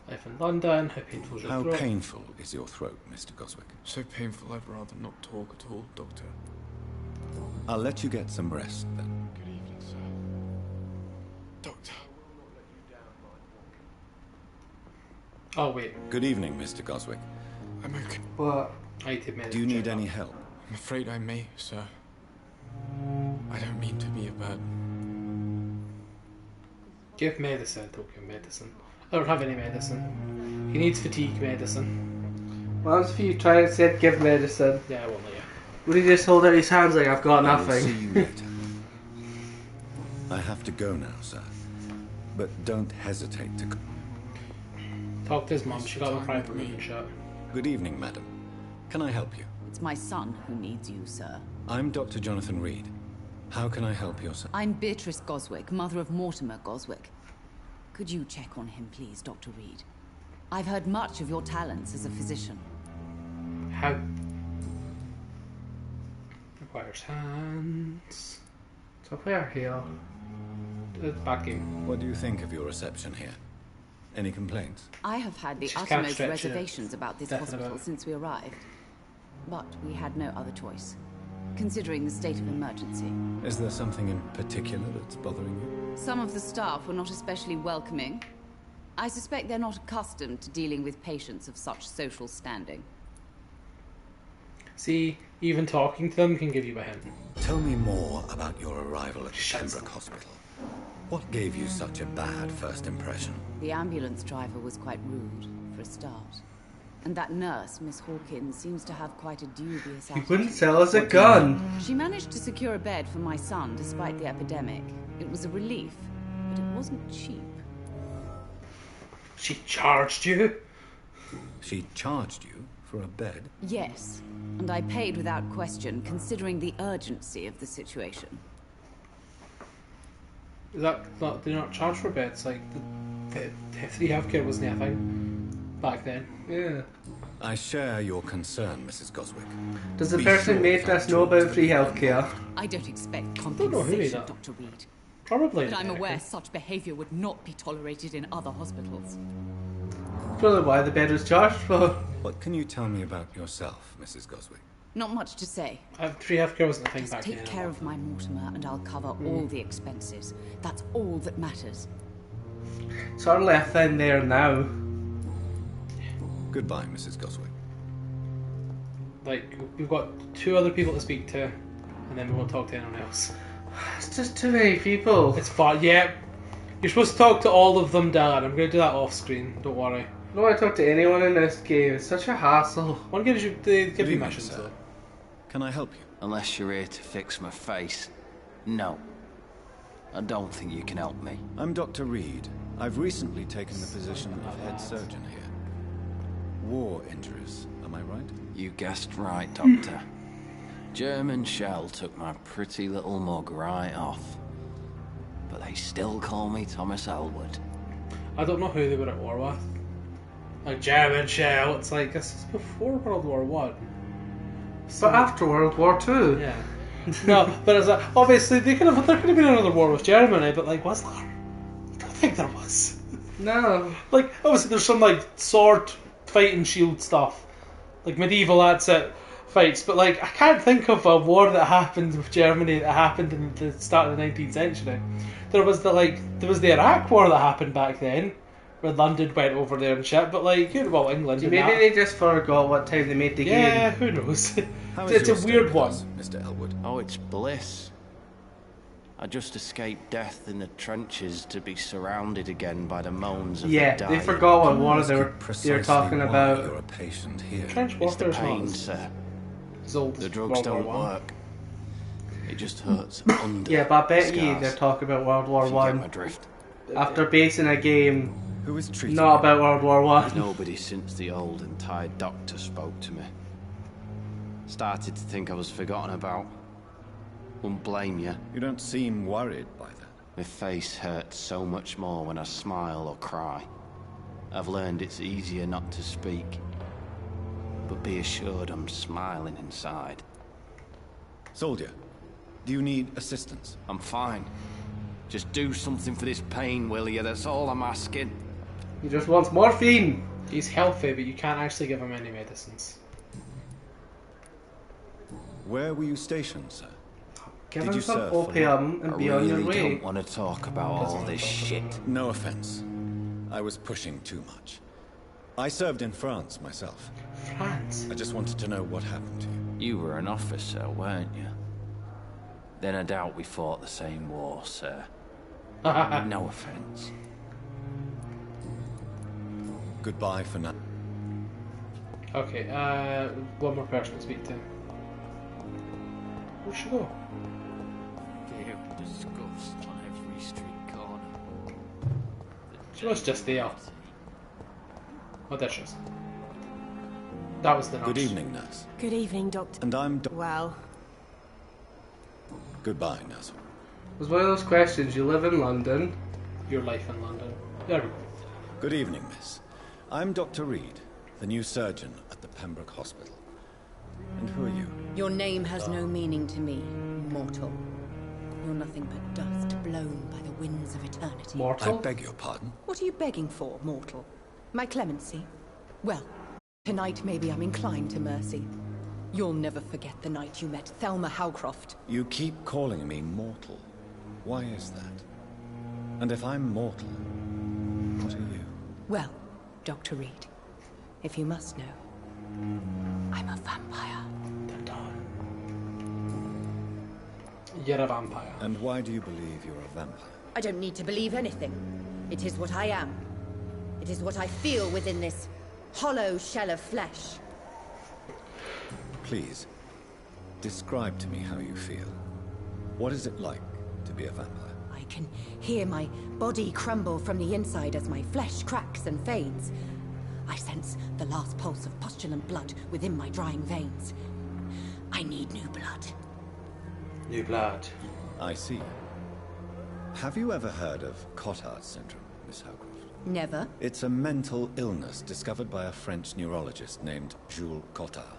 Life in London, how painful is your How throat? painful is your throat, Mr. Goswick? So painful I'd rather not talk at all, Doctor. I'll let you get some rest, then. Good evening, sir. Doctor. Oh, wait. Good evening, Mr. Goswick. I'm okay. What? I need to Do you need any help? I'm afraid I may, sir. I don't mean to be a burden. Give medicine. Don't give medicine. I don't have any medicine. He needs fatigue medicine. Well, if you try and say give medicine. Yeah, I won't let you. Would he just hold out his hands like, I've got I will see nothing? you later. I have to go now, sir. But don't hesitate to... Talk to his mum. She got a private room shut. Good evening, madam. Can I help you? It's my son who needs you, sir. I'm Dr. Jonathan Reed. How can I help your son? I'm Beatrice Goswick, mother of Mortimer Goswick. Could you check on him, please, Dr. Reed? I've heard much of your talents as a physician. How? Requires hands. So where here? Bad game. What do you think of your reception here? Any complaints? I have had the Just can't uttermost stretch it. reservations about this Definitely. hospital since we arrived. But we had no other choice, considering the state of emergency. Is there something in particular that's bothering you? Some of the staff were not especially welcoming. I suspect they're not accustomed to dealing with patients of such social standing. See, even talking to them can give you a hint. Tell me more about your arrival at Pembroke Hospital. What gave you such a bad first impression? The ambulance driver was quite rude, for a start. And that nurse, Miss Hawkins, seems to have quite a dubious He attitude. wouldn't sell us a gun. She managed to secure a bed for my son despite the epidemic. It was a relief, but it wasn't cheap. She charged you? She charged you for a bed? Yes, and I paid without question, considering the urgency of the situation. Is that not? They're not charged for beds. Like the free healthcare wasn't a thing back then. Yeah. I share your concern, Mrs. Goswick. Does the Be person sure made that us know about free healthcare? I don't expect don't know who made compensation, that. Dr. Reed. Probably. But I'm aware such behaviour would not be tolerated in other hospitals. Probably why the bed was charged for. What can you tell me about yourself, Mrs. Goswick? Not much to say. Free healthcare wasn't a thing Just back take then. care of my Mortimer and I'll cover all the expenses. That's all that matters. Sort of left in there now. Goodbye, Mrs. Goswick. Like, we've got 2 other people to speak to, and then we won't talk to anyone else. It's just too many people. It's fine, yeah. You're supposed to talk to all of them, Dad. I'm going to do that off screen, don't worry. I don't want to talk to anyone in this game. It's such a hassle. One gives you, they give you evening, missions, sir. though. Can I help you? Unless you're here to fix my face. No. I don't think you can help me. I'm Dr. Reed. I've recently taken the position of head surgeon here. War injuries, am I right? You guessed right, Doctor. German shell took my pretty little mug right off. But they still call me Thomas Elwood. I don't know who they were at war with. Like, German shell, it's like, this is before World War One. But after World War Two. Yeah. No, but it's like, obviously, there could have been another war with Germany, but like, was there? I don't think there was. No. Like, obviously there's some like sword fighting shield stuff. Like medieval, that's it, fights. But like, I can't think of a war that happened with Germany that happened in the start of the 19th century. There was the Iraq war that happened back then, where London went over there and shit, but like, well, England. Maybe they just forgot what time they made the game. Yeah, who knows? How It's is a your weird stay with one. us, Mr. Elwood? Oh, it's bliss. I just escaped death in the trenches to be surrounded again by the moans of Yeah, the they dying. forgot what war they were Precisely talking why about. You're a patient here. Trench It's the warfare is pain, not sir. as old The as drugs World don't War One. work. It just hurts under. Yeah, but I bet the you scars. they're talking about World War If you get One my drift. after basing a game Who is treating not you? about World War One. Nobody since the old and tired doctor spoke to me. Started to think I was forgotten about. Wouldn't blame you. You don't seem worried by that. My face hurts so much more when I smile or cry. I've learned it's easier not to speak. But be assured I'm smiling inside. Soldier, do you need assistance? I'm fine. Just do something for this pain, will you? That's all I'm asking. He just wants morphine. He's healthy, but you can't actually give him any medicines. Where were you stationed, sir? Give Did him you some serve for opium and be on your I way. don't want to talk about all this shit. No offense. I was pushing too much. I served in France myself. France? I just wanted to know what happened to you. You were an officer, weren't you? Then I doubt we fought the same war, sir. No offense. Goodbye for now. Okay, one more person to speak to. Where'd she go? Feel disgust on every street corner. She was just there. Oh, there she is. That was the nurse. Good evening, nurse. Good evening, Doctor. And I'm Well. Goodbye, nurse. It was one of those questions. You live in London. Your life in London. There we go. Good evening, miss. I'm Dr. Reed, the new surgeon at the Pembroke Hospital. And who are you? Your name has no meaning to me, mortal. You're nothing but dust blown by the winds of eternity. Mortal? I beg your pardon? What are you begging for, mortal? My clemency? Well, tonight maybe I'm inclined to mercy. You'll never forget the night you met Thelma Howcroft. You keep calling me mortal. Why is that? And if I'm mortal, what are you? Well, Dr. Reed, if you must know, I'm a vampire. You're a vampire. And why do you believe you're a vampire? I don't need to believe anything. It is what I am. It is what I feel within this hollow shell of flesh. Please, describe to me how you feel. What is it like to be a vampire? I can hear my body crumble from the inside as my flesh cracks and fades. I sense the last pulse of postulant blood within my drying veins. I need new blood. New blood. I see. Have you ever heard of Cottage Syndrome, Miss Howcroft? Never. It's a mental illness discovered by a French neurologist named Jules Cotard.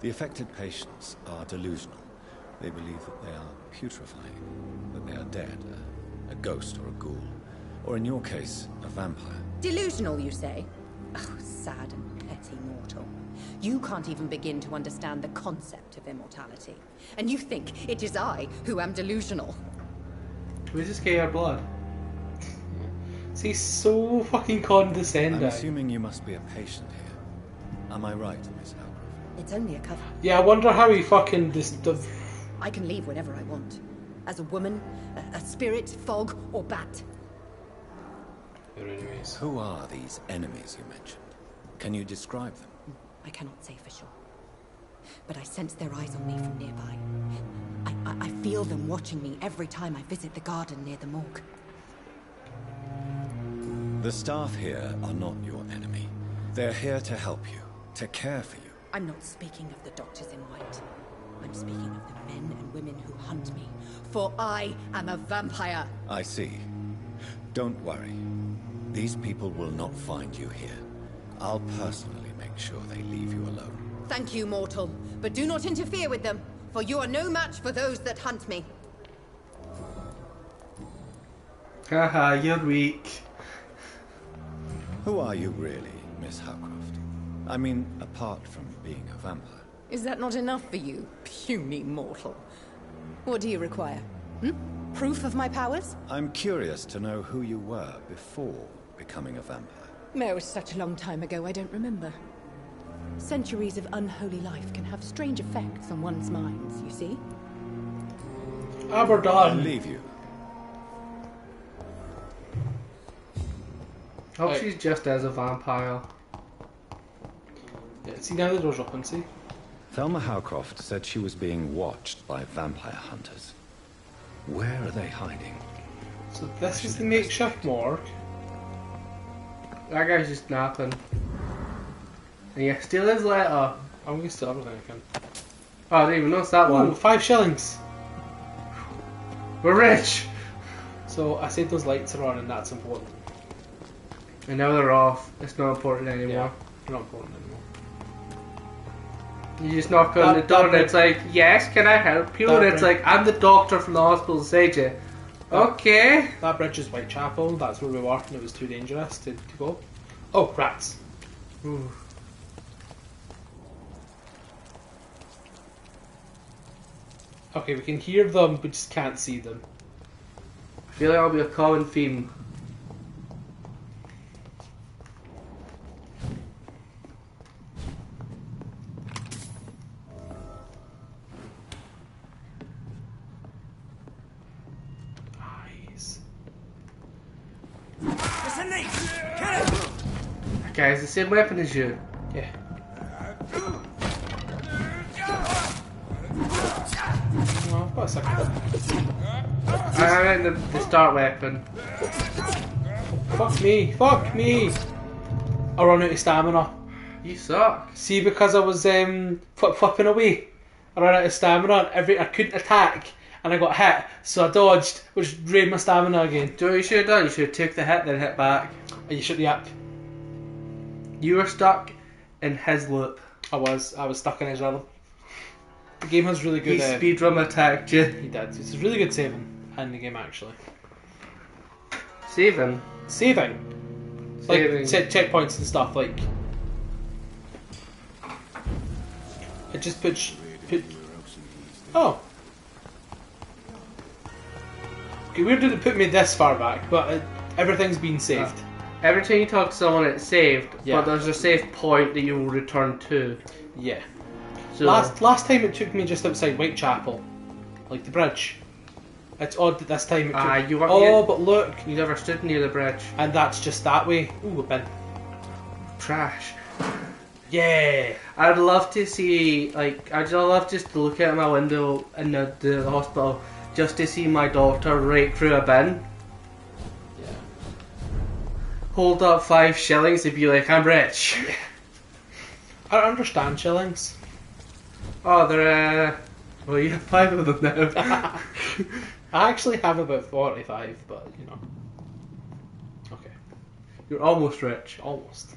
The affected patients are delusional. They believe that they are putrefying, that they are dead, a ghost or a ghoul, or in your case, a vampire. Delusional, you say? Oh, sad and petty mortal. You can't even begin to understand the concept of immortality. And you think it is I who am delusional. We just get your blood. See, so fucking condescending. I'm assuming you must be a patient here. Am I right, Miss Howcroft? It's only a cover. Yeah, I wonder how he fucking I can leave whenever I want. As a woman, a spirit, fog, or bat. Your enemies. Who are these enemies you mentioned? Can you describe them? I cannot say for sure. But I sense their eyes on me from nearby. I feel them watching me every time I visit the garden near the morgue. The staff here are not your enemy. They're here to help you, to care for you. I'm not speaking of the doctors in white. I'm speaking of the men and women who hunt me. For I am a vampire. I see. Don't worry. These people will not find you here. I'll personally make sure they leave you alone. Thank you, mortal. But do not interfere with them, for you are no match for those that hunt me. Haha, you're weak. Who are you really, Miss Howcroft? I mean, apart from being a vampire. Is that not enough for you, puny mortal? What do you require? Proof of my powers? I'm curious to know who you were before becoming a vampire. No, it's such a long time ago, I don't remember. Centuries of unholy life can have strange effects on one's minds, you see? Aberdeen. I'll leave you. Hope she's just as a vampire. Yeah, see, now the door's open, see? Thelma Howcroft said she was being watched by vampire hunters. Where are they hiding? So this is the makeshift morgue. That guy's just napping. And yeah, steal his letter. I'm gonna steal everything I can. Oh, I didn't even notice that one. Ooh, 5 shillings. We're rich! So I said those lights are on, and that's important. And now they're off. It's not important anymore. Yeah, they're not important anymore. You just knock on the door and it's like, yes, can I help you? And it's like, I'm the doctor from the hospital, Sage. Okay. That bridge is Whitechapel. That's where we were, and it was too dangerous to go. Oh, rats. Ooh. Okay, we can hear them, but just can't see them. I feel like that'll be a common theme. Guys, the same weapon as you. Yeah. Oh, I've got a second one. I meant the start weapon. Fuck me! Fuck me! I run out of stamina. You suck. See, because I was flipping away, I ran out of stamina. I couldn't attack, and I got hit, so I dodged, which drained my stamina again. Do you know what you should have done? You should have took the hit, then hit back. And you should, yep. You were stuck in his loop. I was stuck in his rhythm. The game has really good... He speedrun attacked you. He did. It's really good saving in the game, actually. Saving? Saving. Like, checkpoints and stuff, like... It just puts... Oh. Okay, weird did it put me this far back, but everything's been saved. Every time you talk to someone, it's saved, Yeah. but there's a save point that you will return to. Yeah. So Last time it took me just outside Whitechapel, like the bridge. It's odd that this time it took... you weren't oh, but look. You never stood near the bridge. And that's just that way. Ooh, a bin. Trash. Yeah. I'd love to see, like, I'd love just to look out my window in the hospital just to see my daughter rake through a bin. Yeah. Hold up 5 shillings and be like, I'm rich. I don't understand shillings. Oh, they're, well, you have 5 of them now. I actually have about 45, but, you know. Okay. You're almost rich. Almost.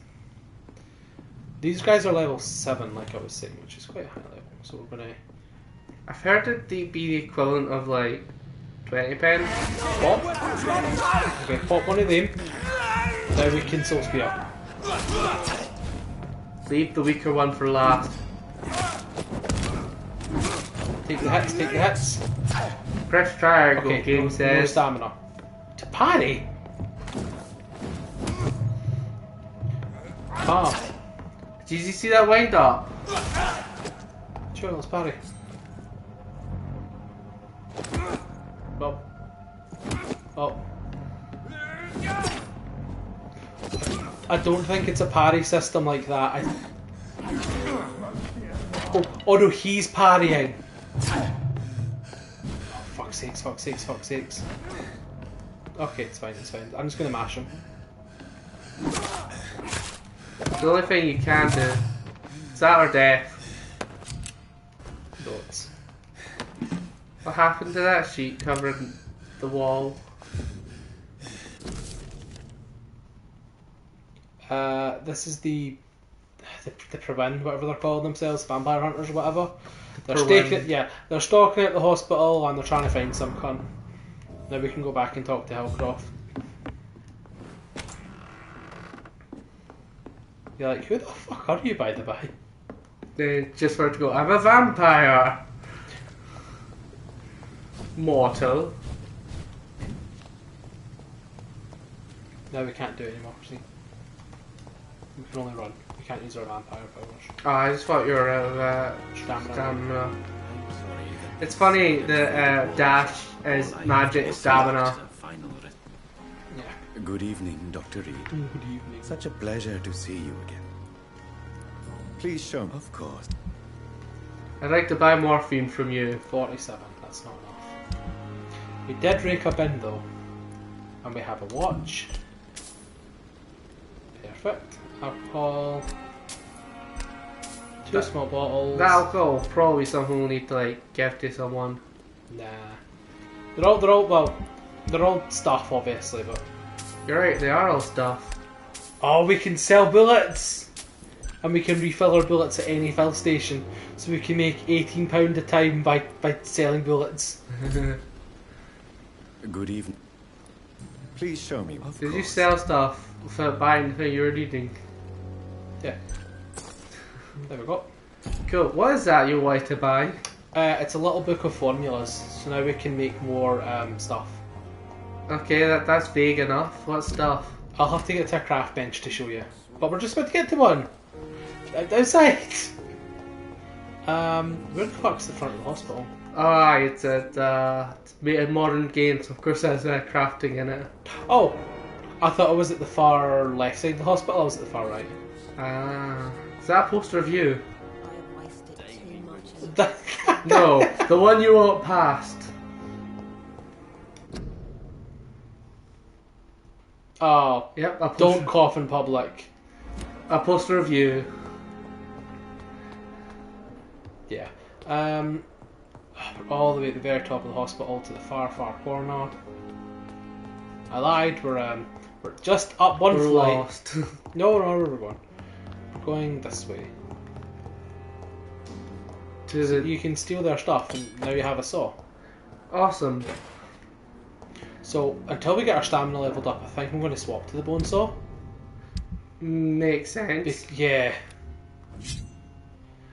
These guys are level 7, like I was saying, which is quite a high level. So we're gonna... I've heard that they'd be the equivalent of, like, 20 pence. Pop. Okay, pop one of them. Now we can soul speed up. Leave the weaker one for last. Take the hits, take the hits. Press triangle, okay, game says. No stamina. To parry? Ah. Did you see that wind up? Sure, let's parry. Oh. Oh. I don't think it's a parry system like that. Oh no, he's parrying. Oh, fuck's sakes, fuck's sakes, fuck's sakes. Okay, it's fine, it's fine. I'm just gonna mash him. The only thing you can do is that or death. Dots. What happened to that sheet covering the wall? This is the Previn, whatever they're calling themselves, vampire hunters or whatever. They're they're stalking at the hospital and they're trying to find some cunt. Now we can go back and talk to Hillcroft. You're like, who the fuck are you, by the by? They just for it to go, I'm a vampire! Mortal. Now we can't do it anymore, see? We can only run. We can't use our vampire powers. Oh, I just thought you were out of stamina. It's funny that dash is magic stamina. Yeah. Good evening, Dr. Reed. Good evening. Such a pleasure to see you again. Please show me. Of course. I'd like to buy morphine from you. 47, that's not enough. We did rake up in though. And we have a watch. Perfect. Alcohol. 2 small bottles. That alcohol is probably something we'll need to like give to someone. Nah. They're all well. They're all stuff, obviously, but... You're right, they are all stuff. Oh, we can sell bullets! And we can refill our bullets at any fill station. So we can make £18 a time by selling bullets. Good evening. Please show me. Did you sell stuff without buying the thing you were needing? Yeah. There we go. Cool. What is that you wanted to buy? It's a little book of formulas, so now we can make more stuff. Okay, that's vague enough. What stuff? I'll have to get to a craft bench to show you. But we're just about to get to one. Outside! Where the fuck's the front of the hospital? Oh, it's at modern games. Of course there's crafting in it. Oh! I thought it was at the far left side of the hospital, I was at the far right. Ah. Is that a poster of you? No, the one you walked past. Oh, yep. Don't cough in public. A poster of you. Yeah. All the way at the very top of the hospital to the far, far corner. I lied. We're just up one We're flight. lost. No, we're going. We're going this way. So you can steal their stuff, and now you have a saw. Awesome. So until we get our stamina leveled up, I think I'm going to swap to the bone saw. Makes sense. Yeah.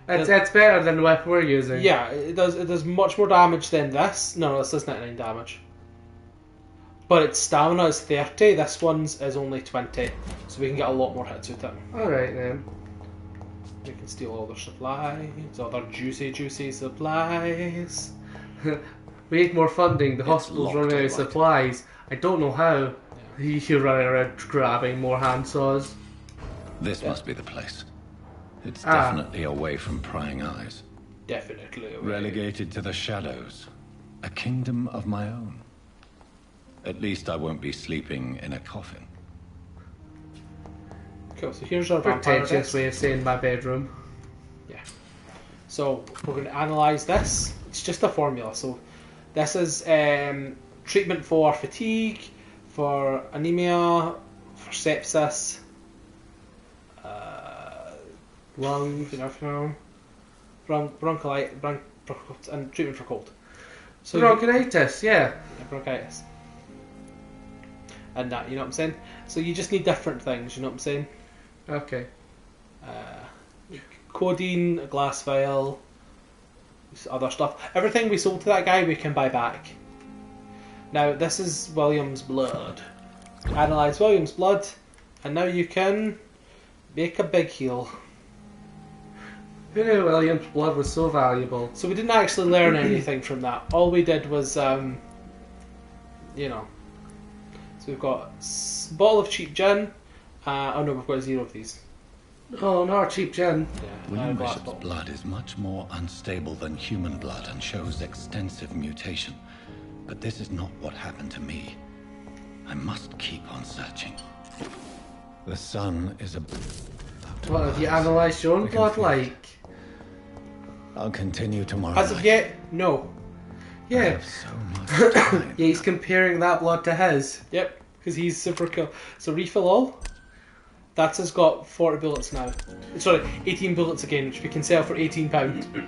It's better than the weapon we're using. Yeah, it does much more damage than this. No, this does 99 damage. But its stamina is 30, this one's is only 20. So we can get a lot more hits with it. Alright then. We can steal all their supplies, all their juicy supplies. We need more funding, the hospital's running out of supplies. I don't know how. Yeah. You're running around grabbing more handsaws. This must be the place. It's definitely away from prying eyes. Definitely away. Relegated to the shadows. A kingdom of my own. At least I won't be sleeping in a coffin. Cool, so here's our pretentious way of saying my bedroom. Yeah. So we're going to analyse this. It's just a formula. So this is treatment for fatigue, for anemia, for sepsis, lungs, bronchitis, and treatment for cold. So bronchitis, yeah, bronchitis. And that, you know what I'm saying? So you just need different things, you know what I'm saying? Okay. Codeine, a glass vial, other stuff. Everything we sold to that guy we can buy back. Now this is William's blood. Analyse William's blood, and now you can make a big heal. Who knew William's blood was so valuable? So we didn't actually learn anything from that. All we did was, you know. So we've got a bottle of cheap gin. Oh no, we've got 0 of these. Oh, not cheap gin. Yeah, William Bishop's blood is much more unstable than human blood and shows extensive mutation. But this is not what happened to me. I must keep on searching. The sun is a... What, have you analysed your own blood like? I'll continue tomorrow As of yet, no. I Yeah. have so much time. Yeah, he's comparing that blood to his. Yep, because he's super cool. So refill all. That's has got 40 bullets now. Sorry, 18 bullets again, which we can sell for £18.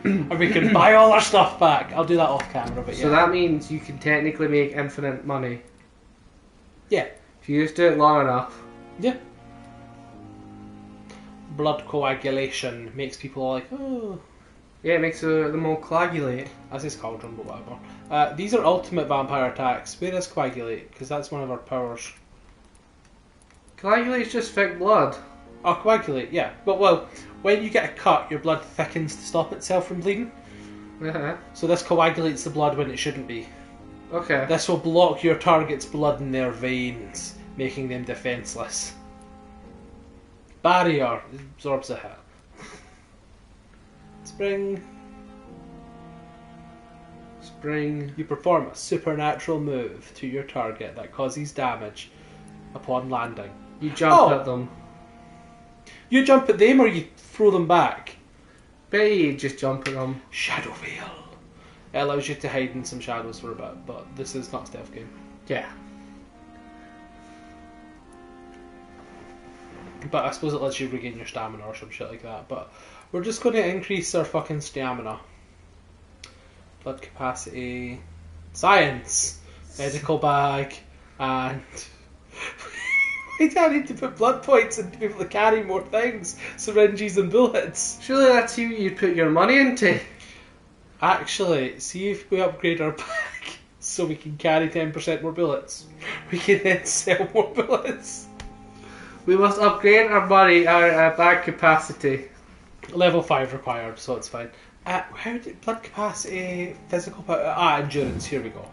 And we can buy all our stuff back. I'll do that off camera, but yeah. So that means you can technically make infinite money. Yeah. If you just do it long enough. Yeah. Blood coagulation makes people like, oh. Yeah, it makes them all coagulate. That's his cauldron, but whatever. These are ultimate vampire attacks. Where is coagulate? Because that's one of our powers. Coagulate's just thick blood. Oh, coagulate, yeah. But well, when you get a cut, your blood thickens to stop itself from bleeding. Uh-huh. So this coagulates the blood when it shouldn't be. Okay. This will block your target's blood in their veins, making them defenseless. Barrier absorbs a hit. Spring. You perform a supernatural move to your target that causes damage upon landing. You jump at them. You jump at them or you throw them back? Bet you just jump at them. Shadow Veil. It allows you to hide in some shadows for a bit, but this is not a stealth game. Yeah. But I suppose it lets you regain your stamina or some shit like that. But we're just going to increase our fucking stamina. Blood capacity. Science! Medical bag. And... why do I need to put blood points into people to carry more things? Syringes and bullets. Surely that's who you put your money into. Actually, see if we upgrade our bag so we can carry 10% more bullets. We can then sell more bullets. We must upgrade our money, our bag capacity. Level 5 required, so it's fine. How did blood capacity, physical power? Endurance. Here we go.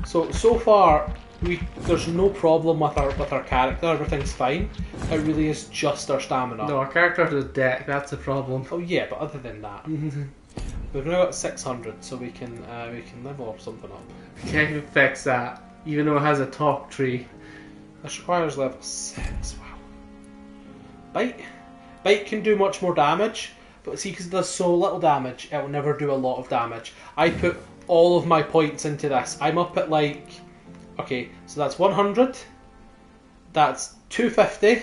So far, there's no problem with our character. Everything's fine. It really is just our stamina. No, our character's a deck. That's the problem. Oh yeah, but other than that, we've now got 600, so we can level up something up. We can't even fix that, even though it has a talk tree. This requires level 6. Wow. Bite can do much more damage, but see, because it does so little damage, it will never do a lot of damage. I put all of my points into this. I'm up at like... Okay, so that's 100. That's 250.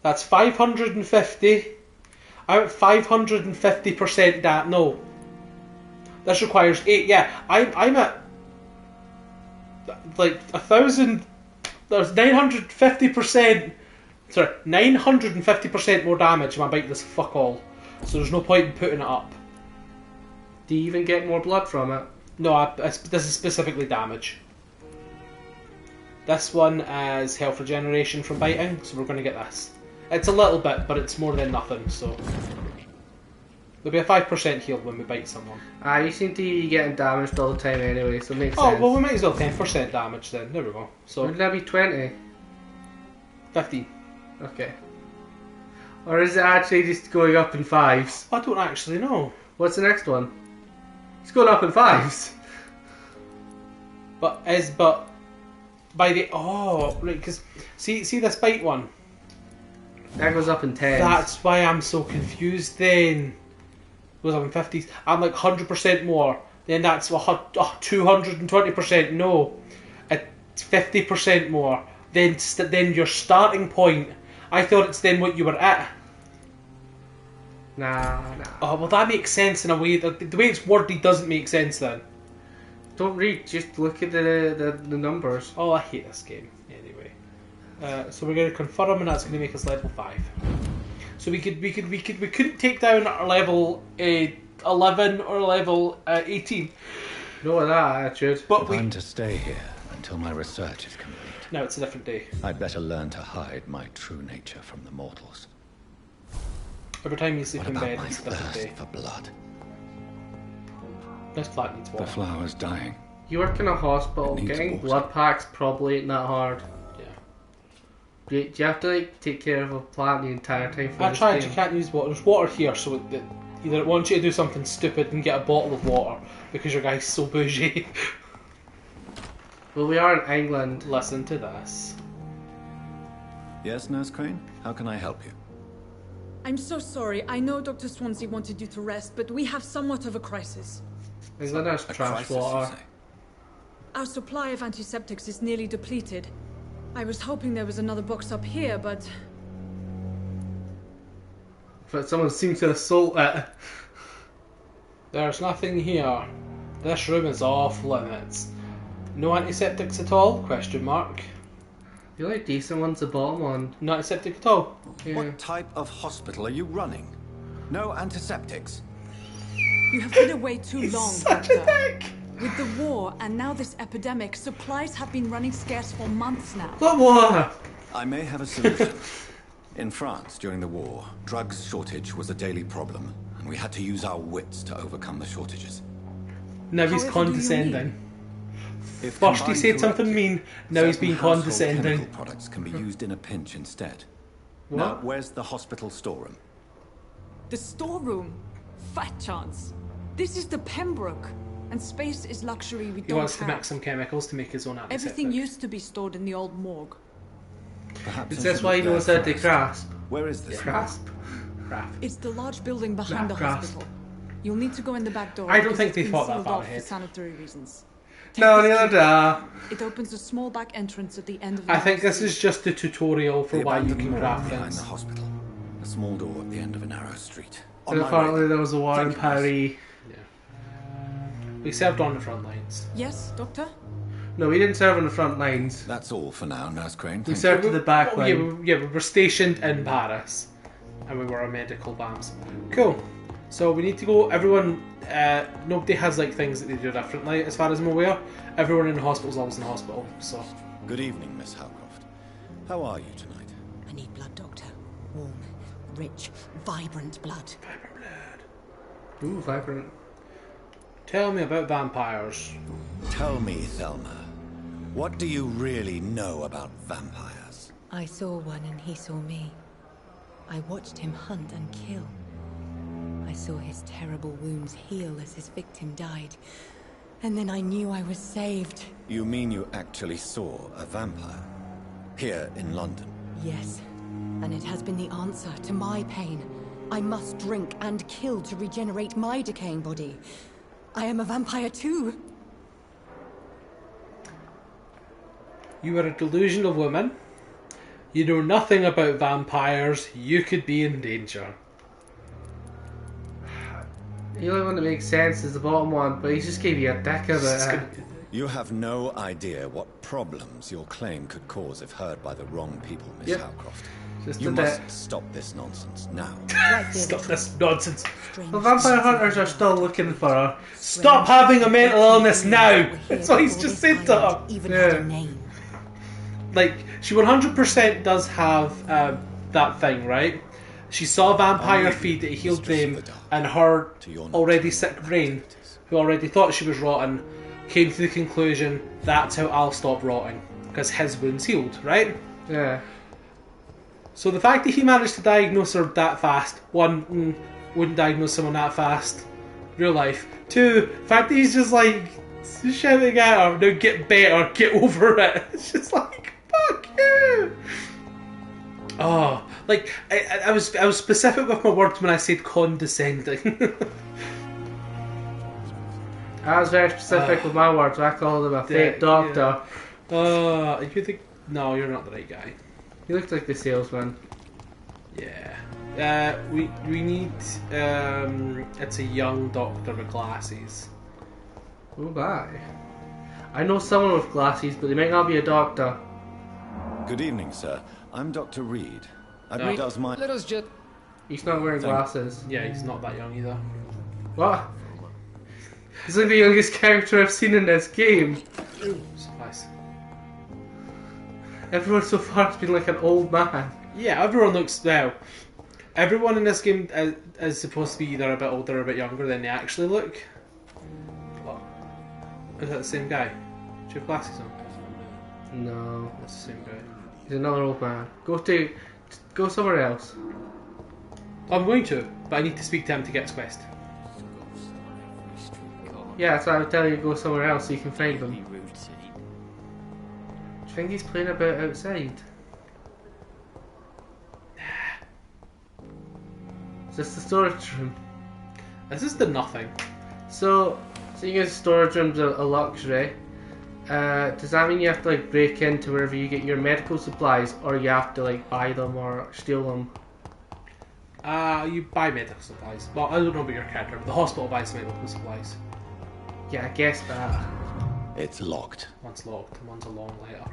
That's 550. I'm at 550% no. This requires 8. Yeah, I'm at... like 1,000... There's 950%... Sorry, 950% more damage if I bite this fuck all. So there's no point in putting it up. Do you even get more blood from it? No, this is specifically damage. This one is health regeneration from biting, so we're going to get this. It's a little bit, but it's more than nothing, so... There'll be a 5% heal when we bite someone. You seem to be getting damaged all the time anyway, so it makes sense. Oh, well we might as well 10% damage then. There we go. So wouldn't that be 20? 15. Okay. Or is it actually just going up in 5s? I don't actually know. What's the next one? It's going up in 5s. But by the right, because see this bite one. That goes up in 10s. That's why I'm so confused. Then goes up in 50s. I'm like 100% more. Then that's 220%. No, it's 50% more. Then your starting point. I thought it's then what you were at. Nah. Oh well, that makes sense in a way. The way it's worded doesn't make sense then. Don't read. Just look at the numbers. Oh, I hate this game. Anyway, so we're going to confirm, and that's going to make us level 5. So we couldn't take down our level 11 or level 18. No, that attitude. But I'm to stay here until my research is complete. No, it's a different day. I'd better learn to hide my true nature from the mortals. Every time you sleep in bed, my it's a different thirst day. for blood? This plant needs water. The flower's dying. You work in a hospital. Getting blood packs probably ain't that hard. Yeah. Do you have to like take care of a plant the entire time? For I tried. You can't use water. There's water here, so either it wants you to do something stupid and get a bottle of water because your guy's so bougie. Well, we are in England. Listen to this. Yes, Nurse Crane? How can I help you? I'm so sorry. I know Dr. Swansea wanted you to rest, but we have somewhat of a crisis. England has trash water. Our supply of antiseptics is nearly depleted. I was hoping there was another box up here, but... But someone seems to assault it. There's nothing here. This room is off limits. No antiseptics at all? Question mark. The only decent one's the bottom one. No antiseptic at all? Yeah. What type of hospital are you running? No antiseptics? You have been away too long, such Doctor. a dick. With the war and now this epidemic, supplies have been running scarce for months now. What war? I may have a solution. In France, during the war, drugs shortage was a daily problem, and we had to use our wits to overcome the shortages. Now he's However, condescending. If First he combined said something correctly, mean, now he's certain being household condescending. chemical products can be used in a pinch instead. What? Now, where's the hospital storeroom? The storeroom? Fat chance. This is the Pembroke, and space is luxury we He don't wants to have. mix some chemicals to make his own antiseptic. Everything used to be stored in the old morgue. Perhaps Is I this should why he look there knows how to first. grasp? Where is this? Grasp? It's the large building behind the Grasp. hospital. You'll need to go in the back door. I don't because think it's they been thought that sealed far off ahead. for sanitary reasons. No, neither do I. It opens a small back entrance at the end of the I think this is just a tutorial for why you can craft behind things. the hospital. A small door at the end of a narrow street. And apparently there was a war in Paris. We served on the front lines. Yes, Doctor? No, we didn't serve on the front lines. That's all for now, Nurse Crane. We served to the back line. We were stationed in Paris. And we were a medical BAMS. Cool. So we need to go, everyone, nobody has like things that they do differently as far as I'm aware. Everyone in the hospital is always in the hospital, so. Good evening, Miss Howcroft. How are you tonight? I need blood, Doctor. Warm, rich, vibrant blood. Vibrant blood. Ooh, vibrant. Tell me about vampires. Tell me, Thelma, what do you really know about vampires? I saw one and he saw me. I watched him hunt and kill. I saw his terrible wounds heal as his victim died. And then I knew I was saved. You mean you actually saw a vampire? Here in London? Yes. And it has been the answer to my pain. I must drink and kill to regenerate my decaying body. I am a vampire too. You are a delusional woman. You know nothing about vampires. You could be in danger. The only one that makes sense is the bottom one, but he just gave you a dick about it. You have no idea what problems your claim could cause if heard by the wrong people, Miss Yep. Howcroft. Just You a must bit. stop this nonsense now. Stop this nonsense. The vampire hunters are still looking for her. Stop having a mental illness now! That's what he's just said to her. Even had a name. Like, she 100% does have that thing, right? She saw a vampire feed that healed them, and her already sick brain, who already thought she was rotten, came to the conclusion that's how I'll stop rotting, because his wounds healed, right? Yeah. So the fact that he managed to diagnose her that fast, one, wouldn't diagnose someone that fast, real life. Two, the fact that he's just like shouting at her, no, get better, get over it. It's just like, fuck you. Oh, like I was specific with my words when I said condescending. I was very specific with my words. I called him a fake doctor. You think? No, you're not the right guy. He looked like the salesman. Yeah. We need. It's a young doctor with glasses. Oh my! I know someone with glasses, but they might not be a doctor. Good evening, sir. I'm Dr. Reed. Does my... Let us just... He's not wearing glasses. Yeah, he's not that young either. What? He's like the youngest character I've seen in this game. Surprise. Everyone so far has been like an old man. Yeah, everyone looks... Well, everyone in this game is supposed to be either a bit older or a bit younger than they actually look. What? Is that the same guy? Do you have glasses on? No. That's the same guy. He's another old man. Go somewhere else. I'm going to, but I need to speak to him to get his quest. Yeah, that's why I would tell you to go somewhere else so you can find him. Do you think he's playing a bit outside? Is this the storage room? This is the nothing. So you guys' storage room's a luxury. Does that mean you have to like break into wherever you get your medical supplies, or you have to like buy them or steal them? You buy medical supplies. Well, I don't know about your character, but the hospital buys medical supplies. Yeah, I guess that. It's locked. One's locked and one's a long letter.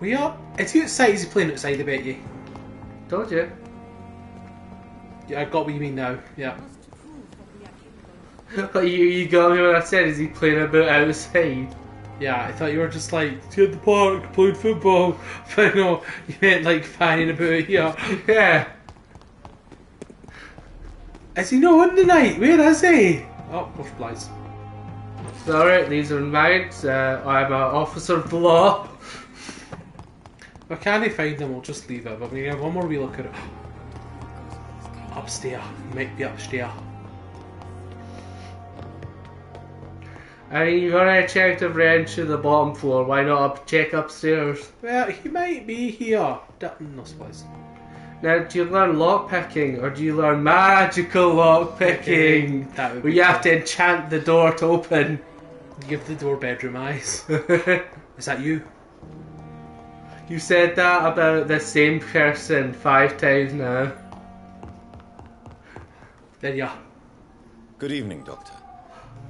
We are. Is he outside? Is he playing outside? I bet you. Told you. Yeah, I got what you mean now. Yeah. But you got me when I said, is he playing a bit outside? Yeah, I thought you were just like, at the park, playing football. But no, you meant like fanning about here. Yeah. Is he not on tonight? Where is he? Oh, no supplies. Alright, these are mine. I'm an officer of the law. If I can't find them, we'll just leave it. But we have one more wee look at it. Upstairs. Might be upstairs. I mean, you've already checked the wrench to the bottom floor. Why not check upstairs? Well, he might be here. No supplies. Now, do you learn lockpicking, or do you learn magical lockpicking? That would where be you have to enchant the door to open? Give the door bedroom eyes. Is that you? You said that about the same person 5 times now. There you are. Good evening, Doctor.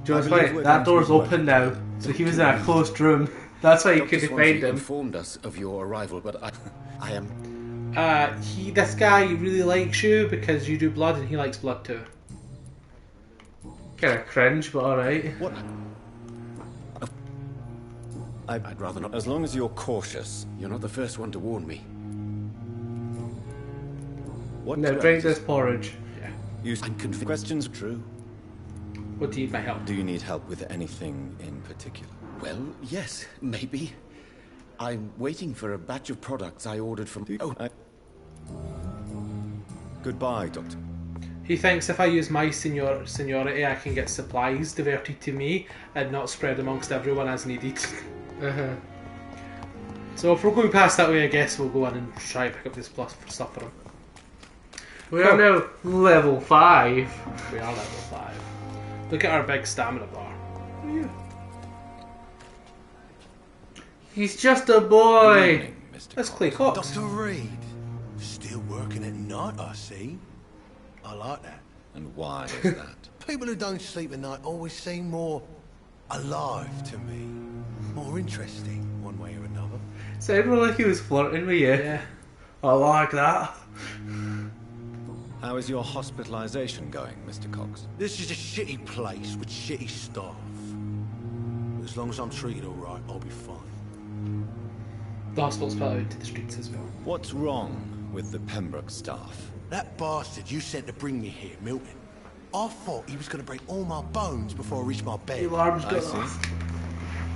Do you know what's funny? That door's open now, so he was in a closed room. That's why you couldn't find him. Informed us of your arrival, but I am. This guy really likes you because you do blood, and he likes blood too. Kind of cringe, but all right. What? I'd rather not. As long as you're cautious. You're not the first one to warn me. What? Now drink this porridge. Yeah. Questions true. What do you need my help? Do you need help with anything in particular? Well, yes, maybe. I'm waiting for a batch of products I ordered from... Goodbye, Doctor. He thinks if I use my seniority, I can get supplies diverted to me and not spread amongst everyone as needed. So if we're going past that way, I guess we'll go in and try to pick up this plus for stuff for him. We are now level 5. We are level 5. Look at our big stamina bar. He's just a boy. That's Clay Cox. Dr. Reed. Still working at night, I see. I like that. And why is that? People who don't sleep at night always seem more alive to me. More interesting, one way or another. Sounded like he was flirting with you. Yeah. I like that. How is your hospitalization going, Mr. Cox? This is a shitty place with shitty staff. But as long as I'm treated alright, I'll be fine. The hospital's put out to the streets as well. What's wrong with the Pembroke staff? That bastard you sent to bring me here, Milton. I thought he was going to break all my bones before I reached my bed. I see.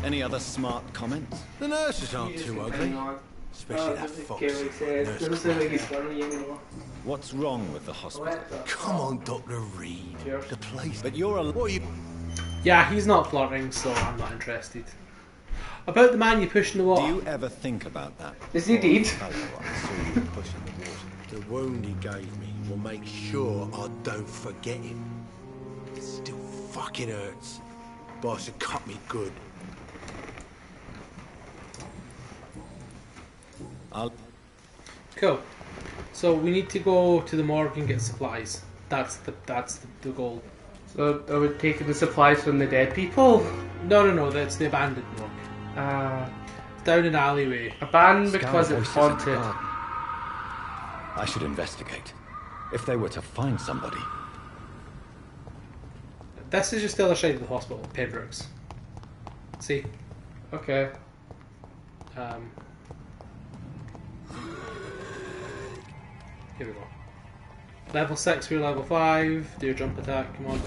Any other smart comments? The nurses aren't too ugly. Especially that fox. What's wrong with the hospital? Come on, Dr. Reed. The place... But you're a... What are you... Yeah, he's not flirting, so I'm not interested. About the man you push in the water. Do you ever think about that? Yes, he did. The wound he gave me will make sure I don't forget him. It still fucking hurts. Boss had cut me good. Cool. So we need to go to the morgue and get supplies. That's the goal. So are we taking the supplies from the dead people? No, that's the abandoned morgue. Down an alleyway. Abandoned because it's haunted. I should investigate. If they were to find somebody. This is just the other side of the hospital, Pembroke's. See? Okay. Here we go. Level 6, we're level 5. Do your jump attack, come on.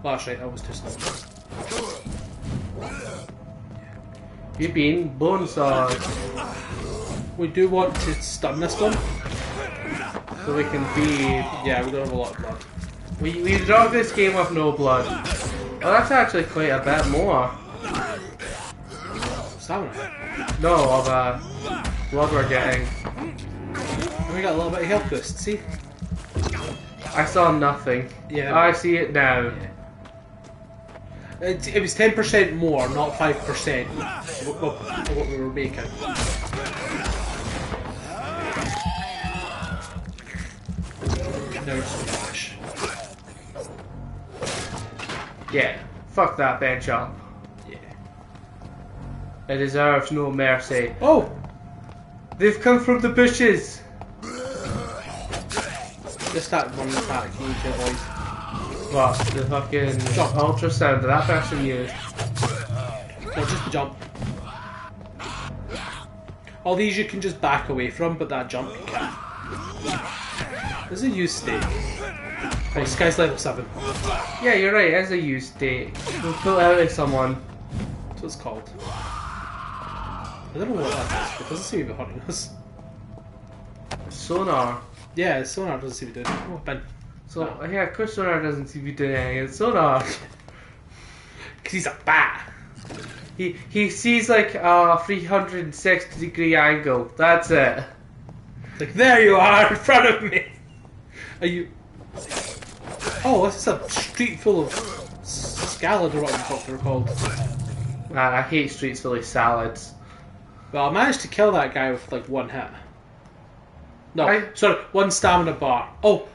That's right, that was too slow. You've been bonesawed. We do want to stun this one. So we can feed. Yeah, we don't have a lot of blood. We dropped this game with no blood. Oh, that's actually quite a bit more. Stamina? No, of blood we're getting. And we got a little bit of health boost, see? I saw nothing. Yeah. I see it now. Yeah. It was 10% more, not 5% of what we were making. Now it's flash. Yeah, fuck that bench up. Yeah. It deserves no mercy. Oh! They've come from the bushes! Just that one attack you need to avoid. What? The fucking ultrasound that that person used? No, just the jump. All these you can just back away from, but that jump you can't. This is a used state. Oh, this guy's level 7. Yeah, you're right, it is a used state. We'll pull out of someone. That's what it's called. I don't know what that is, but it doesn't seem to be hurting us. Sonar. Yeah, sonar doesn't seem to be doing it. Oh, Ben. So, yeah, of course sonar doesn't seem to be doing anything. It's sonar. Because he's a bat. He sees like a 360 degree angle. That's it. Like, there you are in front of me. Are you... Oh, this is a street full of scallad, or what they're called. Man, I hate streets full of salads. Well, I managed to kill that guy with like one hit. No, sorry, one stamina bar. Oh,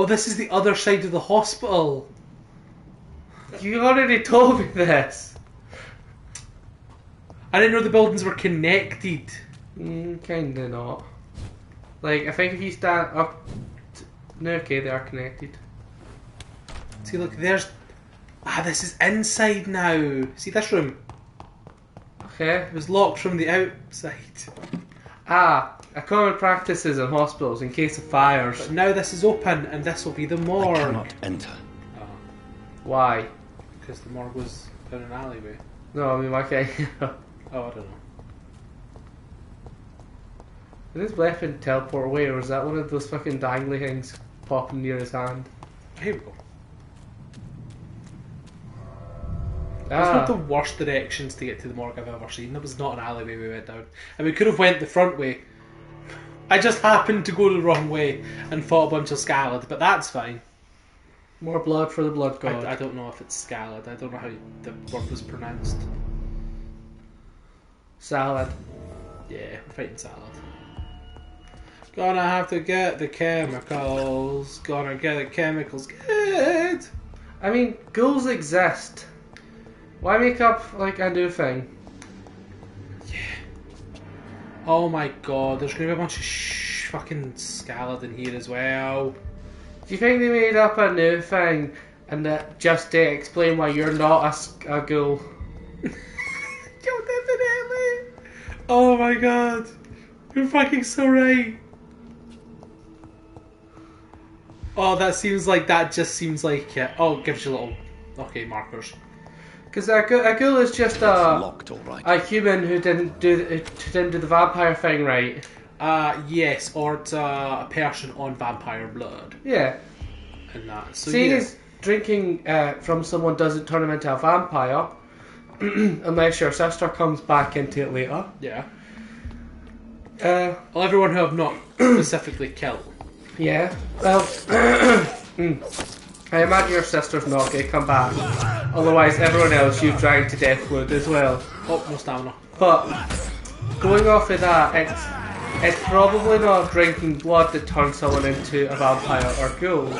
this is the other side of the hospital. You already told me this. I didn't know the buildings were connected. Kinda not. Like, I think if you stand up... No, okay, they are connected. See, look, there's... this is inside now. See this room? Okay. It was locked from the outside. A common practice is in hospitals in case of fires. But now this is open, and this will be the morgue. I cannot enter. Why? Because the morgue was in an alleyway. No, I mean, why can't you? Oh, I don't know. Did his weapon teleport away, or is that one of those fucking dangly things popping near his hand? Here we go. That's not the worst directions to get to the morgue I've ever seen. That was not an alleyway we went down. And we could have went the front way. I just happened to go the wrong way and fought a bunch of scallad, but that's fine. More blood for the blood god. I don't know if it's scallad. I don't know how the word was pronounced. Salad. Yeah, I'm fighting salad. Gonna have to get the chemicals. Gonna get the chemicals. Good. I mean, ghouls exist. Why make up like a new thing? Yeah. Oh my god, there's gonna be a bunch of fucking scallad in here as well. Do you think they made up a new thing and that just to explain why you're not a ghoul? Yo, definitely. Oh my god, you're fucking so right. Oh, that just seems like it. Oh, it gives you little markers. Because a ghoul is just locked, all right. a human who didn't do the vampire thing right. Yes, or it's a person on vampire blood. Yeah. And that. So seeing yeah. as drinking from someone doesn't turn him into a vampire, unless your sister comes back into it later. Yeah. Well, everyone who I've not specifically killed. Yeah. Well, I imagine your sister's not going to come back. Otherwise, everyone else you've dragged to death would as well. Oh, no stamina. But going off of that, it's probably not drinking blood that turns someone into a vampire or ghoul.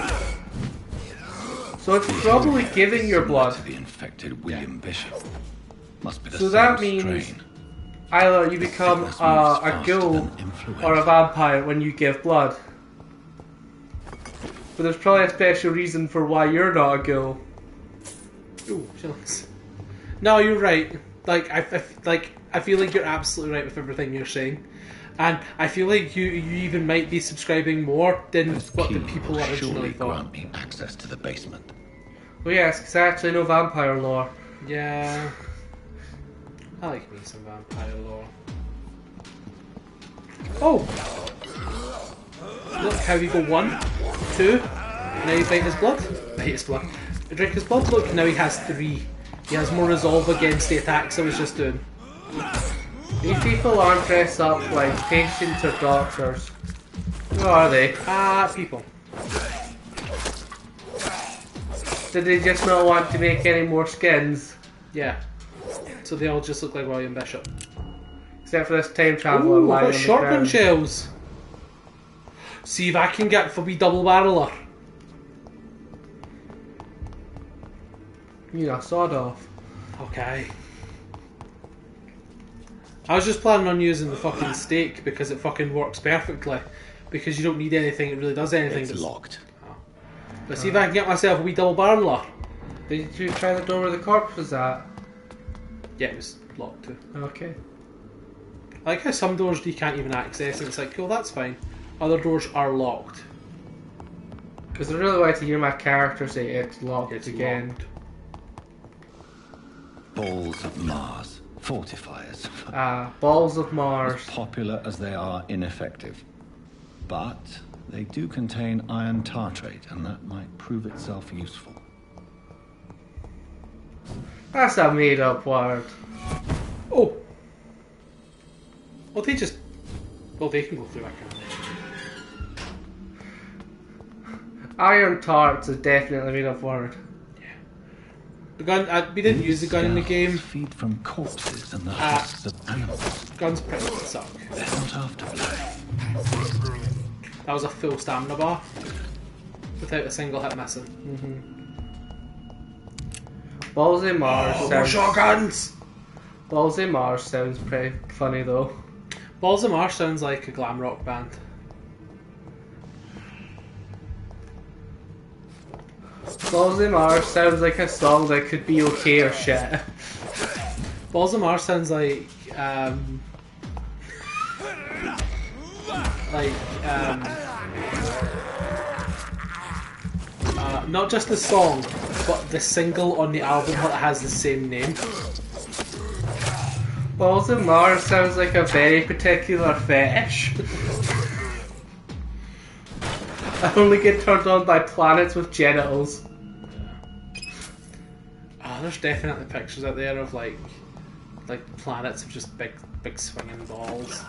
So it's probably giving your blood to the infected William Bishop. Must be the so same that means strain. either you become a ghoul or a vampire when you give blood. But there's probably a special reason for why you're not a ghoul. Ooh, feelings. No, you're right. I feel like you're absolutely right with everything you're saying. And I feel like you even might be subscribing more than what the people originally thought. Grant me access to the basement. Well, yes, because I actually know vampire lore. Yeah. I like me some vampire lore. Oh! Look how you go 1, 2, now you bite his blood. Bite his blood. Drink his blood. Look, now he has 3. He has more resolve against the attacks I was just doing. These people aren't dressed up like patients or doctors. Who are they? People. Did they just not want to make any more skins? Yeah. So they all just look like William Bishop. Except for this time traveler Ooh, lying I've got on the shotgun ground. shells. See if I can get for wee double barreler. You know, sawed off. Okay. I was just planning on using the fucking stake because it fucking works perfectly. Because you don't need anything, it really does anything. It's locked. Oh. But see if I can get myself a wee double barreler. Did you try the door where the corpse was at? Yeah, it was locked too. Okay. I like how some doors you can't even access and it's like, cool, that's fine. Other doors are locked. Because I really like to hear my character say it's locked again. Locked. Balls of Mars. Fortifiers. Balls of Mars. As popular as they are ineffective. But they do contain iron tartrate, and that might prove itself useful. That's a made up word. Oh. Well, they just... Well, they can go through that kind Iron tarts is definitely made up word. The gun, we didn't use the gun in the game. Feed from corpses and the husks of animals. Guns pretty suck. They're not afterlife. That was a full stamina bar without a single hit missing. Ballsy Mars sounds... shotguns! Ballsy Mars sounds pretty funny though. Balls of Mars sounds like a glam rock band. Ballsy Mars sounds like a song that could be okay or shit. Balls of Mars sounds like not just the song, but the single on the album that has the same name. Balls of Mars sounds like a very particular fetish. I only get turned on by planets with genitals. Oh, there's definitely pictures out there of like planets of just big swinging balls.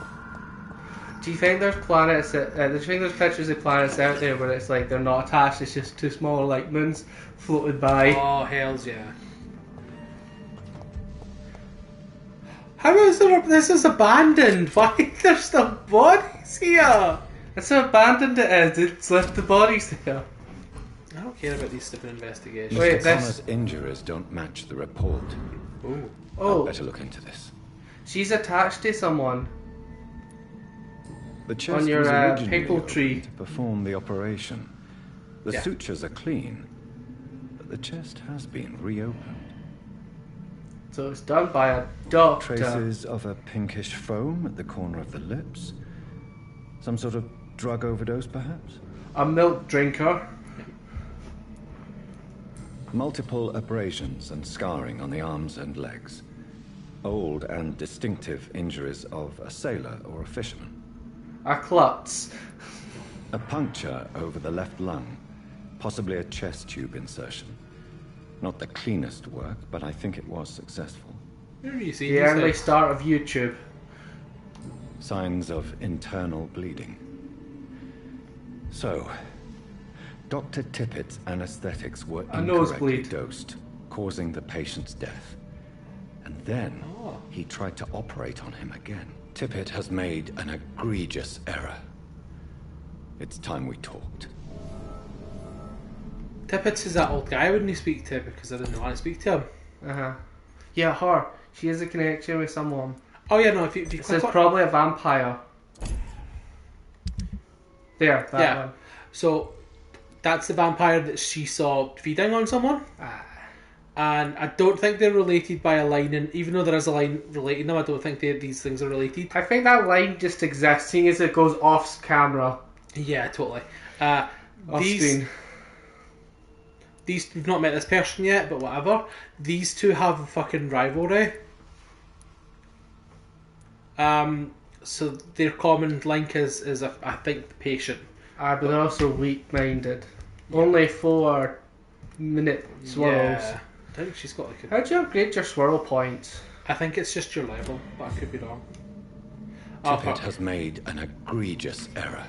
Do you think there's planets that, do you think there's pictures of planets out there where it's like they're not attached, it's just two small like moons floated by? Oh, hells yeah. How is there, this is abandoned? Why there's still bodies here? That's how abandoned it is, it's left the bodies there. I don't care about these stupid investigations. Mr. Connor's injuries don't match the report. Ooh. Oh. I'd better look into this. She's attached to someone. The chest on your was originally pickle opened tree. to perform the operation. The Yeah. sutures are clean, but the chest has been reopened. So it's done by a doctor. Traces of a pinkish foam at the corner of the lips. Some sort of drug overdose, perhaps? A milk drinker. Multiple abrasions and scarring on the arms and legs. Old and distinctive injuries of a sailor or a fisherman. A klutz. A puncture over the left lung. Possibly a chest tube insertion. Not the cleanest work, but I think it was successful. Where do you see The early start of YouTube. Signs of internal bleeding. So, Dr. Tippett's anesthetics were A incorrectly nosebleed. dosed, causing the patient's death. And then he tried to operate on him again. Tippett has made an egregious error. It's time we talked. Tippett's is that old guy I wouldn't speak to because I didn't know how to speak to him. Yeah, her. She has a connection with someone. Oh yeah, no, if you So click it's on... probably a vampire. There, that yeah. one. So that's the vampire that she saw feeding on someone. And I don't think they're related by a line, and even though there is a line relating them, I don't think these things are related. I think that line just exists, seeing as it goes off camera. Yeah, totally. Off screen. We've not met this person yet, but whatever. These two have a fucking rivalry. So their common link is I think the patient. But they're also weak-minded. Only 4-minute swirls. Yeah. I think she's got like a... How do you upgrade your swirl points? I think it's just your level, but I could be wrong. Tippett has made an egregious error.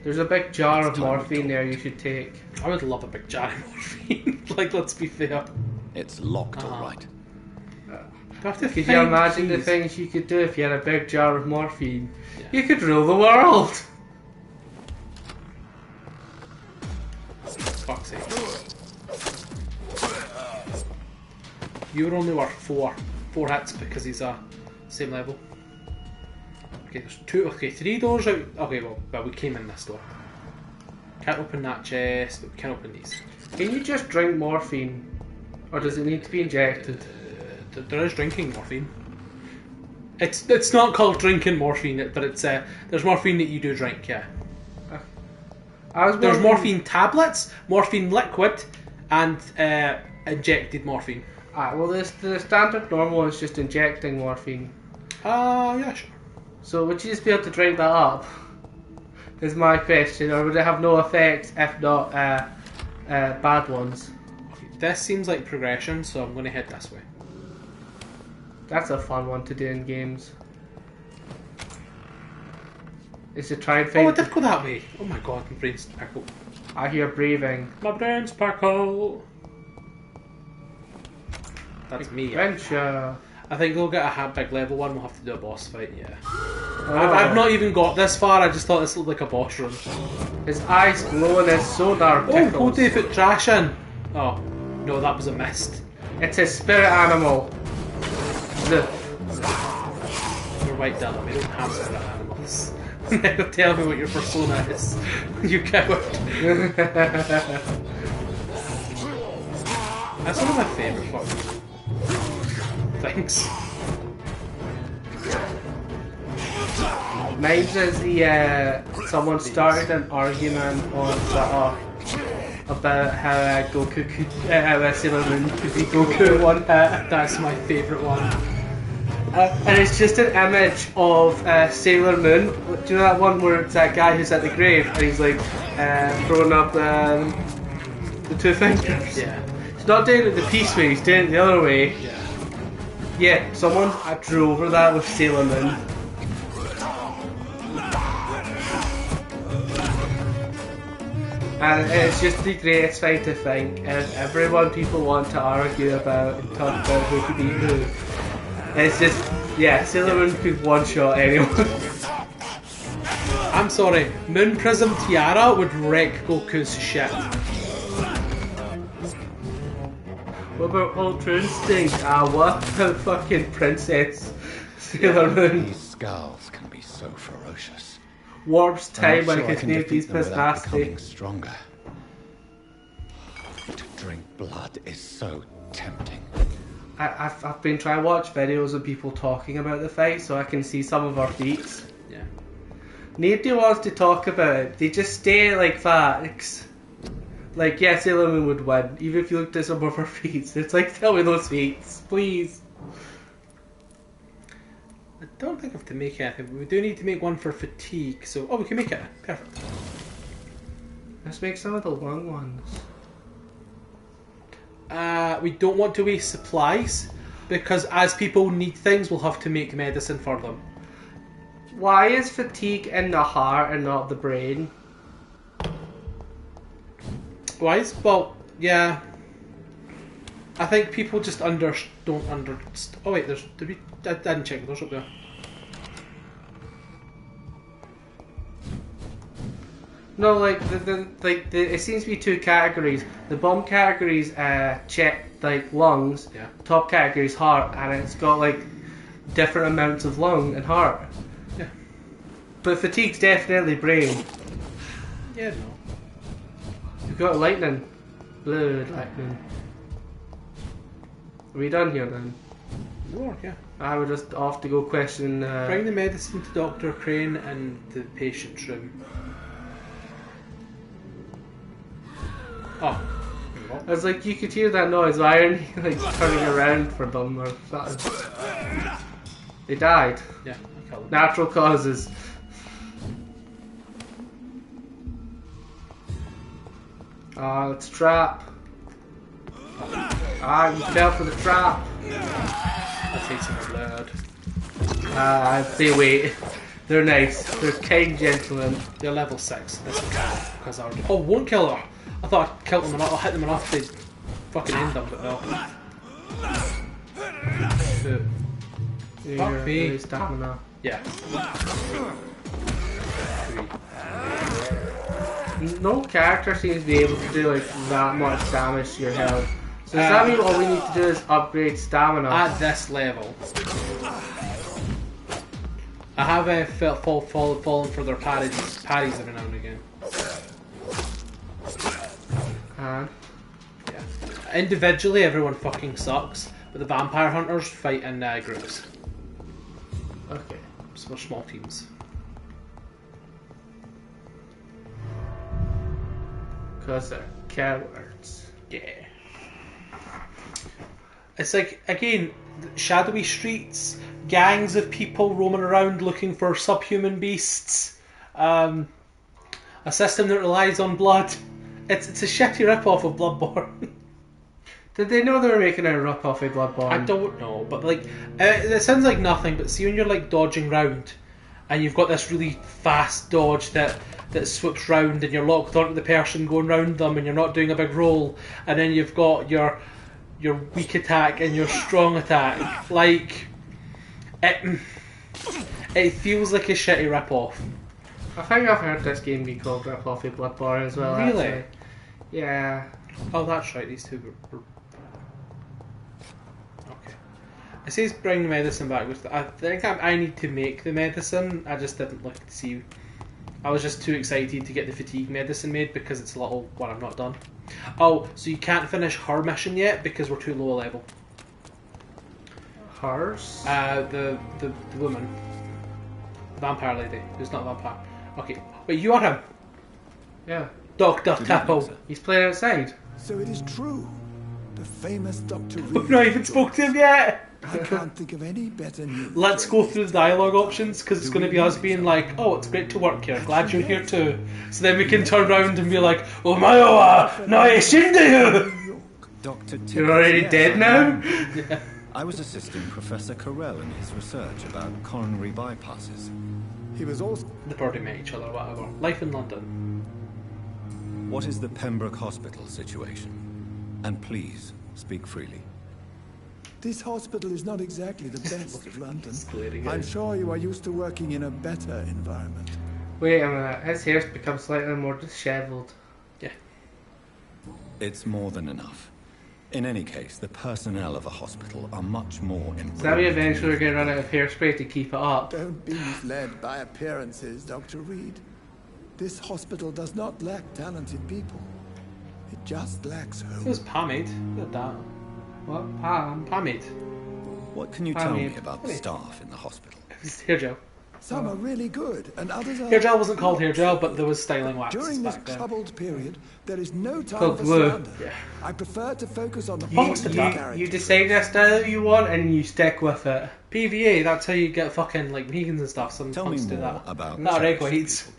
There's a big jar It's of time we morphine there you should take. I would love a big jar of morphine. Like, let's be fair. It's locked, all right. Could you imagine the things you could do if you had a big jar of morphine? Yeah. You could rule the world! Fuck's sake. You're only worth 4 hits because he's a same level. Okay, there's 3 doors out. Okay, well we came in this door. Can't open that chest, but we can open these. Can you just drink morphine? Or does it need to be injected? There is drinking morphine. It's not called drinking morphine, but it's there's morphine that you do drink, yeah. There's morphine tablets, morphine liquid, and injected morphine. Well, the standard normal is just injecting morphine. Yeah, sure. So would you just be able to drink that up? Is my question, or would it have no effect if not bad ones? This seems like progression, so I'm going to head this way. That's a fun one to do in games. Is to try and find... Oh, it did go that way. Oh my god, my brain's pickled. I hear breathing. My brain sparkle. That's me. Adventure. I think we'll get a big level one. We'll have to do a boss fight. Yeah. Oh. I've not even got this far. I just thought this looked like a boss room. His eyes glow and his sonar tickles. Oh, 40-foot trash in. Oh no, that was a mist. It's his spirit animal. You're right, Dylan. We don't have spirit animals. Never tell me what your persona is. You coward. That's one of my favourite fucking things. Mine's is someone started an argument on Twitter about how Goku could, Sailor Moon could be Goku one hit. That's my favourite one. And it's just an image of Sailor Moon. Do you know that one where it's that guy who's at the grave and he's like throwing up the two fingers? Yeah. He's not doing it the peace way, he's doing it the other way. Yeah. Yeah, someone drew over that with Sailor Moon. And it's just the greatest thing to think. And everyone people want to argue about and talk about who could be who. It's just, yeah, Sailor Moon could one-shot anyone. I'm sorry, Moon Prism Tiara would wreck Goku's shit. What about Ultra Instinct? What about fucking Princess Sailor Moon? These skulls can be so ferocious. Warps time I'm when not sure I his can name defeat is them without nasty. becoming stronger. To drink blood is so tempting. I've been trying to watch videos of people talking about the fight so I can see some of our feats. Yeah. Nobody wants to talk about it. They just stay like facts. Like, yeah, Sailor Moon would win, even if you looked at some of her feats. It's like, tell me those feats, please. I don't think I have to make anything, but we do need to make one for fatigue, so... Oh, we can make it. Perfect. Let's make some of the long ones. We don't want to waste supplies, because as people need things, we'll have to make medicine for them. Why is fatigue in the heart and not the brain? Why is... Well, yeah. I think people just don't understand. Oh wait, there's... I didn't check, there's up there. No, like it seems to be two categories. The bottom categories check like lungs. Yeah. Top categories heart, and it's got like different amounts of lung and heart. Yeah. But fatigue's definitely brain. Yeah, no. You've got lightning, blood lightning. Are we done here then? More, yeah. I would just off to go question. Bring the medicine to Dr. Crane and the patient's room. Oh. I was like, you could hear that noise. Why aren't you like turning around for them or something? They died. Yeah, I killed them. Natural causes. It's a trap. You fell for the trap. That takes some blood. They wait. They're nice. They're kind gentlemen. They're level 6. This is because I won't kill her. I thought I'd kill them enough. I'll hit them enough to fucking end them, but no. Fuck me. Stamina. Yeah. No character seems to be able to do like that much damage to your health. So does that mean all we need to do is upgrade stamina? At this level. I have fallen for their parries every now and again. Yeah. Individually, everyone fucking sucks, but the vampire hunters fight in groups. Okay. So we're small teams. Because they're cowards. Yeah. It's like, again, shadowy streets, gangs of people roaming around looking for subhuman beasts, a system that relies on blood. It's a shitty rip-off of Bloodborne. Did they know they were making a rip-off of Bloodborne? I don't know, but like, it sounds like nothing, but see when you're like dodging round, and you've got this really fast dodge that swoops round, and you're locked onto the person going round them, and you're not doing a big roll, and then you've got your weak attack and your strong attack. Like, it feels like a shitty rip-off. I think I've heard this game be called rip-off of Bloodborne as well. Really? Actually. Yeah. Oh, that's right. These two were... Okay. It says bring the medicine back. I think I need to make the medicine. I just didn't look to see. I was just too excited to get the fatigue medicine made because it's a little... Well, I'm not done. Oh, so you can't finish her mission yet because we're too low a level. Hers? The woman. The vampire lady. Who's not a vampire. Okay. Wait, you are him? Yeah. Dr. Tappo. He's playing outside. So it is true. The famous Dr. Reed. We've not even spoke to him yet! I can't think of any better news. Let's go through the dialogue options, because it's going to be us being like, oh, it's great to work here, glad you're here too. So then we can turn around and be like, oh my oh, no, I shouldn't do. Dr. You're already dead now? Yeah. I was assisting Professor Carell in his research about coronary bypasses. He was also... They've already met each other, whatever. Life in London. What is the Pembroke Hospital situation? And please, speak freely. This hospital is not exactly the best of London. I'm sure you are used to working in a better environment. Wait a minute, his hair's become slightly more dishevelled. Yeah. It's more than enough. In any case, the personnel of a hospital are much more important. So we eventually going to run out of hairspray to keep it up. Don't be misled by appearances, Dr. Reed. This hospital does not lack talented people. It just lacks hope. It was Pamid. Look at that. What? Pamid? What can you tell me about the staff in the hospital? Hair gel. Some are really good, and others are... Hair gel wasn't called hair gel, but there was styling wax. During this back then. troubled period, there is no time Called for glue. slander. Yeah. I prefer to focus on the You decide a style you want and you stick with it. PVA, that's how you get fucking like vegans and stuff. Some Tell me punks do more that. about Not egg whites.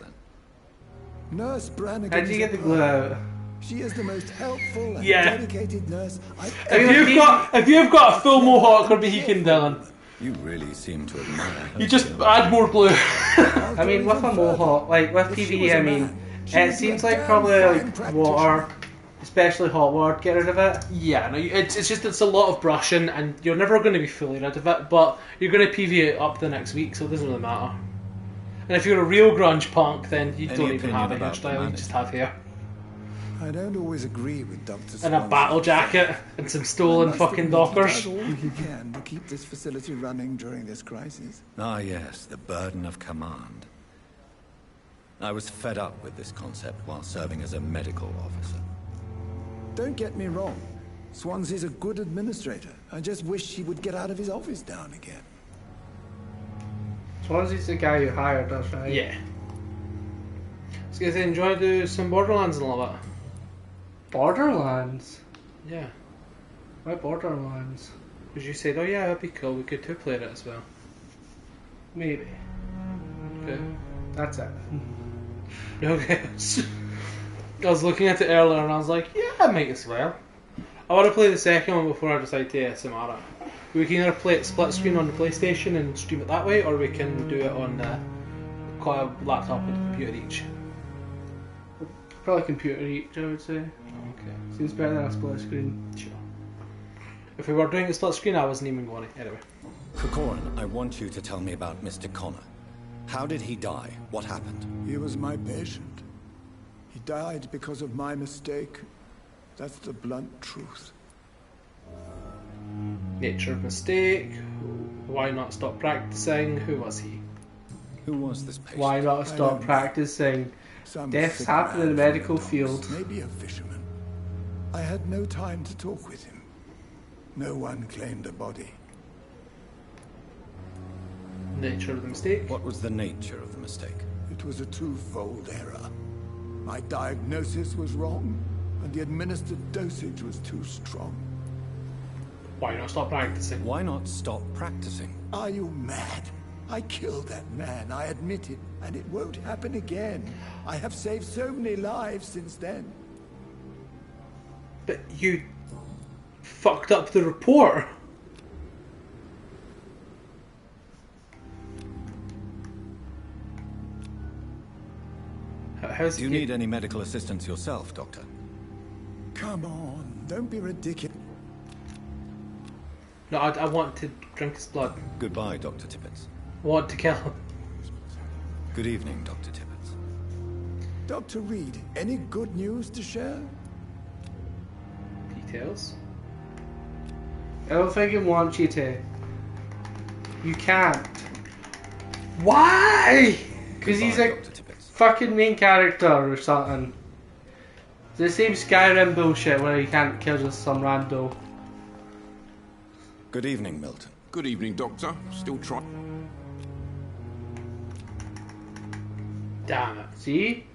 Nurse Brannigan. How did you get the glue out? She is the most helpful and Yeah. dedicated nurse I've If you've got a full mohawk or Mohican, Dylan, You really seem to admire her. you just add more glue. I mean, with a mohawk, like with PVA, I mean, it seems like probably like water, especially hot water, get rid of it. Yeah, no, it's a lot of brushing, and you're never going to be fully rid of it. But you're going to PVA it up the next week, so it doesn't really matter. And if you're a real grunge punk, then you don't even have a hairstyle; you just have hair. I don't always agree with Dr. And a battle jacket and some stolen fucking dockers. All he can to keep this facility running during this crisis. Ah yes, the burden of command. I was fed up with this concept while serving as a medical officer. Don't get me wrong. Swansea's a good administrator. I just wish he would get out of his office now and again. Swansea's the guy you hired us, right? Yeah. So guys, enjoy do some Borderlands and all that. Borderlands? Yeah. Why Borderlands? Because you said, oh yeah, that'd be cool, we could two-player it as well. Maybe. Okay. That's it. Okay. I was looking at it earlier and I was like, yeah, I might as well. I want to play the second one before I decide to ASMR it. We can either play it split screen on the PlayStation and stream it that way, or we can do it on quite a laptop and computer each. Probably computer each, I would say. Okay. Seems better than a split screen. Sure. If we were doing a split screen, I wasn't even going to. Anyway. Corcoran, I want you to tell me about Mr. Connor. How did he die? What happened? He was my patient. He died because of my mistake. That's the blunt truth. Nature of mistake. Why not stop practicing? Who was he? Who was this patient? Why not stop practicing? Deaths happen in the medical field. Maybe a fisherman. I had no time to talk with him. No one claimed a body. Nature of the mistake? What was the nature of the mistake? It was a twofold error. My diagnosis was wrong, and the administered dosage was too strong. Why not stop practicing? Why not stop practicing? Are you mad? I killed that man, I admit it, and it won't happen again. I have saved so many lives since then. But you fucked up the report. how's Do you need any medical assistance yourself, Doctor? Come on, don't be ridiculous. No, I want to drink his blood. Goodbye, Dr. Tippett. I want to kill him. Good evening, Dr. Tippett. Dr. Reed, any good news to share? Details? I don't think it wants you to. You can't. Why? Because he's a fucking main character or something. It's the same Skyrim bullshit where you can't kill just some rando. Good evening, Milton. Good evening, Doctor. Still trying. Damn it. See?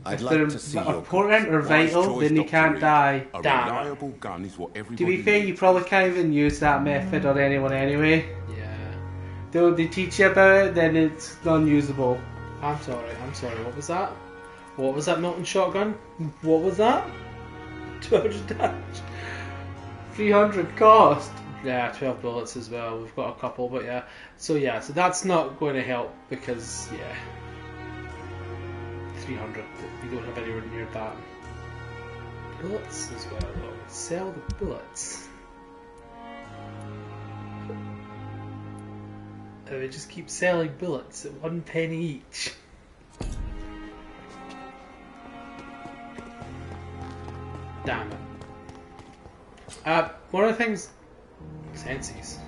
I'd if like they're to see your important or Wise vital, choice, then you Dr. can't Reed. die. A Damn it. reliable gun is what everybody To be fair, you probably can't even use that method on anyone anyway. Yeah. They teach you about it, then it's non-usable. I'm sorry. What was that? What was that Milton shotgun? What was that? 200 damage. 300 cost. Yeah, 12 bullets as well. We've got a couple, but yeah. So that's not going to help because, 300. We don't have anywhere near that. Bullets as well, though. Sell the bullets. And we just keep selling bullets at 1 penny each. Damn it. One of the things... Senses.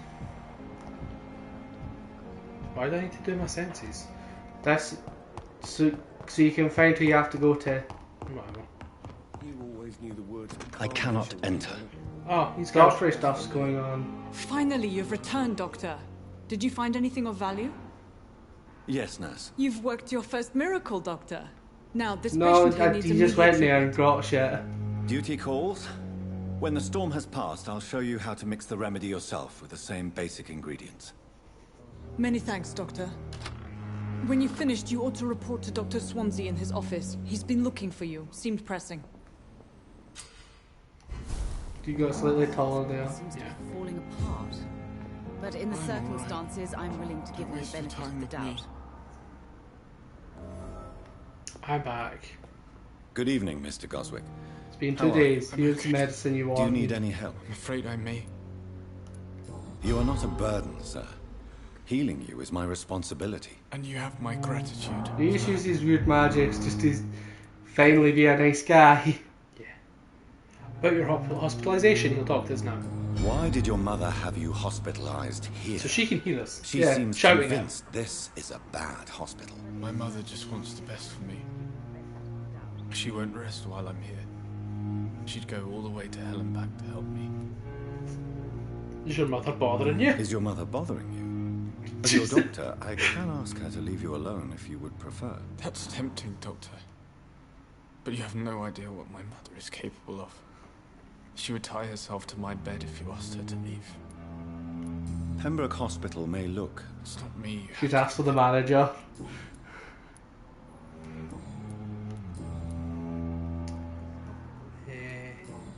Why do I need to do my senses? That's so you can find who you have to go to. Whatever. You always knew the words. I cannot enter. Oh, he's got Doctor stuff's going on. Finally, you've returned, Doctor. Did you find anything of value? Yes, nurse. You've worked your first miracle, Doctor. Now, this No, patient here needs you just went immediate there and got shit. Duty calls. When the storm has passed, I'll show you how to mix the remedy yourself with the same basic ingredients. Many thanks, Doctor. When you've finished, you ought to report to Dr. Swansea in his office. He's been looking for you. Seemed pressing. You got slightly taller there. Seems to be falling apart. But in the circumstances, I'm willing to give him the benefit of the doubt. I'm back. Good evening, Mr. Goswick. It's been 2 days. Here's the medicine you want. Do you need any help? I'm afraid I may. You are not a burden, sir. Healing you is my responsibility. And you have my gratitude. You just use these weird magics just to finally be a nice guy. About your hospitalization, he'll talk to us now. Why did your mother have you hospitalized here? So she can heal us. She seems convinced this is a bad hospital. My mother just wants the best for me. She won't rest while I'm here. She'd go all the way to hell and back to help me. Is your mother bothering you? Is your mother bothering you? As your doctor, I can ask her to leave you alone if you would prefer. That's tempting, Doctor. But you have no idea what my mother is capable of. She would tie herself to my bed if you asked her to leave. Pembroke Hospital may look... It's not me. She'd ask for the manager.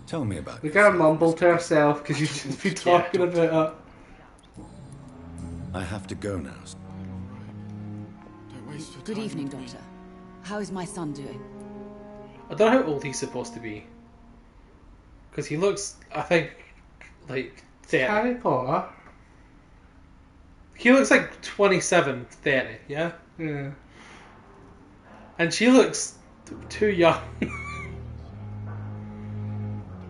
Tell me about it. We kind of mumbled to herself because you've just been talking about it. I have to go now. Good evening, Doctor. How is my son doing? I don't know how old he's supposed to be. Because he looks, I think, like 30. Harry Potter. He looks like 27, 30, yeah? Yeah. And she looks too young.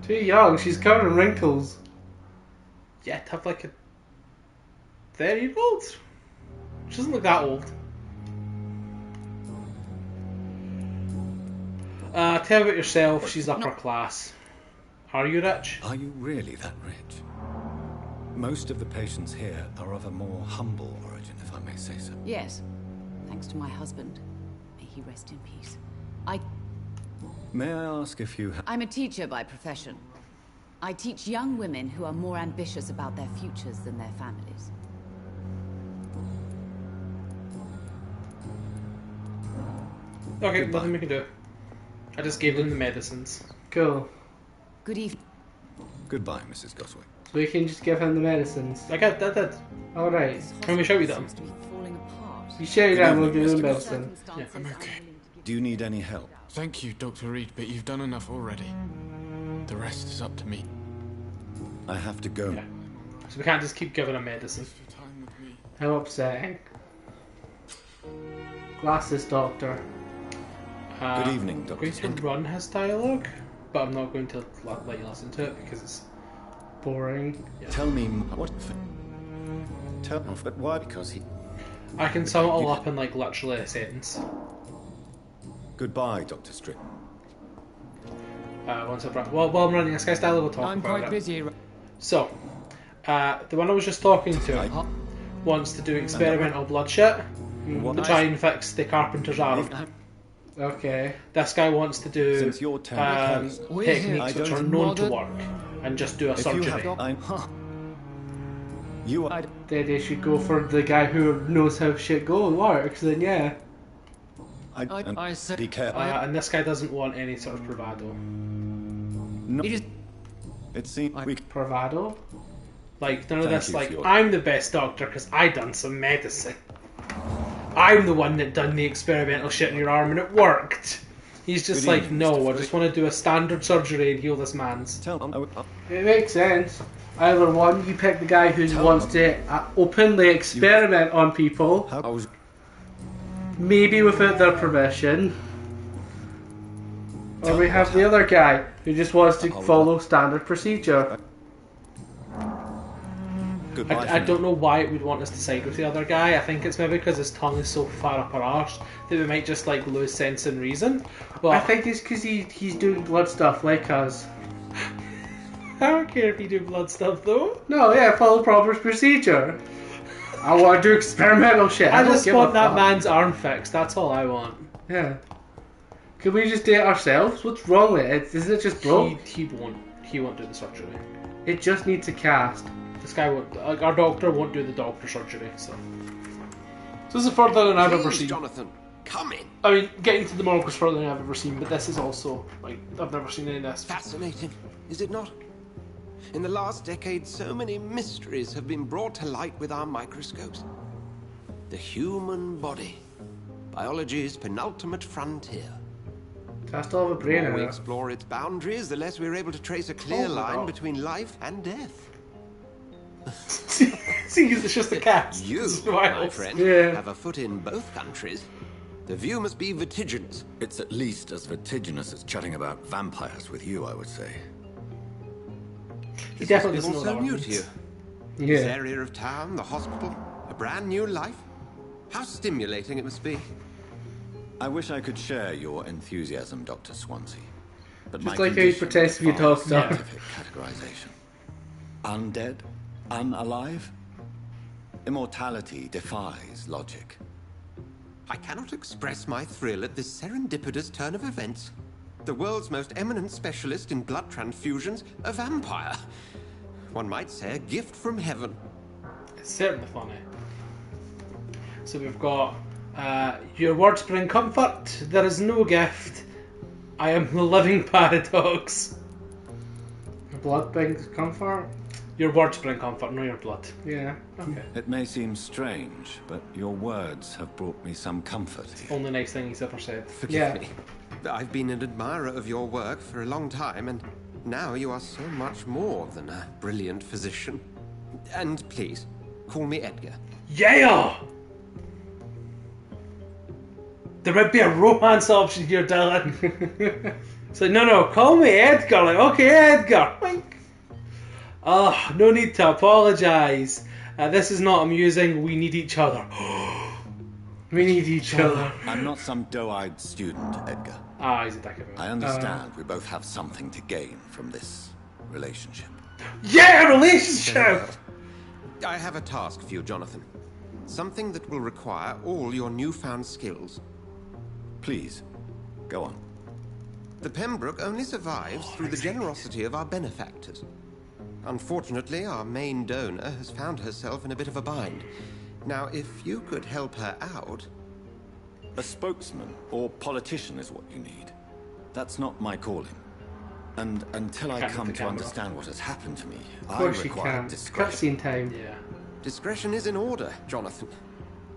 Too young, she's covered in wrinkles. Yeah, to have like a 30-year-old? She doesn't look that old. Tell about yourself, she's upper class. Are you rich? Are you really that rich? Most of the patients here are of a more humble origin, if I may say so. Yes, thanks to my husband. May he rest in peace. May I ask if you I'm a teacher by profession. I teach young women who are more ambitious about their futures than their families. Okay, nothing we can do. I just gave them the medicines. Cool. Good evening. Goodbye, Mrs. Goswick. So we can just give him the medicines. I did. Alright. Can we shout you them? You shouted at him, we'll give him medicine. Yeah. I'm okay. Do you need any help? Thank you, Dr. Reed, but you've done enough already. The rest is up to me. I have to go. Yeah. So we can't just keep giving him medicine. How upsetting. Glasses doctor. Good evening, Dr. I'm going to run his dialogue, but I'm not going to let you listen to it because it's boring. Yeah. Tell me what... Tell me, but why? Because he... I can sum it all up in like literally a sentence. Goodbye, Dr. Strick. Once while I'm running this guy's dialogue, we'll talk I'm about quite it. busy. So, the one I was just talking to wants to do experimental blood shit to try and fix the carpenter's arm. Okay. This guy wants to do Since your techniques which are known to work and just do a surgery. Then they should go for the guy who knows how shit works, then yeah. I said, be careful. And this guy doesn't want any sort of bravado. No. It seems bravado? Like, none of Thank this, you like, for your- I'm the best doctor because I done some medicine. I'm the one that done the experimental shit in your arm and it worked. He's just Good like, evening, no, Mr. I just want to do a standard surgery and heal this man's. It makes sense. Either one, you pick the guy who wants to openly experiment on people, maybe without their permission, or we have the other guy who just wants to follow standard procedure. I don't know why it would want us to side with the other guy. I think it's maybe because his tongue is so far up our arse that we might just like lose sense and reason. But I think it's because he's doing blood stuff like us. I don't care if you do blood stuff though. No, yeah, follow proper procedure. I want to do experimental shit. I don't just give a want that fuck. man's arm fixed. That's all I want. Yeah. Can we just do it ourselves? What's wrong with it? Is it just broke? He won't do the surgery. It just needs a cast. This guy won't. Like, our doctor won't do the doctor surgery. So this is further than I've ever seen. Jonathan, come in. I mean, getting to the morgue was further than I've ever seen, but this is also like I've never seen any of this. Fascinating, is it not? In the last decade, so many mysteries have been brought to light with our microscopes. The human body, biology's penultimate frontier. I still have a brain The more in we it. explore its boundaries, the less we're able to trace a clear line between life and death. See, it's just a cat. You, It's my wild. friend, Yeah. have a foot in both countries. The view must be vertiginous. It's at least as vertiginous as chatting about vampires with you, I would say. He definitely This doesn't is know all so that new one. to you. Yeah. This area of town, the hospital, a brand new life. How stimulating it must be. I wish I could share your enthusiasm, Dr. Swansea. But Just my like how he condition pretends to be a defies doctor. scientific categorization. Undead? Unalive? Immortality defies logic. I cannot express my thrill at this serendipitous turn of events. The world's most eminent specialist in blood transfusions, a vampire. One might say a gift from heaven. It's certainly funny. So we've got your words bring comfort. There is no gift. I am the living paradox. Blood brings comfort. Your words bring comfort, not your blood. Yeah. Okay. It may seem strange, but your words have brought me some comfort here. Only nice thing he's ever said. Forgive me. I've been an admirer of your work for a long time, and now you are so much more than a brilliant physician. And please, call me Edgar. Yeah! There might be a romance option here, Dylan. So no, call me Edgar. Like, okay, Edgar. Wink. Oh, no need to apologise. This is not amusing. We need each other. We need each other. I'm not some doe-eyed student, Edgar. Ah, he's a dick of a- I understand we both have something to gain from this relationship. Yeah, relationship! I have a task for you, Jonathan. Something that will require all your newfound skills. Please, go on. The Pembroke only survives through the generosity of our benefactors. Unfortunately, our main donor has found herself in a bit of a bind. Now, if you could help her out... A spokesman or politician is what you need. That's not my calling. And until I come to understand what has happened to me, Of I course you require can. discretion. Cutscene time. Yeah. Discretion is in order, Jonathan.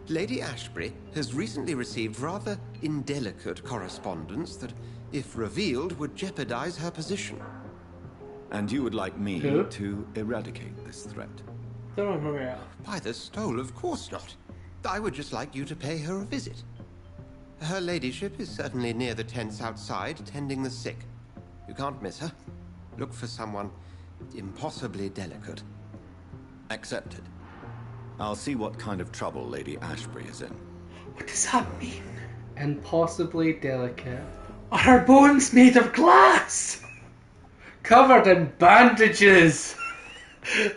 Lady Ashbury has recently received rather indelicate correspondence that, if revealed, would jeopardize her position. And you would like me to eradicate this threat? By the stole, of course not. I would just like you to pay her a visit. Her ladyship is certainly near the tents outside, tending the sick. You can't miss her. Look for someone impossibly delicate. Accepted. I'll see what kind of trouble Lady Ashbury is in. What does that mean? Impossibly delicate. Are her bones made of glass? Covered in bandages. I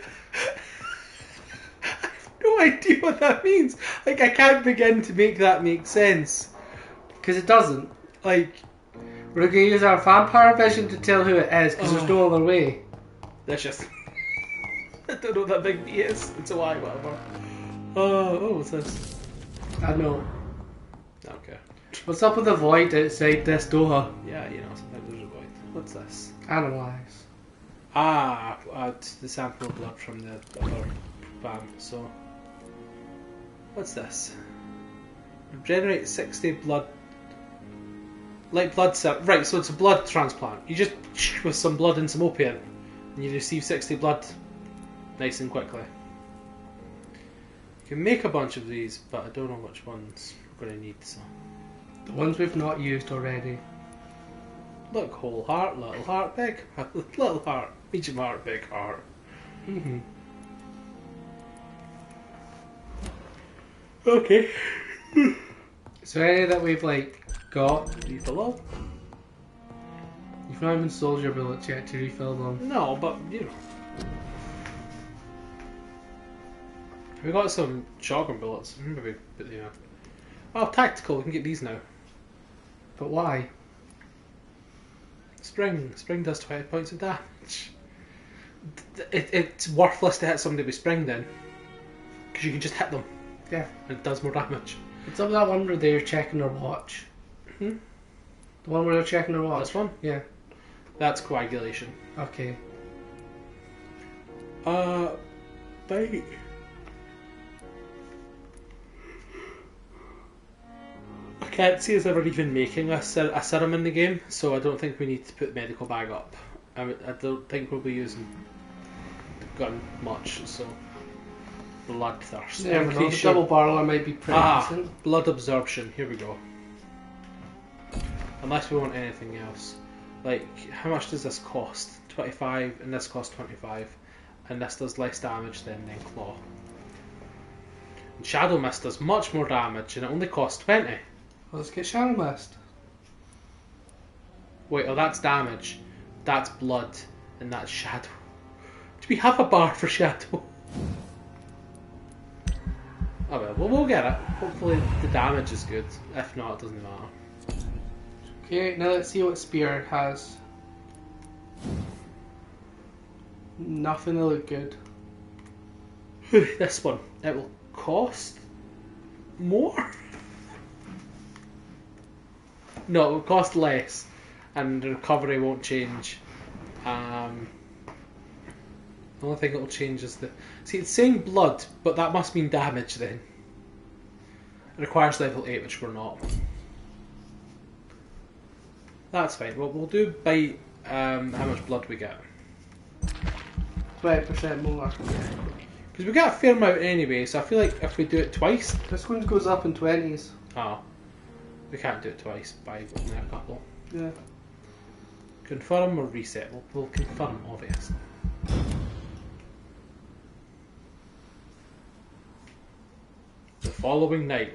have no idea what that means. Like, I can't begin to make that make sense. Because it doesn't. Like, we're going to use our vampire vision to tell who it is, because there's no other way. That's just... I don't know what that big B is. It's a Y, whatever. Oh, what's this? I know. Okay. What's up with the void outside this door? Yeah, you know, sometimes there's a void. What's this? Analyze. It's the sample of blood from the other van, so... What's this? Regenerate 60 blood... Like blood cell... Right, so it's a blood transplant. You just... with some blood and some opium, and you receive 60 blood nice and quickly. You can make a bunch of these, but I don't know which ones we're going to need, so... The ones we've not used already. Look, whole heart, little heart, big little heart, medium heart, big heart. Mm-hmm. Okay. Is there any that we've, like, got? Refill up? You've not even sold your bullets yet to refill them. No, but, you know. We got some shotgun bullets. Maybe, but you know. Oh, tactical. We can get these now. But why? Spring does 20 points of damage. It's worthless to hit somebody with spring then, because you can just hit them. Yeah. And it does more damage. It's up that one where they're checking their watch. Hmm? The one where they're checking their watch. This one? Yeah. That's coagulation. Okay. Bite. I can't see us ever even making a serum in the game, so I don't think we need to put the medical bag up. I don't think we'll be using the gun much, so... Bloodthirst. Yeah, the double barrel might be pretty decent. Blood absorption. Here we go. Unless we want anything else. Like, how much does this cost? 25, and this costs 25. And this does less damage than Claw. And Shadow Mist does much more damage, and it only costs 20. Well, let's get Shadow Mist. Wait, oh, that's damage. That's blood, and that's shadow. Do we have a bar for shadow? Oh well, we'll get it. Hopefully the damage is good. If not, it doesn't matter. Okay, now let's see what Spear has. Nothing to look good. This one. It will cost more? No, it will cost less. And the recovery won't change. The only thing it will change is the... See, it's saying blood, but that must mean damage then. It requires level 8, which we're not. That's fine. Well, we'll do by how much blood we get. 20% more. Because we get a fair amount anyway, so I feel like if we do it twice... This one goes up in 20s. Oh. We can't do it twice by only a couple. Yeah. Confirm or reset? We'll confirm, obviously. The following night.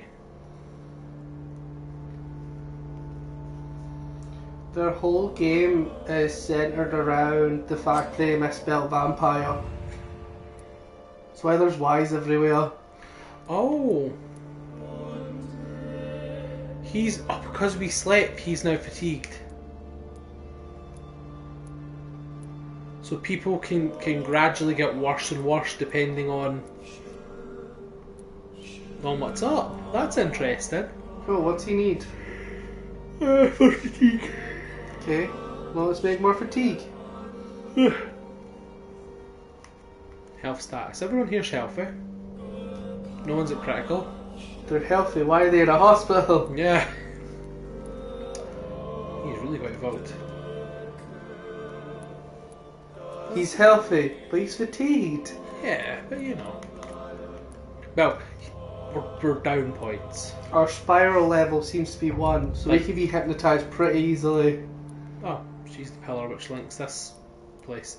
Their whole game is centered around the fact they misspelled vampire. That's why there's Y's everywhere. Oh. Because we slept, he's now fatigued. So people can gradually get worse and worse depending on what's up. That's interesting. Cool, what's he need? For fatigue. Okay, well let's make more fatigue. Health status. Everyone here's healthy. No one's at critical. They're healthy. Why are they in a hospital? Yeah. He's really got involved. He's healthy, but he's fatigued. Yeah, but you know. Well, we're down points. Our spiral level seems to be 1, so we can be hypnotised pretty easily. Oh, she's the pillar which links this place.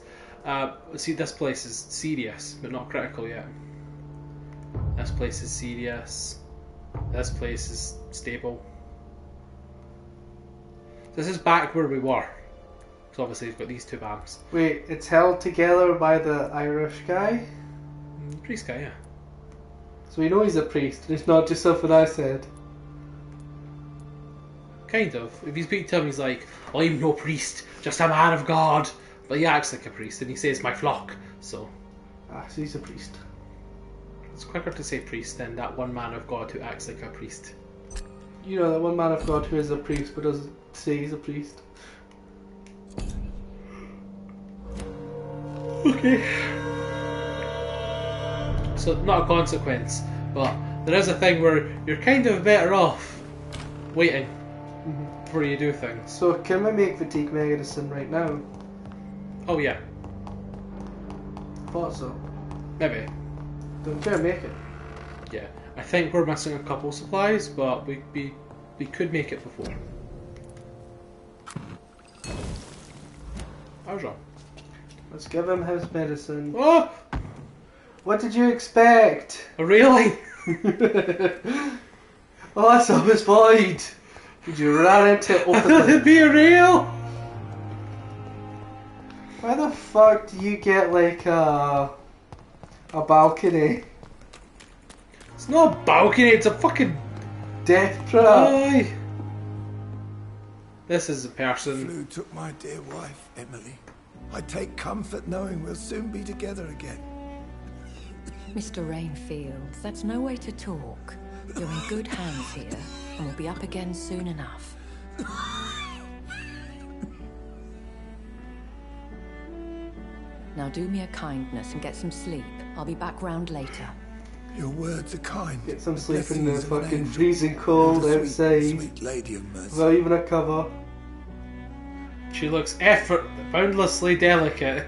See, this place is serious, but not critical yet. This place is serious. This place is stable. This is back where we were. So obviously we've got these two banks. Wait, it's held together by the Irish guy? Priest guy, yeah. So we know he's a priest, and it's not just something I said. Kind of. If you speak to him, he's like, I'm no priest, just a man of God. But he acts like a priest, and he says, my flock, so... Ah, so he's a priest. It's quicker to say priest than that one man of God who acts like a priest. You know, that one man of God who is a priest, but doesn't say he's a priest. Okay. So, not a consequence, but there is a thing where you're kind of better off waiting before you do things. So, can we make fatigue medicine right now? Oh, yeah. Thought so. Maybe. Don't care, make it. Yeah. I think we're missing a couple supplies, but we could make it before. How's that? Let's give him his medicine. Oh! What did you expect? Really? Oh, that's up his void. Did you run into it openly? Be real? Why the fuck do you get like a balcony? It's not a balcony, it's a fucking death trap. Aye. This is a person. Flu took my dear wife, Emily. I take comfort knowing we'll soon be together again. Mr. Rainfield, that's no way to talk. You're in good hands here, and we'll be up again soon enough. Now do me a kindness and get some sleep. I'll be back round later. Your words are kind. Get some sleep in the Blessings of an fucking angel. freezing cold And a outside. Sweet lady of mercy. Without even a cover. She looks boundlessly delicate.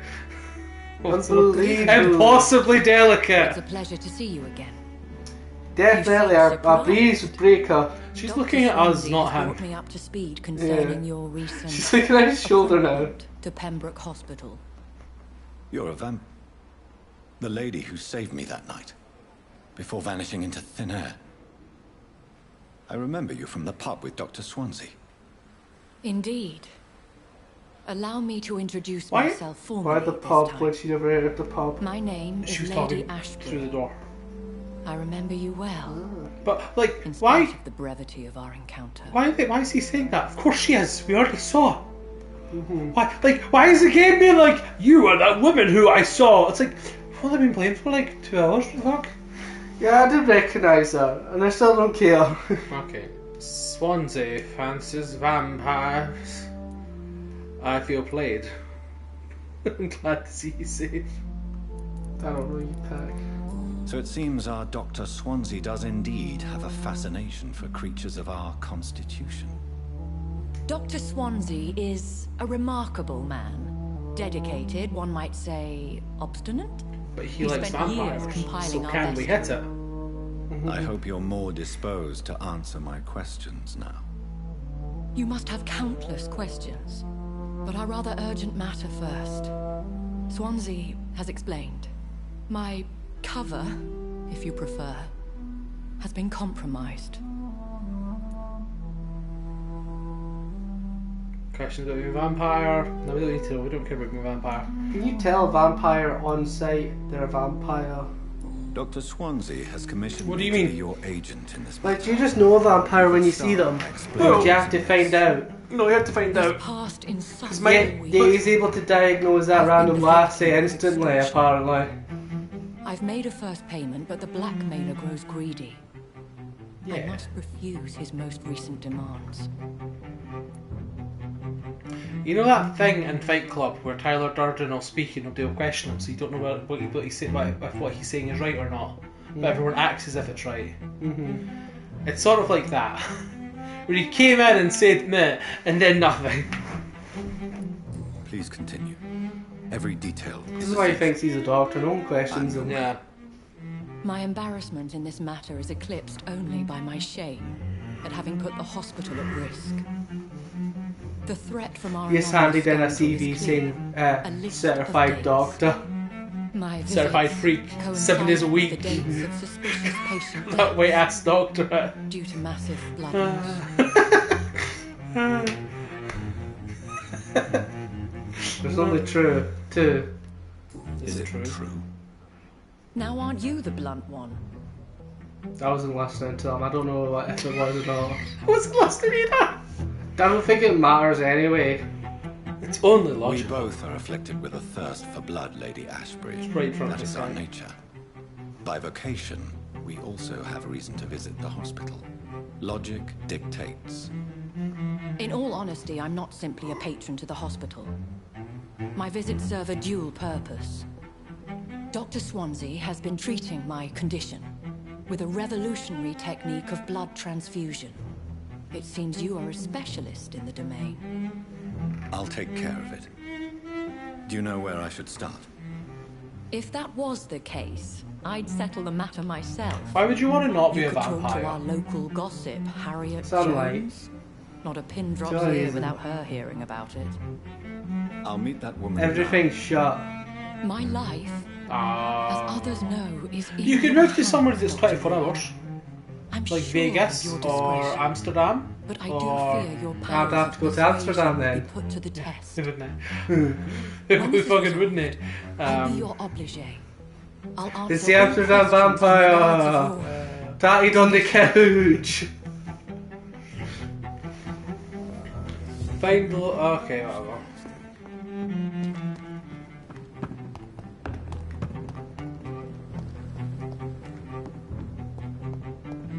Unbelievable. Impossibly delicate. It's a pleasure to see you again. Definitely a breeze breaker. She's Dr. looking at us, Swansea not has him. brought me up to speed concerning Yeah. your recent She's looking at his shoulder now. to Pembroke Hospital. You're a vamp. The lady who saved me that night, before vanishing into thin air. I remember you from the pub with Dr. Swansea. Indeed. Allow me to introduce Why? myself formally. Why the this pub time. when she never entered the pub? My name She is was Lady talking Ashbury. through the door. I remember you well. But, like, In spite why? of the brevity of our encounter. Why is he saying that? Of course she is. We already saw. Why is the game being like, you are that woman who I saw? It's like, well, they've been playing for like 2 hours. What the fuck? Yeah, I did recognise her, and I still don't care. Okay. Swansea fancies vampires. I feel played. I'm glad to see you safe. I don't know, you pack. So it seems our Dr. Swansea does indeed have a fascination for creatures of our constitution. Dr. Swansea is a remarkable man. Dedicated, one might say, obstinate. But he We likes spent years vampires. compiling So our can we best hit it? I hope you're more disposed to answer my questions now. You must have countless questions, but our rather urgent matter first. Swansea has explained. My cover, if you prefer, has been compromised. Questions about being a vampire? No, we don't need to know. We don't care about being a vampire. Can you tell a vampire on sight they're a vampire? Dr. Swansea has commissioned What do me you to mean? be your agent in this Like, do you just know a vampire when you see them? Or do you have to find out? No, you have to find out. Passed in such Yeah, he's able to diagnose that random lassie instantly, apparently. I've made a first payment, but the blackmailer grows greedy. I Yeah. must refuse his most recent demands. You know that thing in Fight Club where Tyler Durden will speak and they'll question him, so you don't know what he's saying, if what he's saying is right or not. but everyone acts as if it's right. It's sort of like that. Where he came in and said meh, and then nothing. Please continue. Every detail. This is why he thinks he's a doctor. No one questions him. Yeah. My embarrassment in this matter is eclipsed only by my shame at having put the hospital at risk. The threat from our He's handed in a CV saying certified doctor. My certified freak, 7 days a week. That way ass doctor. Due to massive blood loss. There's only two. Is it true? Now aren't you the blunt one? I wasn't listening to him. I don't know if it was or not. I wasn't listening either. I don't think it matters anyway. It's only logical. We both are afflicted with a thirst for blood, Lady Ashbury. Right from that the is our start. nature. By vocation, we also have a reason to visit the hospital. Logic dictates. In all honesty, I'm not simply a patron to the hospital. My visits serve a dual purpose. Dr. Swansea has been treating my condition with a revolutionary technique of blood transfusion. It seems you are a specialist in the domain. I'll take care of it. Do you know where I should start? If that was the case, I'd settle the matter myself. Why would you want to not be You a could talk vampire? to our local gossip, Harriet Sunlight. Jones. Not a pin drops Jones. here without her hearing about it. I'll meet that woman. Everything's shut. My life, as others know, is in You could your move to somewhere that's 24 hours. I'm Like sure Vegas of your or discretion, Amsterdam. but I do or... fear your I'd powers have to go of to Amsterdam persuasion will then. be put to the test. Wouldn't it? We fucking wouldn't it? I'll be your obligé. I'll answer It's the all Amsterdam questions in regards of vampire. your- Tatted on the couch. Find the... Okay, whatever.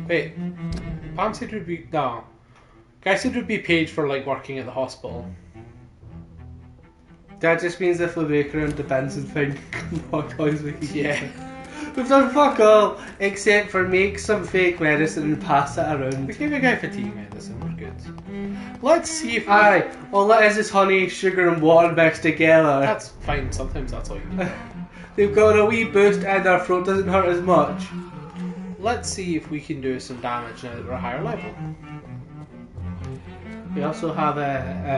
Wait. Pam said would be... No. Guy said would be paid for, like, working at the hospital. That just means if we make around the bins and find what toys we can Yeah. get. We've done fuck all except for make some fake medicine and pass it around. We gave a guy fatigue medicine, we're good. Let's see if... Aye, all it is honey, sugar and water mixed together. That's fine, sometimes that's all you need. They've got a wee boost and our throat doesn't hurt as much. Let's see if we can do some damage now that we're a higher level. We also have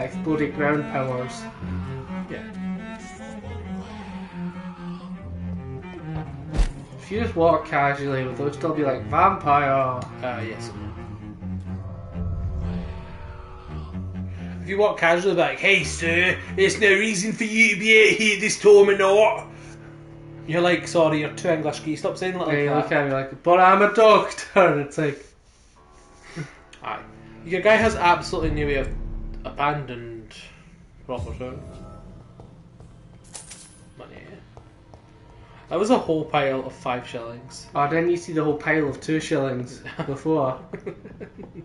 exploding ground powers. Yeah. If you just walk casually, they'll still be like, vampire! Yes. If you walk casually, be like, hey sir, there's no reason for you to be out here this time or not. You're like, sorry, you're too English, can you stop saying it like They that? look at me like, but I'm a doctor! And it's like... Aye. Your guy has absolutely no way of abandoned proper show. Money. That was a whole pile of 5 shillings. Oh, didn't you see the whole pile of 2 shillings before?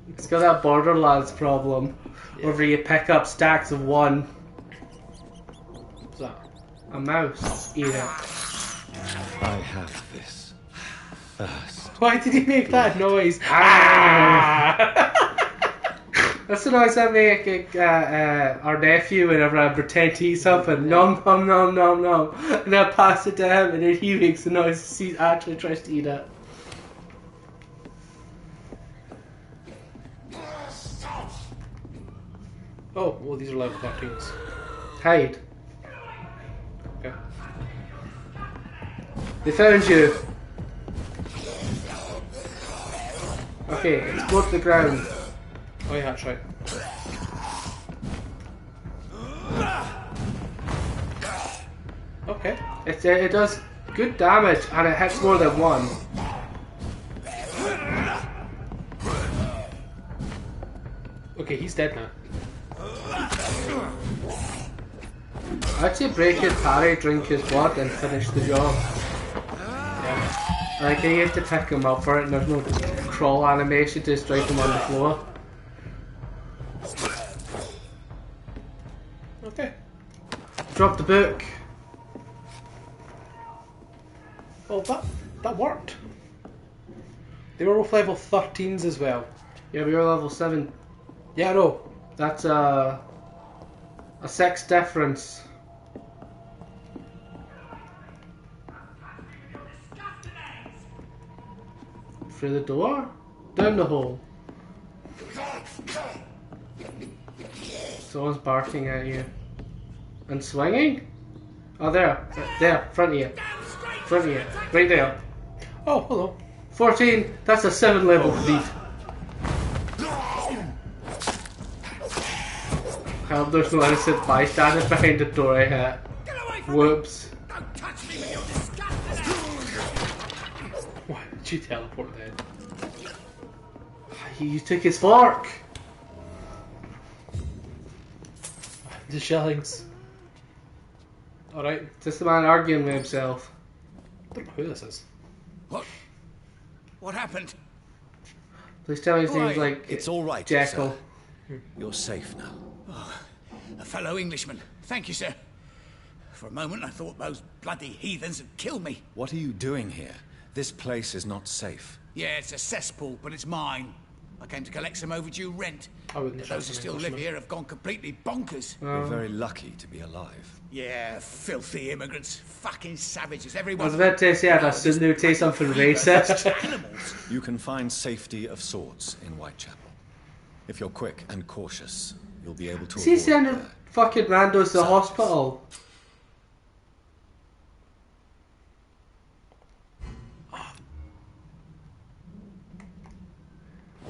It's got that Borderlands problem, where you pick up stacks of 1. What's that? A mouse. Eat it. I have this thirst. Why did he make that noise? That's the noise I make our nephew whenever I pretend to eat something. Nom nom nom nom nom. And I pass it to him and then he makes the noise as he actually tries to eat it. Oh, well, these are level 13s. Hide. Okay. They found you. Okay, explode the ground. Oh yeah, that's right. Okay. It does good damage and it hits more than 1. Okay, he's dead now. I'd say break his parry, drink his blood and finish the job. Yeah. Like you have to pick him up for it and there's no crawl animation to strike him on the floor. Okay. Drop the book. Well, that worked. They were both level 13s as well. Yeah, we were level 7. Yeah, I know. That's a 6 difference. Through the door? Down the hole. Someone's barking at you. And swinging? Oh, there. There. Front of you. Front of you. Right there. Oh, hello. 14. That's a 7 level thief. I hope there's no innocent bystanders behind the door I hit. Whoops. Why did you teleport then? You took his fork. The shillings. Alright. Just the man arguing with himself. I don't know who this is. What happened? Please tell me his name's like It's all right, Jekyll. sir. You're safe now. Oh, a fellow Englishman. Thank you, sir. For a moment I thought those bloody heathens had killed me. What are you doing here? This place is not safe. Yeah, it's a cesspool, but it's mine. I came to collect some overdue rent. But those who still live here have gone completely bonkers. You're very lucky to be alive. Yeah, filthy immigrants. Fucking savages. I Everyone. was about to say I'd assume they would say something racist. You can find safety of sorts in Whitechapel. If you're quick and cautious, you'll be able to Is he avoid sending fucking randos to the hospital?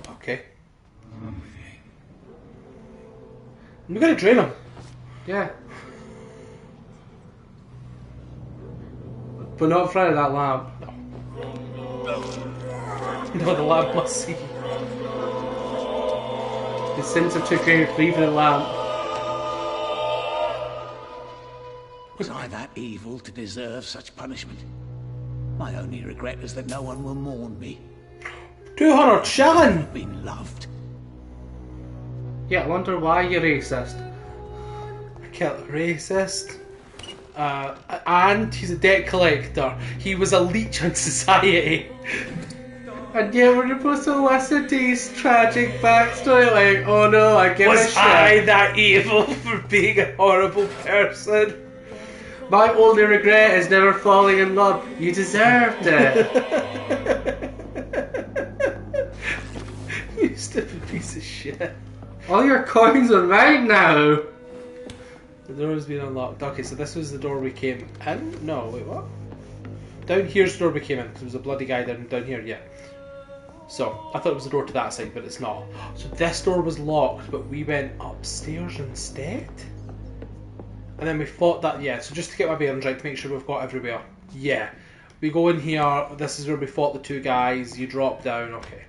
Okay. We're gonna drain him. Yeah. But not in front of that lamp. No, the lamp must see. The sins of too great for even a lamp. Was I that evil to deserve such punishment? My only regret is that no one will mourn me. 200 shilling! I've been loved. Yeah, I wonder why you're racist. I killed a racist. And he's a debt collector. He was a leech on society. And yeah, we're supposed to listen to his tragic backstory, like, oh no, I give a shit. Was I that evil for being a horrible person? My only regret is never falling in love. You deserved it. You stupid piece of shit. All your coins are mine now. The door has been unlocked. Okay, so this was the door we came in? No, wait, what? Down here's the door we came in, because there was a bloody guy down here, yeah. So, I thought it was the door to that side, but it's not. So this door was locked, but we went upstairs instead? And then we fought that, yeah, so just to get my bearings right, to make sure we've got everywhere. Yeah. We go in here, this is where we fought the two guys, you drop down, okay.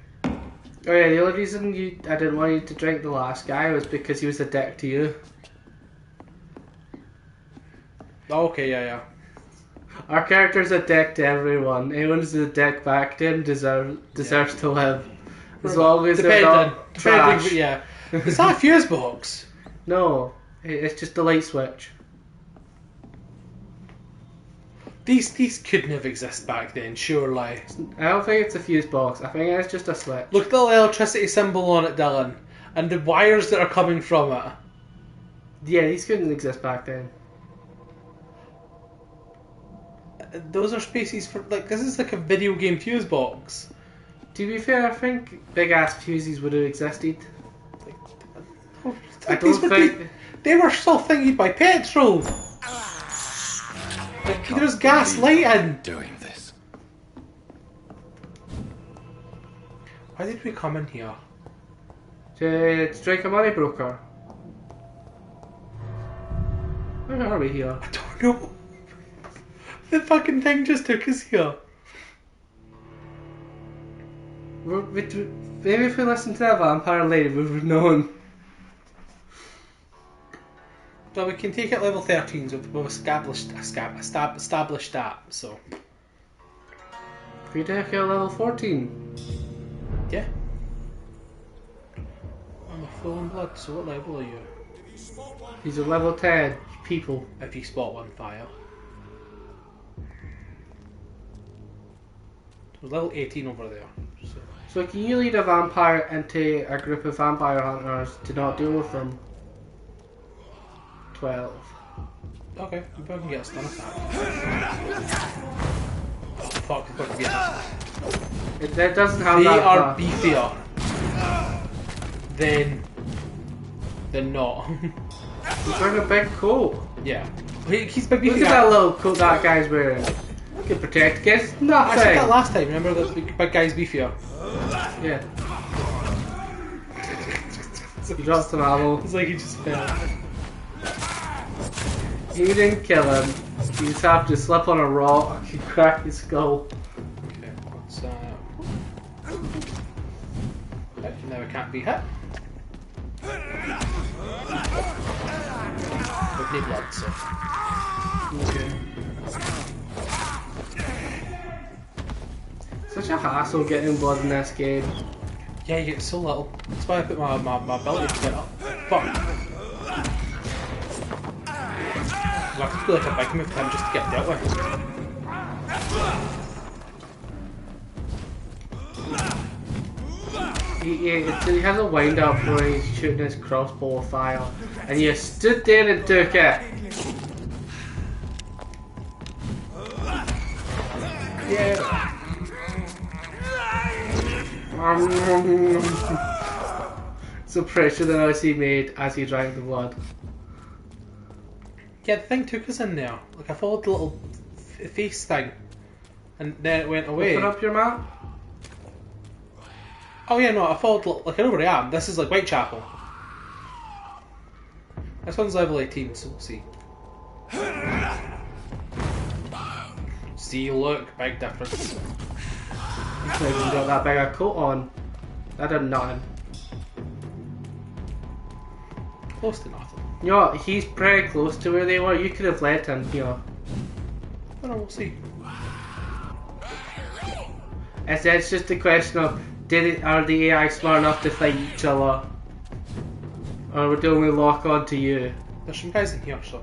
Oh yeah, the only reason I didn't want you to drink the last guy was because he was a dick to you. Okay, yeah. Our character's a dick to everyone. Anyone who's a dick back to him deserves to live. As long as they're not trash. Yeah. Is that a fuse box? No, it's just a light switch. These couldn't have existed back then, surely. I don't think it's a fuse box. I think it's just a switch. Look at the electricity symbol on it, Dylan. And the wires that are coming from it. Yeah, these couldn't exist back then. Those are spaces for, like, this is like a video game fuse box. To be fair, I think big ass fuses would have existed. I don't think they were still thingied by petrol. Like, there's gas lighting. Doing this. Why did we come in here? To strike a money broker. Where are we here? I don't know. The fucking thing just took us here. Maybe if we listened to that vampire lady, we would have known. So we can take it level 13, so we've established that, so. We take it at level 14. Yeah. I'm a full in blood, so what level are you? He's a level 10 people. If you spot one fire. There's level 18 over there. So. So can you lead a vampire into a group of vampire hunters to not deal with them? 12. Okay, we both can get a stun attack. Oh fuck, we've got to get It doesn't have they that. They are beefier than not. He's wearing a big coat. Yeah. He's big beefy. Look at that little coat that guy's wearing. He can protect against nothing. I said that last time, remember that big guy's beefier? Yeah. He dropped some ammo. It's like he just fell. You didn't kill him. You just have to slip on a rock and crack his skull. Okay, let's okay, now it can't be hit. With no blood, so. Okay. Such a hassle getting blood in this game. Yeah, you get so little. That's why I put my ability to get up. Fuck. I have to do like a big move to him just to get dealt with. He has a wind up where he's shooting his crossbow of fire, and you stood there and took it. Yeah. It's the pressure the noise he made as he drank the blood. Yeah, the thing took us in there. Like I followed the little face thing, and then it went away. Open up your map. Oh yeah, no, I followed like I know where I am. This is like Whitechapel. This one's level 18, so we'll see. See, look, big difference. He's not even got that big a coat on. That did nothing. Close to nothing. You know what? He's pretty close to where they were. You could have let him, you know. Well, no, we'll see. It's just a question of are the AI smart enough to fight each other? Or would they only lock on to you? There's some guys in here, so.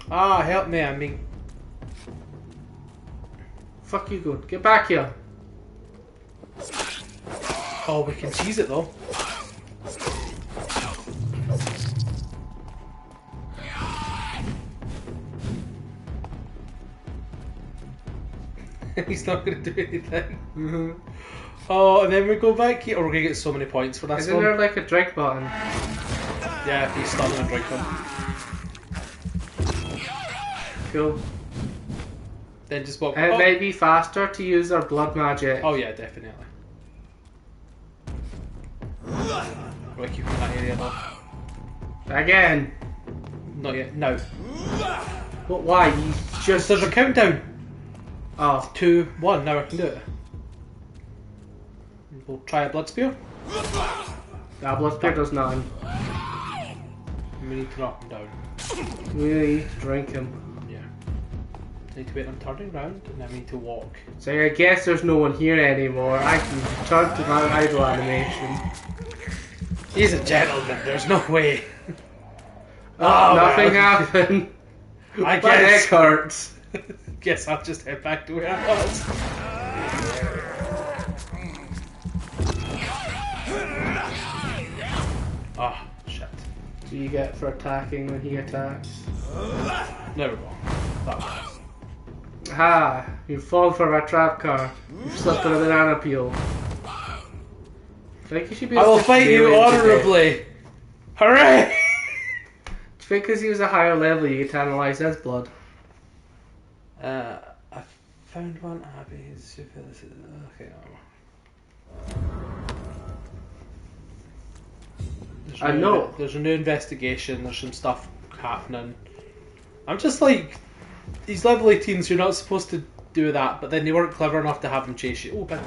Ah, help me, I mean. Fuck you, good. Get back here. Oh, we can cheese it though. He's not going to do anything. Mm-hmm. Oh, and then we go back here. Oh, we're going to get so many points for this Isn't one. there like a drink button? Yeah, if you stun and drink them. Cool. Then just walk. It might be faster to use our blood magic. Oh yeah, definitely. We're keeping that area though. Again. Not yet. No. But why? You just there's a countdown. Oh. 2, 1. Now I can do it. We'll try a blood spear. That blood spear does nothing. We need to knock him down. We need to drink him. Yeah. Need to wait on turning round, and then we need to walk. So I guess there's no one here anymore. I can turn to my idle animation. He's a gentleman. There's no way. Oh, nothing happened. I My guess. neck hurts. Guess I'll just head back to where I was. Ah, oh, shit. What do you get for attacking when he attacks? There we go. That was. Ha! You've fallen for my trap car. You've slipped on a banana peel. I think you should be. I will fight you honourably. Hooray! Do you think because he was a higher level you could analyse his blood? I found one. Okay. I know. There's a new investigation. There's some stuff happening. I'm just like, he's level 18, so you're not supposed to do that. But then they weren't clever enough to have him chase you. Oh, but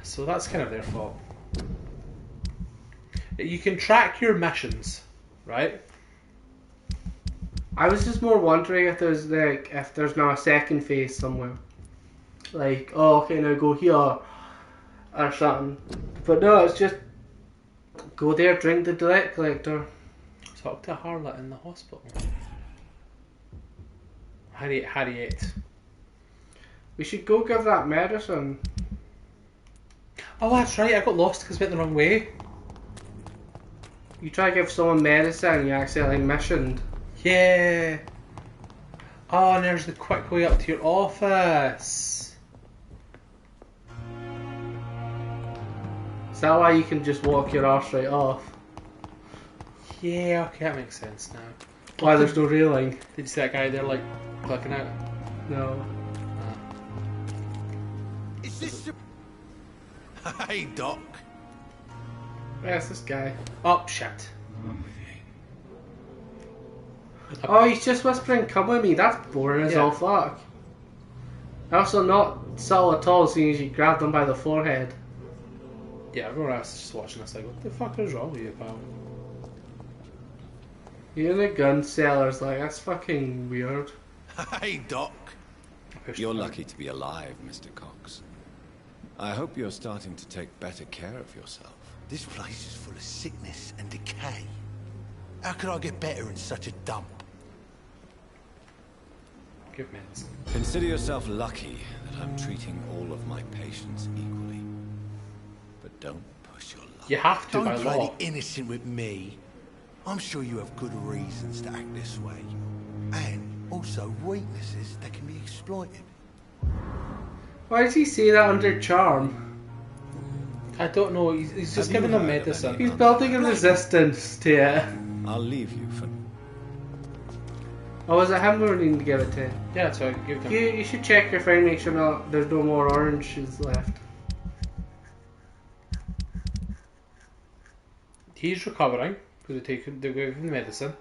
so that's kind of their fault. You can track your missions, right? I was just more wondering if there's now a second phase somewhere. Like, oh, okay, now go here or something. But no, it's just go there, drink the debt collector. Talk to Harlot in the hospital. Harriet. We should go give that medicine. Oh, that's right, I got lost because I went the wrong way. You try to give someone medicine, you accidentally missioned. Yeah. Oh, and there's the quick way up to your office. Is that why you can just walk your arse right off? Yeah, okay, that makes sense now. Why there's no railing? Did you see that guy there, like, clicking out? No. Is this the... Hey, Doc. Where's this guy? Oh, shit. Oh, he's just whispering, come with me. That's boring as all fuck. Also not subtle at all, seeing as you grabbed him by the forehead. Yeah, everyone else is just watching this like, what the fuck is wrong with you, pal? You and the gun seller's like, that's fucking weird. Hey, Doc. You're lucky to be alive, Mr. Cox. I hope you're starting to take better care of yourself. This place is full of sickness and decay. How could I get better in such a dump? Give meds. Consider yourself lucky that I'm treating all of my patients equally. But don't push your luck. You have to, by Don't play law. the innocent with me. I'm sure you have good reasons to act this way. And also weaknesses that can be exploited. Why does he say that under charm? I don't know, he's just giving them medicine. He's building a resistance to it. I'll leave you for... Oh, was it him we were needing to give it to? Yeah, so I can give it to him. You should check your phone, make sure there's no more oranges left. He's recovering, because they gave him the medicine.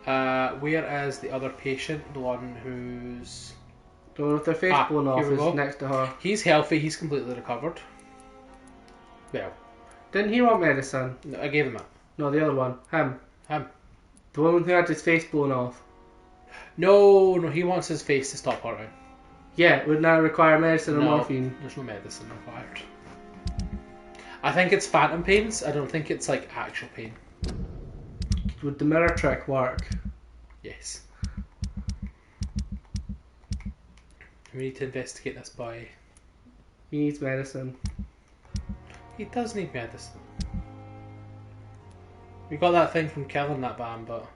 Whereas the other patient, the one who's... The one with their face blown off is next to her. He's healthy, he's completely recovered. Well. Didn't he want medicine? No, I gave him it. No, the other one. Him. Him. The one who had his face blown off. No, he wants his face to stop hurting. Yeah, would now require medicine or No, morphine. there's no medicine required. I think it's phantom pains, I don't think it's like actual pain. Would the mirror trick work? Yes. We need to investigate this boy. He needs medicine. He does need medicine. We got that thing from killing that bam, but...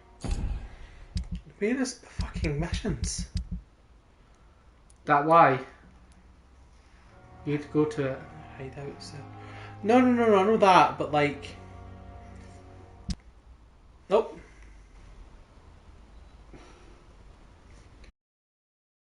Where is the fucking missions? That why? You need to go to it. Hideouts. No, I know that, but like... Nope.